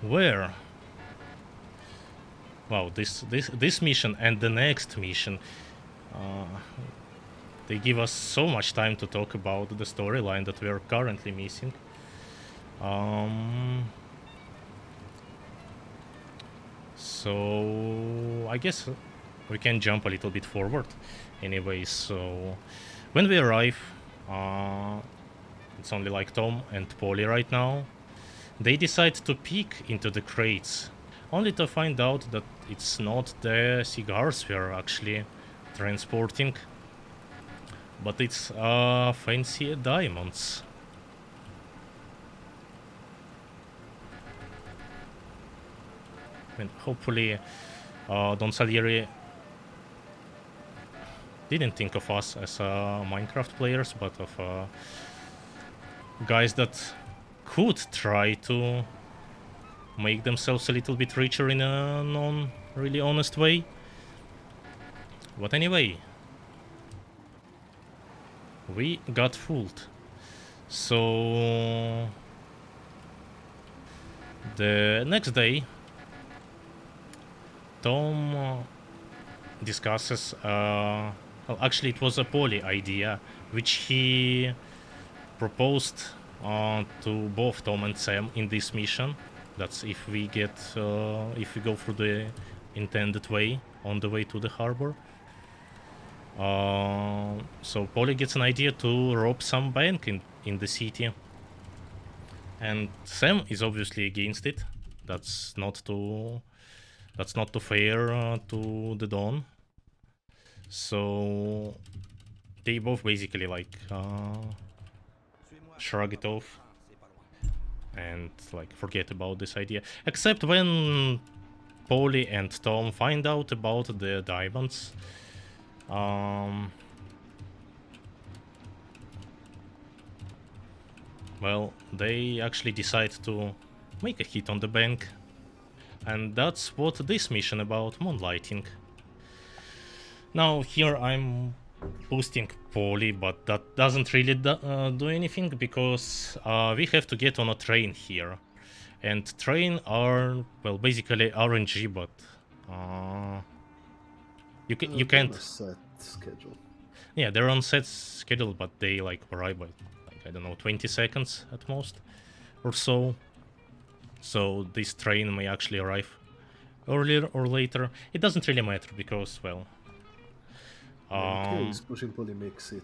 Where? Wow, this mission and the next mission, they give us so much time to talk about the storyline that we are currently missing. So I guess we can jump a little bit forward. Anyway, so when we arrive, it's only like Tom and Polly right now. They decide to peek into the crates, only to find out that it's not the cigars we are actually transporting, but it's fancy diamonds. I mean, hopefully Don Salieri didn't think of us as Minecraft players, but of guys that could try to make themselves a little bit richer in a non-really honest way. But anyway, we got fooled. So the next day, Tom discusses, well, actually it was a Polly idea, which he proposed to both Tom and Sam in this mission. That's if we get, if we go through the intended way on the way to the harbor. So Polly gets an idea to rob some bank in the city, and Sam is obviously against it. That's not too fair to the Don. So they both basically like shrug it off and like forget about this idea, except when Polly and Tom find out about the diamonds. Well, they actually decide to make a hit on the bank, and that's what this mission about, Moonlighting. Now here I'm boosting Polly, but that doesn't really do anything, because we have to get on a train here, and train are, well, basically RNG, but you can't
set schedule.
Yeah, they're on set schedule, but they like arrive by, like, I don't know, 20 seconds at most or so. So this train may actually arrive earlier or later. It doesn't really matter, because, well,
pushing Polly makes it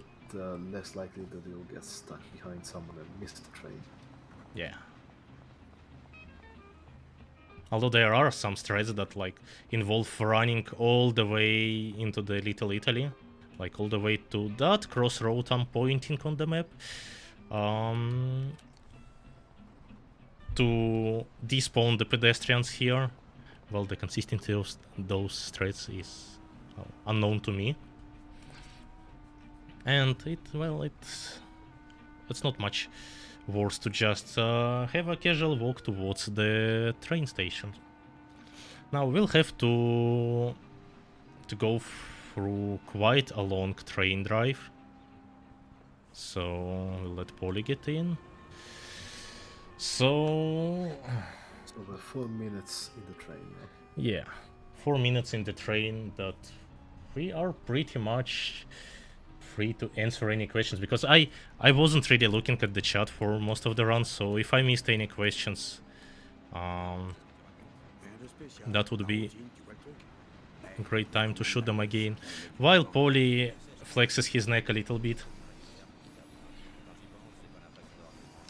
less likely that you'll get stuck behind someone and miss the train.
Yeah. Although there are some threads that like involve running all the way into the Little Italy, like all the way to that crossroad I'm pointing on the map, to despawn the pedestrians here. Well, the consistency of those threads is unknown to me, and it's not much worse to just have a casual walk towards the train station. Now we'll have to go through quite a long train drive, so we'll let Polly get in. So
we're 4 minutes in the train now.
Yeah, 4 minutes in the train, that we are pretty much free to answer any questions, because I wasn't really looking at the chat for most of the run, so if I missed any questions, that would be a great time to shoot them again, while Polly flexes his neck a little bit.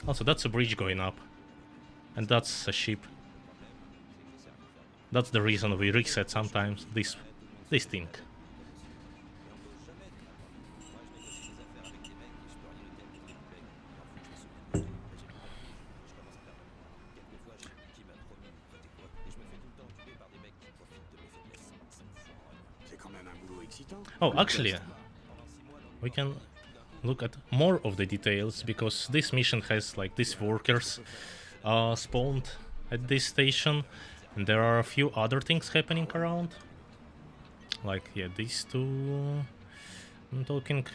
Also, that's a bridge going up, and that's a ship. That's the reason we reset sometimes this thing. Oh, actually, we can look at more of the details, because this mission has like these workers spawned at this station, And there are a few other things happening around. Like, yeah, these two... I'm talking,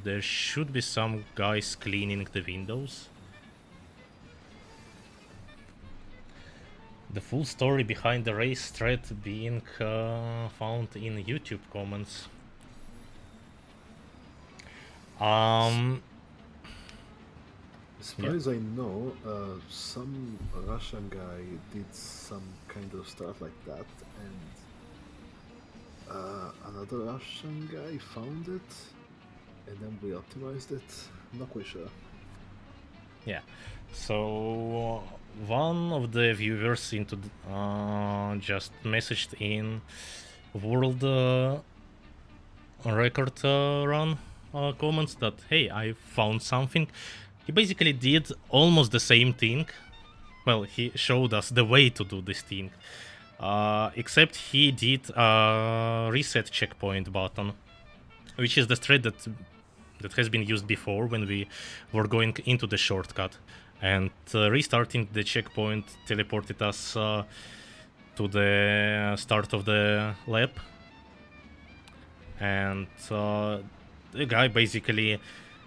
there should be some guys cleaning the windows. The full story behind the race thread being found in YouTube comments.
As far as I know, some Russian guy did some kind of stuff like that, and another Russian guy found it, and then we optimized it. I'm not quite sure.
Yeah, so one of the viewers into just messaged in world record run comments that, hey, I found something. He basically did almost the same thing. Well, he showed us the way to do this thing, except he did a reset checkpoint button, which is the thread that has been used before when we were going into the shortcut, and restarting the checkpoint teleported us to the start of the lap. And the guy basically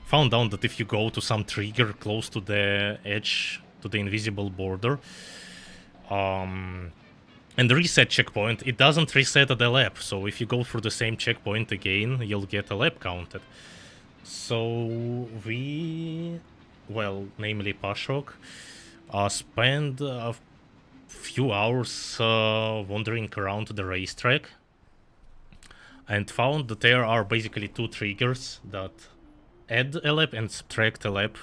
found out that if you go to some trigger close to the edge, to the invisible border, and the reset checkpoint, it doesn't reset the lap, so if you go through the same checkpoint again, you'll get a lap counted. So we, well, namely Pashok, spent a few hours wandering around the racetrack and found that there are basically two triggers that add a lap and subtract a lap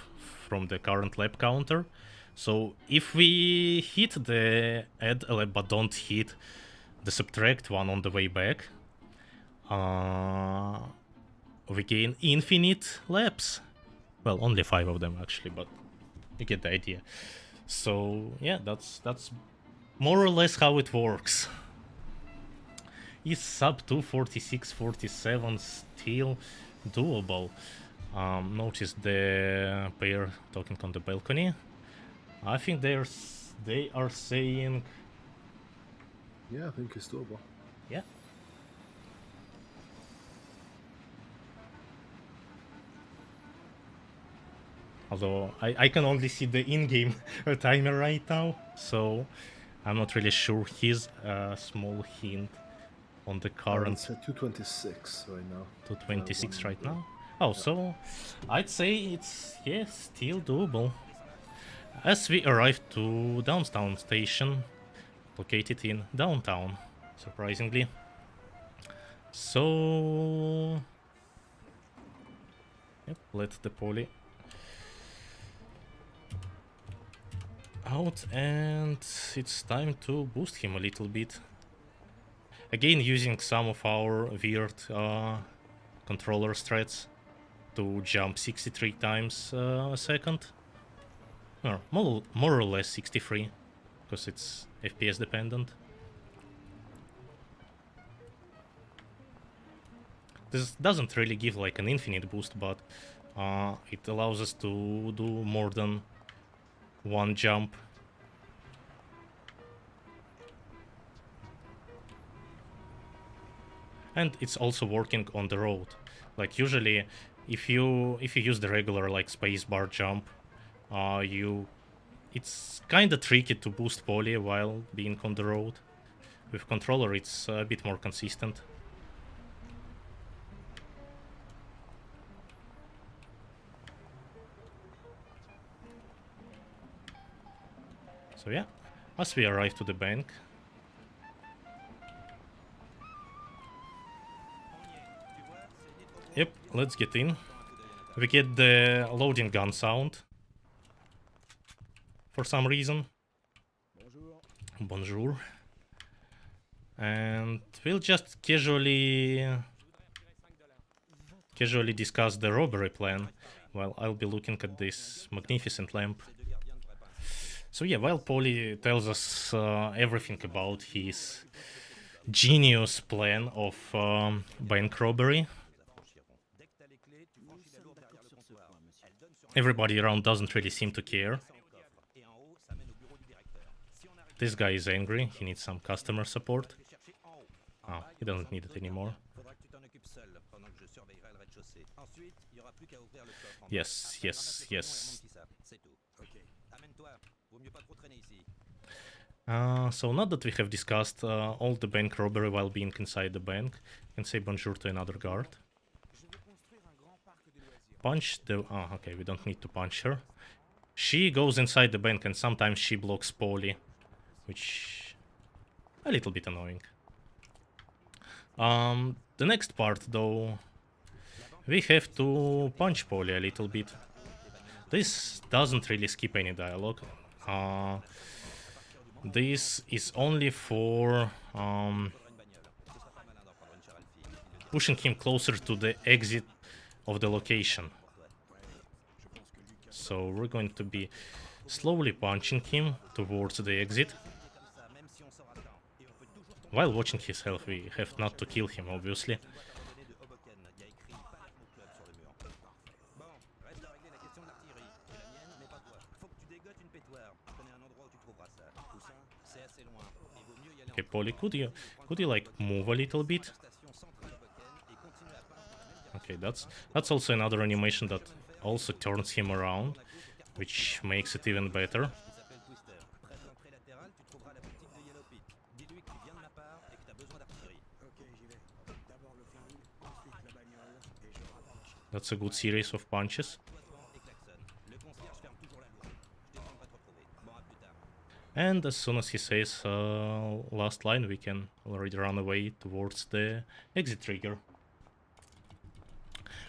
from the current lap counter. So if we hit the add a lap but don't hit the subtract one on the way back, we gain infinite laps. Well, only 5 of them actually, but you get the idea. So yeah, that's more or less how it works. Is sub 246.47 still doable? Notice the pair talking on the balcony. I think they are saying,
yeah, I think it's doable.
Yeah. Although I can only see the in-game timer right now, so I'm not really sure. Here's a small hint on the current.
It's at 226 right now.
226 right now? Oh, yeah. So I'd say it's, yes, still doable. As we arrive to downtown station, located in downtown, surprisingly. So, yep, let the poly out, and it's time to boost him a little bit. Again, using some of our weird controller strats to jump 63 times a second. Or more or less 63, because it's FPS dependent. This doesn't really give like an infinite boost, but it allows us to do more than one jump. And it's also working on the road. Like usually, if you use the regular like spacebar jump, it's kind of tricky to boost poly while being on the road. With controller, it's a bit more consistent. So yeah, as we arrive to the bank, yep, let's get in. We get the loading gun sound for some reason. Bonjour. And we'll just casually discuss the robbery plan while I'll be looking at this magnificent lamp. So yeah, while Polly tells us everything about his genius plan of bank robbery, everybody around doesn't really seem to care. This guy is angry. He needs some customer support. Oh, he doesn't need it anymore. Yes, yes, yes. So now that we have discussed all the bank robbery while being inside the bank, you can say bonjour to another guard. Punch the... Oh, okay, we don't need to punch her. She goes inside the bank and sometimes she blocks Polly, which... a little bit annoying. The next part, though, we have to punch Polly a little bit. This doesn't really skip any dialogue. This is only for pushing him closer to the exit of the location. So we're going to be slowly punching him towards the exit. While watching his health, we have not to kill him, obviously. Okay, Polly, could you like move a little bit? Okay, that's also another animation that also turns him around, which makes it even better. That's a good series of punches. And as soon as he says last line, we can already run away towards the exit trigger.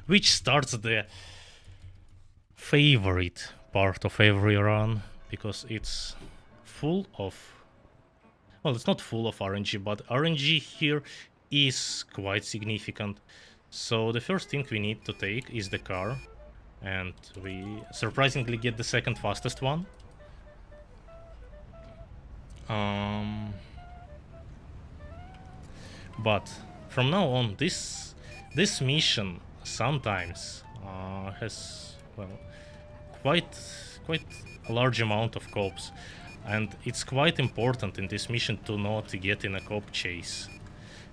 Which starts the favorite part of every run, because it's full of... well, it's not full of RNG, but RNG here is quite significant. So the first thing we need to take is the car, and we surprisingly get the second fastest one. But from now on, this mission sometimes has, well, quite a large amount of cops, and it's quite important in this mission to not get in a cop chase,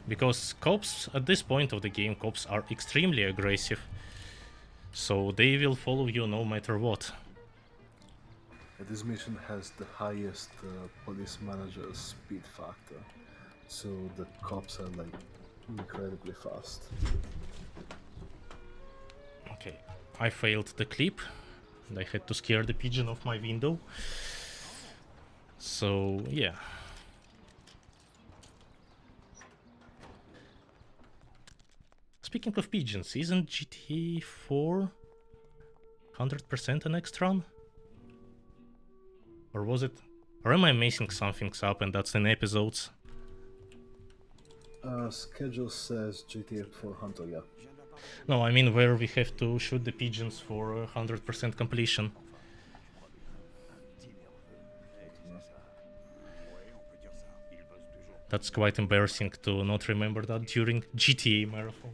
because cops at this point of the game, cops are extremely aggressive, so they will follow you no matter what.
This mission has the highest police manager's speed factor, so the cops are like incredibly fast.
Okay, I failed the clip and I had to scare the pigeon off my window. So yeah. Speaking of pigeons, isn't GTA 4 100% the next run? Or was it? Or am I messing something up and that's in episodes?
Schedule says GTA 400, yeah.
No, I mean where we have to shoot the pigeons for 100% completion. That's quite embarrassing to not remember that during GTA marathon.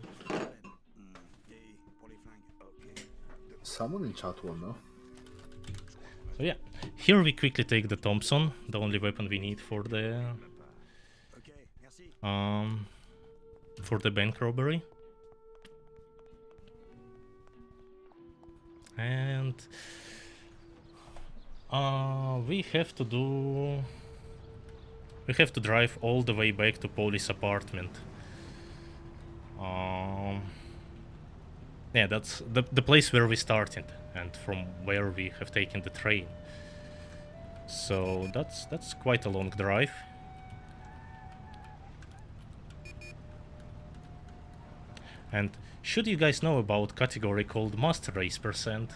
Someone in chat will know.
So yeah, here we quickly take the Thompson, the only weapon we need for the bank robbery. And we have to drive all the way back to Polly's apartment. Yeah, that's the place where we started and from where we have taken the train. So that's quite a long drive. And should you guys know about category called Master Race %?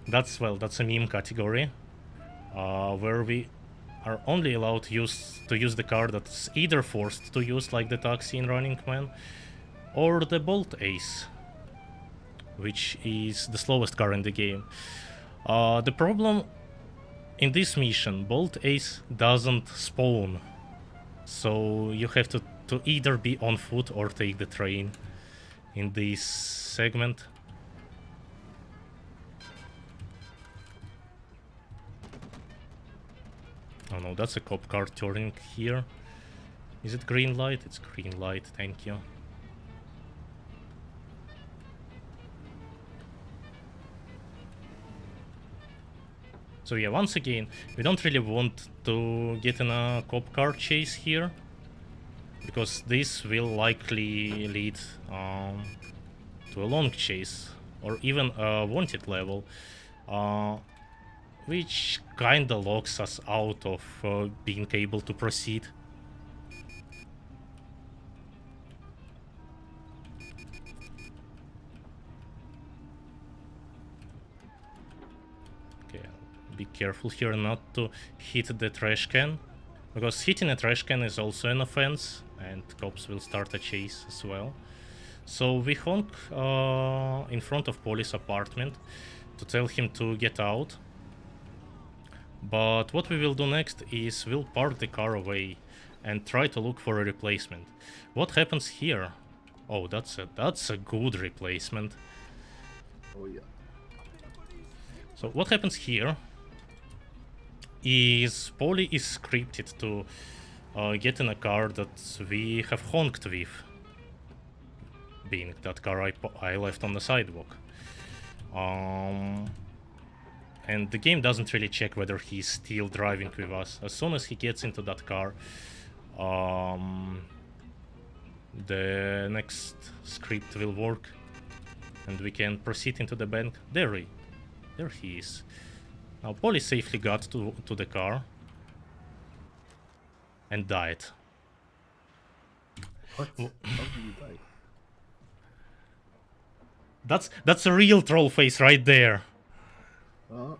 That's a meme category where we are only allowed to use the car that's either forced to use, like the taxi in Running Man, or the Bolt Ace, which is the slowest car in the game. The problem in this mission, Bolt Ace doesn't spawn, so you have to either be on foot or take the train in this segment. Oh no, that's a cop car turning here. Is it green light? It's green light, thank you. So yeah, once again, we don't really want to get in a cop car chase here, because this will likely lead to a long chase, or even a wanted level, which kinda locks us out of being able to proceed. Okay, be careful here not to hit the trash can, because hitting a trash can is also an offense, and cops will start a chase as well. So we honk in front of police apartment to tell him to get out. But what we will do next is we'll park the car away and try to look for a replacement. What happens here? Oh, that's a good replacement.
Oh yeah.
So what happens here is Polly is scripted to get in a car that we have honked with, being that car I left on the sidewalk. And the game doesn't really check whether he's still driving with us. As soon as he gets into that car, the next script will work and we can proceed into the bank. There he is. Now Polly safely got to the car and died.
What? How did you die?
That's a real troll face right there.
Oh,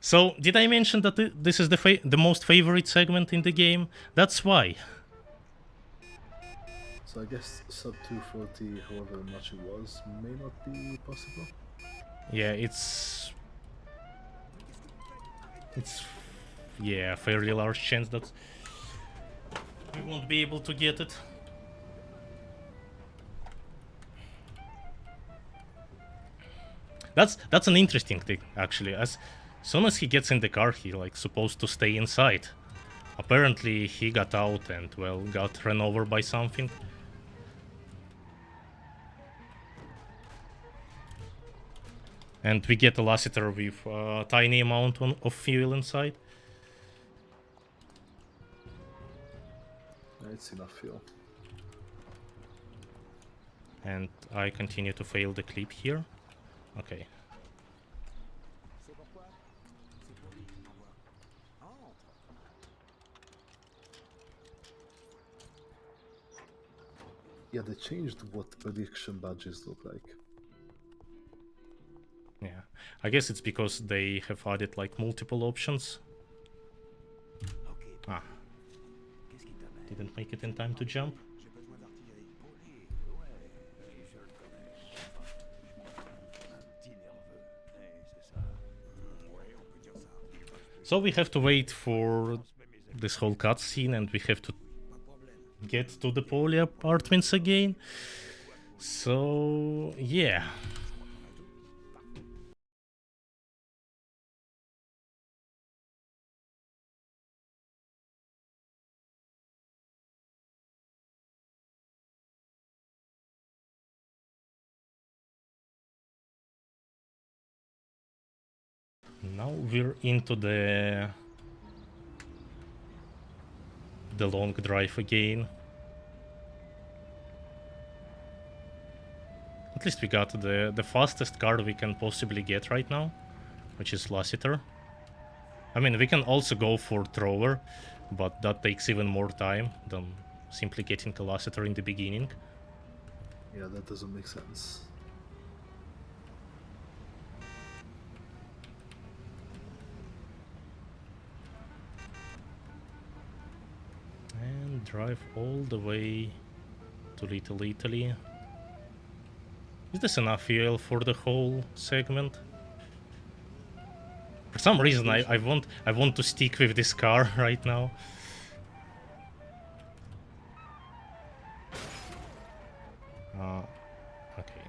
So, did I mention that this is the most favorite segment in the game? That's why.
so I guess sub 240, however much it was, may not be possible.
Yeah, it's yeah, a fairly large chance that we won't be able to get it. That's an interesting thing, actually. As soon as he gets in the car, he like supposed to stay inside. Apparently he got out and, well, got run over by something. And we get a Lassiter with a tiny amount of fuel inside.
It's enough fuel.
And I continue to fail the clip here. Okay.
C'est pourquoi? C'est pour lui. Au revoir. Entre.
Yeah, they changed what prediction badges look like.
Yeah, I guess it's because they have added like multiple options.
Ok.
Ah,
Qu'est-ce qui t'amène?
didn't make it in time to jump.
J'ai besoin d'artillerie. Poli. Ouais. Oui, je le connais. Un petit nerveux. C'est ça. Ouais, on peut dire ça.
So we have to wait for this whole cutscene and we have to
Pas de problème.
get to the Poly apartments again. So, yeah. Now we're into the long drive again. At least we got the fastest car we can possibly get right now, which is Lassiter. I mean, we can also go for Thrower, but that takes even more time than simply getting a Lassiter in the beginning.
Yeah, that doesn't make sense.
And drive all the way to Little Italy. Is this enough fuel for the whole segment? For some reason I want to stick with this car right now. Okay.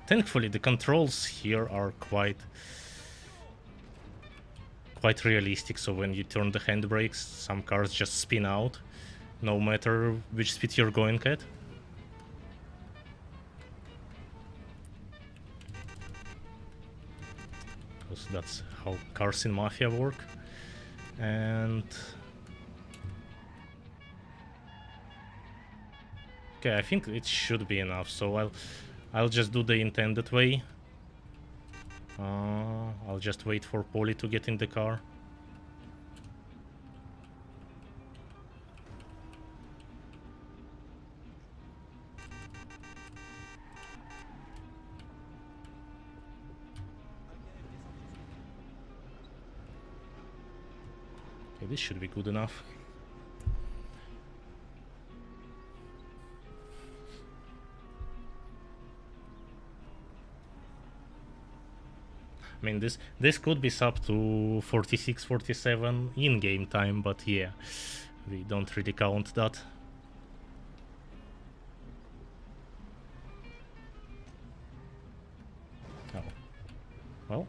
Thankfully the controls here are quite quite realistic, so when you turn the handbrakes, some cars just spin out, no matter which speed you're going at. Because that's how cars in Mafia work. And okay, I think it should be enough, so I'll just do the intended way. I'll just wait for Polly to get in the car. Okay, this should be good enough. I mean, this could be sub to 46, 47 in-game time, but yeah, we don't really count that. Oh. Well.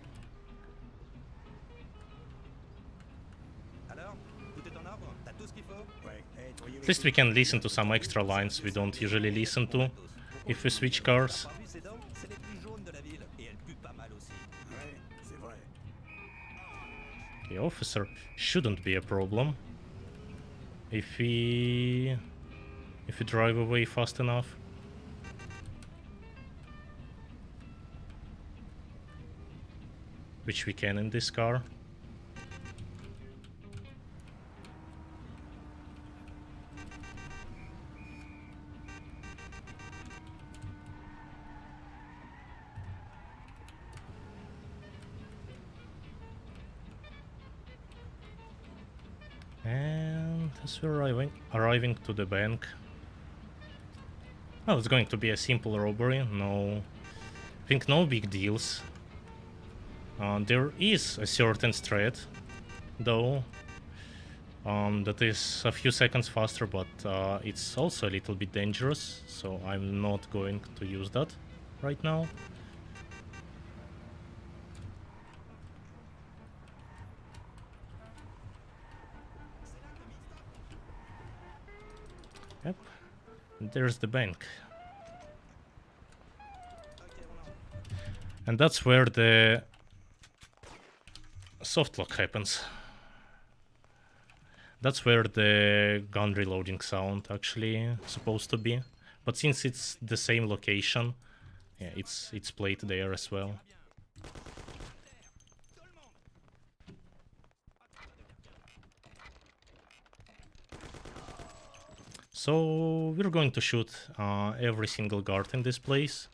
At least we can listen to some extra lines we don't usually listen to if we switch cars. The officer shouldn't be a problem if we drive away fast enough. Which we can in this car. And as we're arriving to the bank. Well, it's going to be a simple robbery, I think no big deals. There is a certain threat, though, that is a few seconds faster, but it's also a little bit dangerous, so I'm not going to use that right now. Yep, and there's the bank. And that's where the soft lock happens. That's where the gun reloading sound actually supposed to be. But since it's the same location, yeah, it's played there as well. So we're going to shoot every single guard in this place.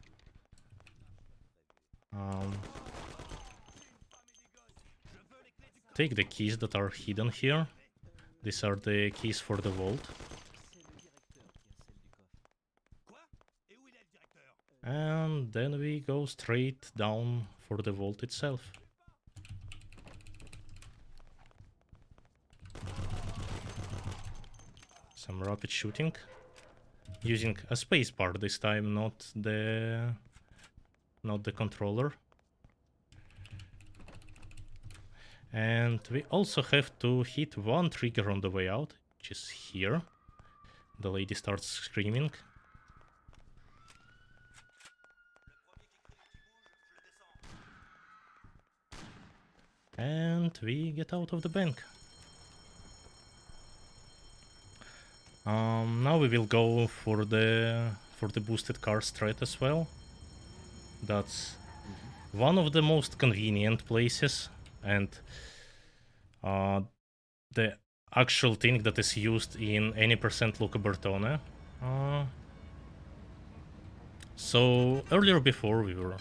Take the keys that are hidden here. These are the keys for the vault. And then we go straight down for the vault itself. Some rapid shooting. Using a spacebar this time, not the controller. And we also have to hit one trigger on the way out, which is here. The lady starts screaming. And we get out of the bank. Now we will go for the boosted car threat as well. That's one of the most convenient places, and the actual thing that is used in any percent Luca Bertone. So earlier before we were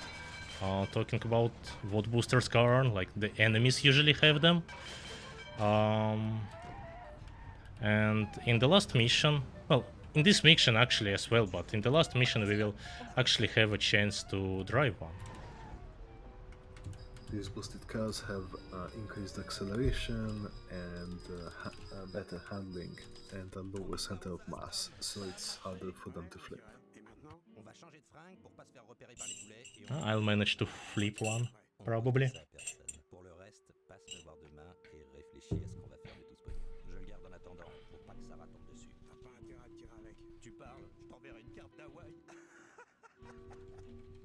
talking about what boosters are, like the enemies usually have them. And in the last mission, well, in this mission actually as well, but in the last mission we will actually have a chance to drive one.
These boosted cars have increased acceleration and better handling and a lower center of mass, so it's harder for them to flip.
I'll manage to flip one, probably.
t'enverrai une carte d'Hawaï.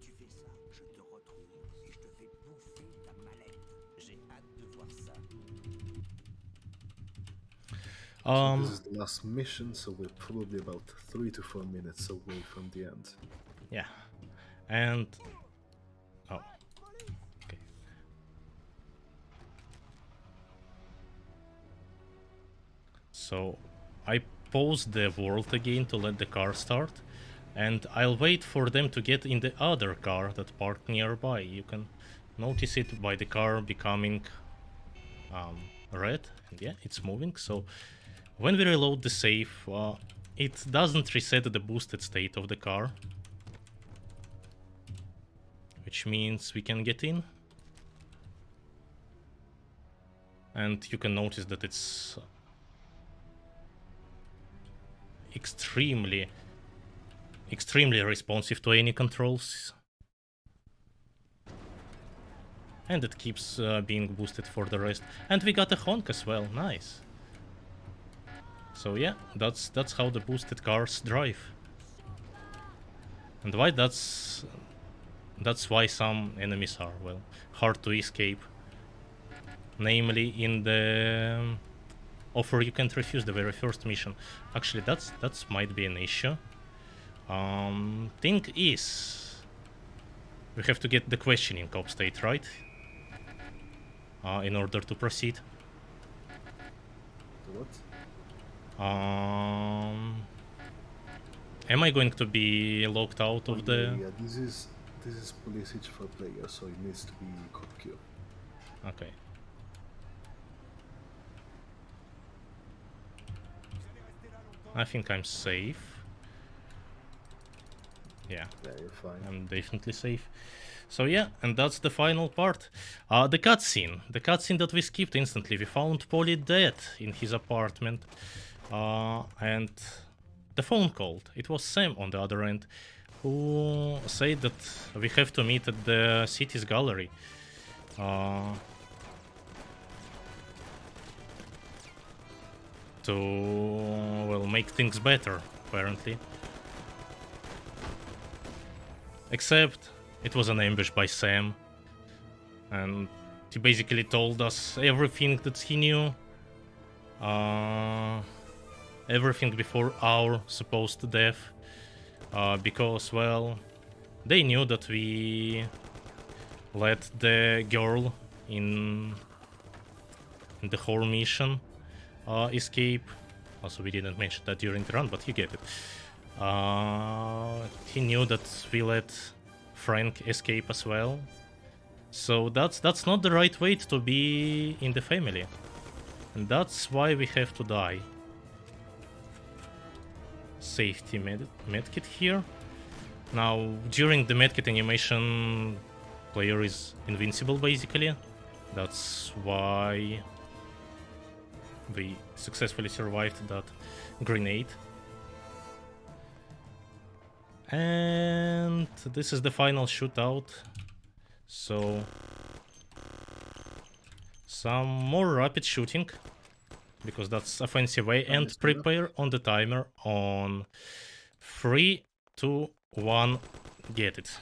Tu fais ça, je te retrouve et je te fais bouffer ta mallette. J'ai hâte de voir ça.
So this is the last mission, so we're probably about 3 to 4 minutes away from the end.
Yeah, and oh, okay. So I pause the world again to let the car start, and I'll wait for them to get in the other car that parked nearby. You can notice it by the car becoming red, and yeah, it's moving. So when we reload the save, it doesn't reset the boosted state of the car, which means we can get in. And you can notice that it's extremely responsive to any controls. And it keeps being boosted for the rest. And we got a honk as well, nice. So yeah, that's how the boosted cars drive. And why that's why some enemies are, well, hard to escape. Namely in the offer you can't refuse, the very first mission. Actually, that's might be an issue. Thing is, we have to get the questioning op state, right? In order to proceed.
What?
Am I going to be locked out of the...
Yeah, this is police hitch for player, so it needs to be cop queue.
Okay. I think I'm safe. Yeah,
you're fine.
I'm definitely safe. So yeah, and that's the final part. The cutscene that we skipped instantly. We found Polly dead in his apartment, and the phone called. It was Sam on the other end, who said that we have to meet at the city's gallery. To, well, make things better, apparently. Except it was an ambush by Sam, and he basically told us everything that he knew, everything before our supposed death, because, well, they knew that we let the girl in the whole mission escape. Also, we didn't mention that during the run, but you get it. He knew that we let Frank escape as well. So that's not the right way to be in the family. And that's why we have to die. Safety medkit here. Now, during the medkit animation, player is invincible basically. That's why we successfully survived that grenade. And this is the final shootout. So some more rapid shooting, because that's a fancy way, and prepare on the timer on 3, 2, 1, get it.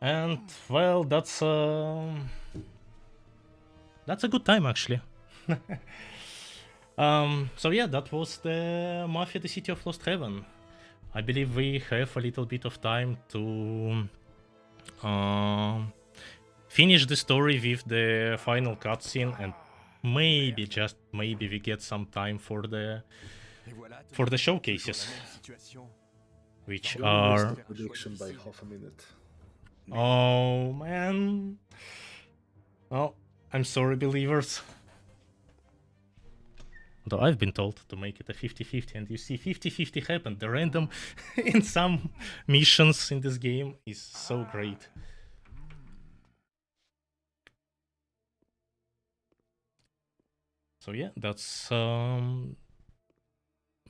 And well, that's a good time actually. So yeah, that was the Mafia: The City of Lost Heaven. I believe we have a little bit of time to finish the story with the final cutscene, and maybe, just maybe, we get some time for the showcases, which are...
Prediction by half a minute.
Oh man. Oh, I'm sorry, believers. Though I've been told to make it a 50-50, and you see 50-50 happened. The random in some missions in this game is so great. So yeah, that's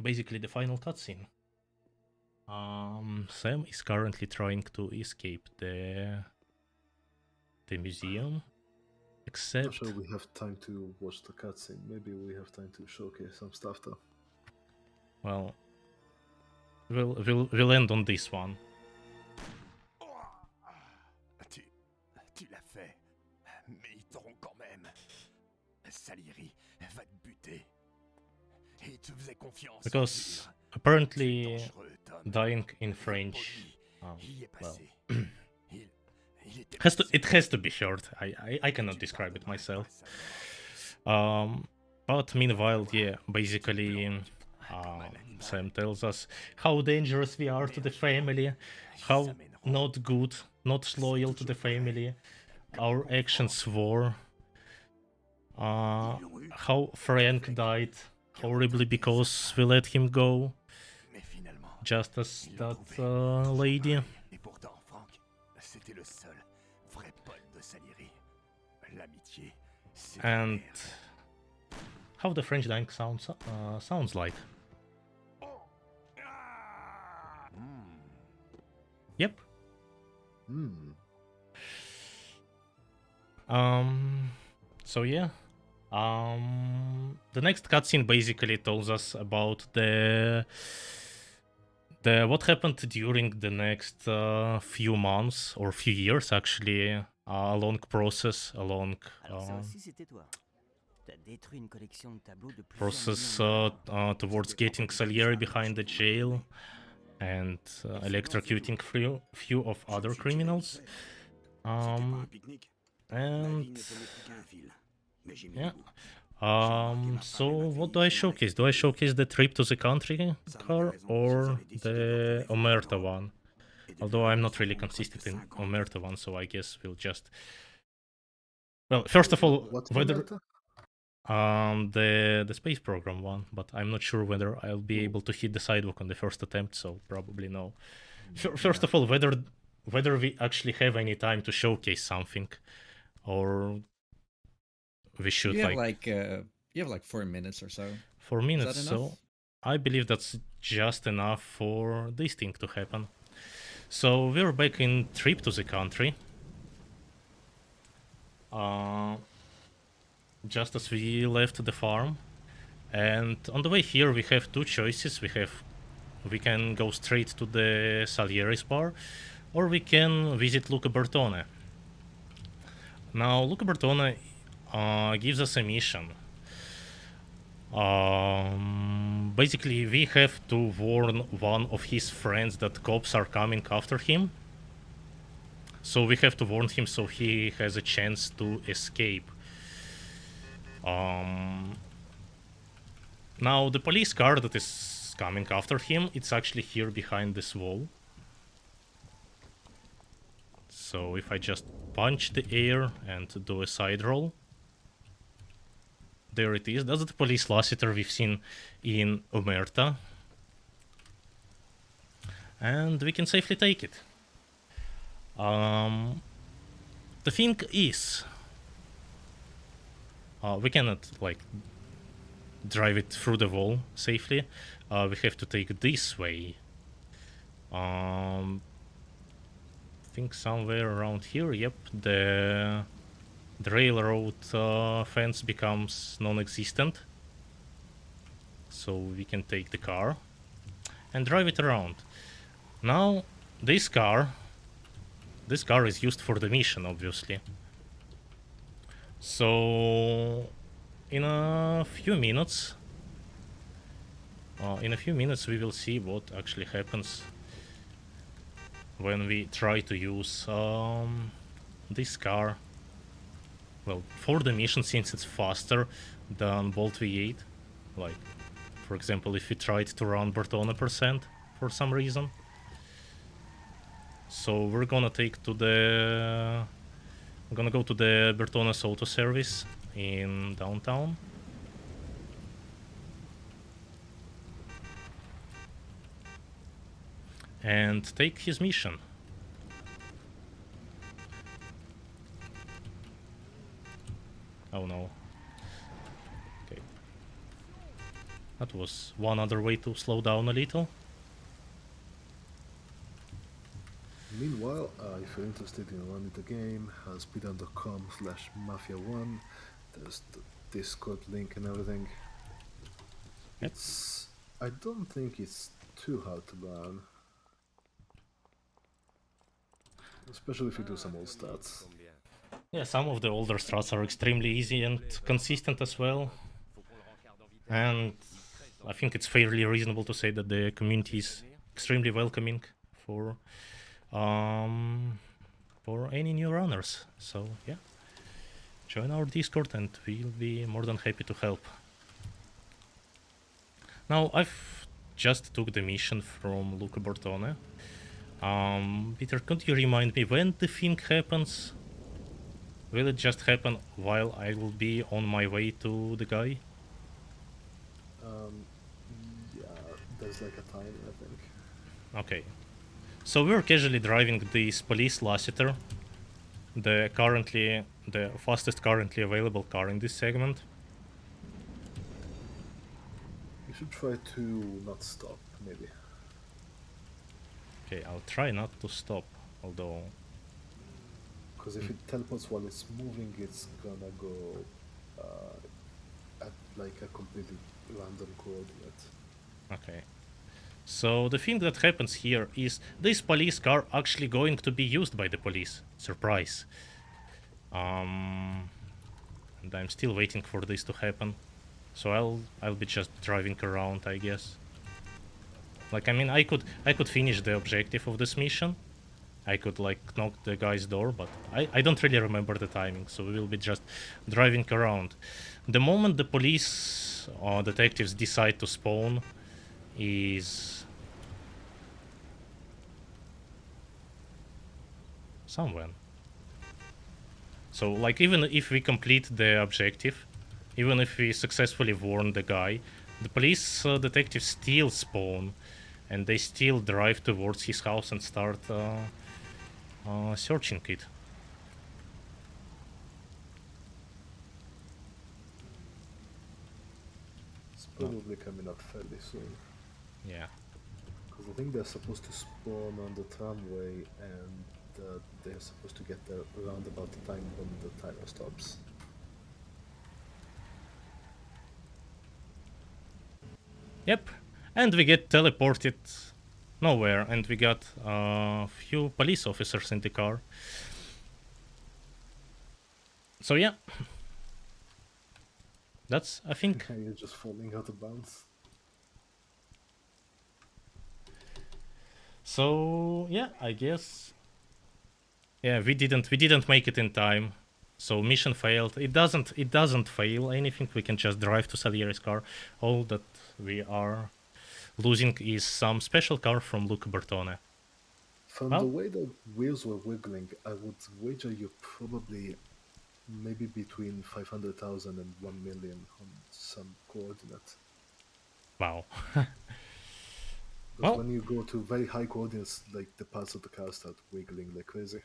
basically the final cutscene. Sam is currently trying to escape the museum. Except...
Not sure we have time to watch the cutscene. Maybe we have time to showcase some stuff though.
Well, we'll end on this one.
Tu l'as fait, mais ils t'auront quand même. Salieri va te buter. Et tu faisais confiance.
Because apparently dying in French, well, it has to be short. I cannot describe it myself. But meanwhile, yeah, basically, Sam tells us how dangerous we are to the family, how not good, not loyal to the family, our actions were, how Frank died horribly because we let him go, just as that lady.
Et pourtant, Frank, c'était le seul vrai pote de Salieri. L'amitié, c'est
And how the French dying sounds like. Yep. So yeah. The next cutscene basically tells us about the what happened during the next few months or few years, actually, a long process, a long process towards getting Salieri behind the jail and electrocuting few of other criminals. And yeah. So what do I showcase? Do I showcase the trip to the country car or the Omerta one? Although I'm not really consistent in Omerta one, so I guess we'll just... Well, first of all,
What's
whether...
Omerta?
The space program one, but I'm not sure whether I'll be able to hit the sidewalk on the first attempt, so probably no. First of all, whether we actually have any time to showcase something, or we should
you have like 4 minutes or so.
4 minutes, so I believe that's just enough for this thing to happen. So we're back in trip to the country. Just as we left the farm, and on the way here we have two choices. We can go straight to the Salieri's bar, or we can visit Luca Bertone. Now Luca Bertone gives us a mission. Basically we have to warn one of his friends that cops are coming after him. So we have to warn him so he has a chance to escape. Now the police car that is coming after him, it's actually here behind this wall. So if I just punch the air and do a side roll, there it is. That's the police Lassiter we've seen in Omerta. And we can safely take it. The thing is, we cannot like drive it through the wall safely. We have to take this way. I think somewhere around here. Yep, the railroad fence becomes non-existent, so we can take the car and drive it around. Now this car is used for the mission, obviously. So in a few minutes we will see what actually happens when we try to use this car. Well, for the mission, since it's faster than Bolt V8. Like, for example, if we tried to run Bertone % for some reason. So we're gonna go to the Bertone's auto service in downtown. And take his mission. Oh no. Okay. That was one other way to slow down a little.
Meanwhile, if you're interested in running the game, speedrun.com/mafia1. There's the Discord link and everything.
Yep.
I don't think it's too hard to run. Especially if you do some old stats.
Yeah, some of the older strats are extremely easy and consistent as well. And I think it's fairly reasonable to say that the community is extremely welcoming for any new runners. So yeah, join our Discord and we'll be more than happy to help. Now I've just took the mission from Luca Bertone. Peter, could you remind me when the thing happens? Will it just happen while I will be on my way to the guy?
Yeah, there's like a time, I think.
Okay. So we're casually driving this police Lassiter, the fastest currently available car in this segment.
You should try to not stop, maybe.
Okay, I'll try not to stop, although...
Because if it teleports while it's moving, it's gonna go at like a completely random coordinate.
Okay. So the thing that happens here is this police car actually going to be used by the police. Surprise. And I'm still waiting for this to happen. So I'll be just driving around, I guess. Like, I mean, I could finish the objective of this mission. I could like knock the guy's door, but I don't really remember the timing, so we will be just driving around. The moment the police or detectives decide to spawn is somewhere. So like even if we complete the objective, even if we successfully warn the guy, the police detectives still spawn and they still drive towards his house and start searching it.
It's probably coming up fairly soon.
Yeah.
Because I think they're supposed to spawn on the tramway and they're supposed to get there around about the time when the timer stops.
Yep. And we get teleported nowhere, and we got a few police officers in the car. So yeah. That's, I think...
You're just falling out of bounds.
So yeah, I guess... Yeah, we didn't make it in time. So mission failed. It doesn't fail anything. We can just drive to Salieri's car. All that we are losing is some special car from Luca Bertone.
From the way the wheels were wiggling, I would wager you're probably maybe between 500,000 and 1 million on some coordinate.
Wow.
Because when you go to very high coordinates, like the parts of the car start wiggling like crazy.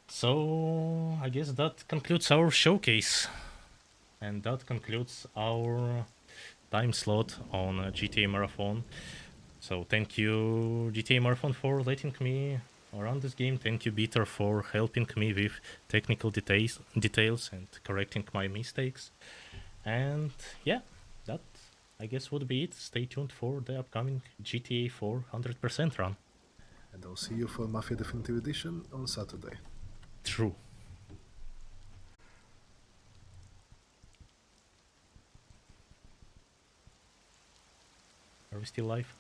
So I guess that concludes our showcase. And that concludes our time slot on GTA Marathon. So thank you GTA Marathon for letting me around this game. Thank you Peter for helping me with technical details and correcting my mistakes. And yeah, that I guess would be it. Stay tuned for the upcoming GTA 4 100% run.
And I'll see you for Mafia Definitive Edition on Saturday.
True. Are we still live?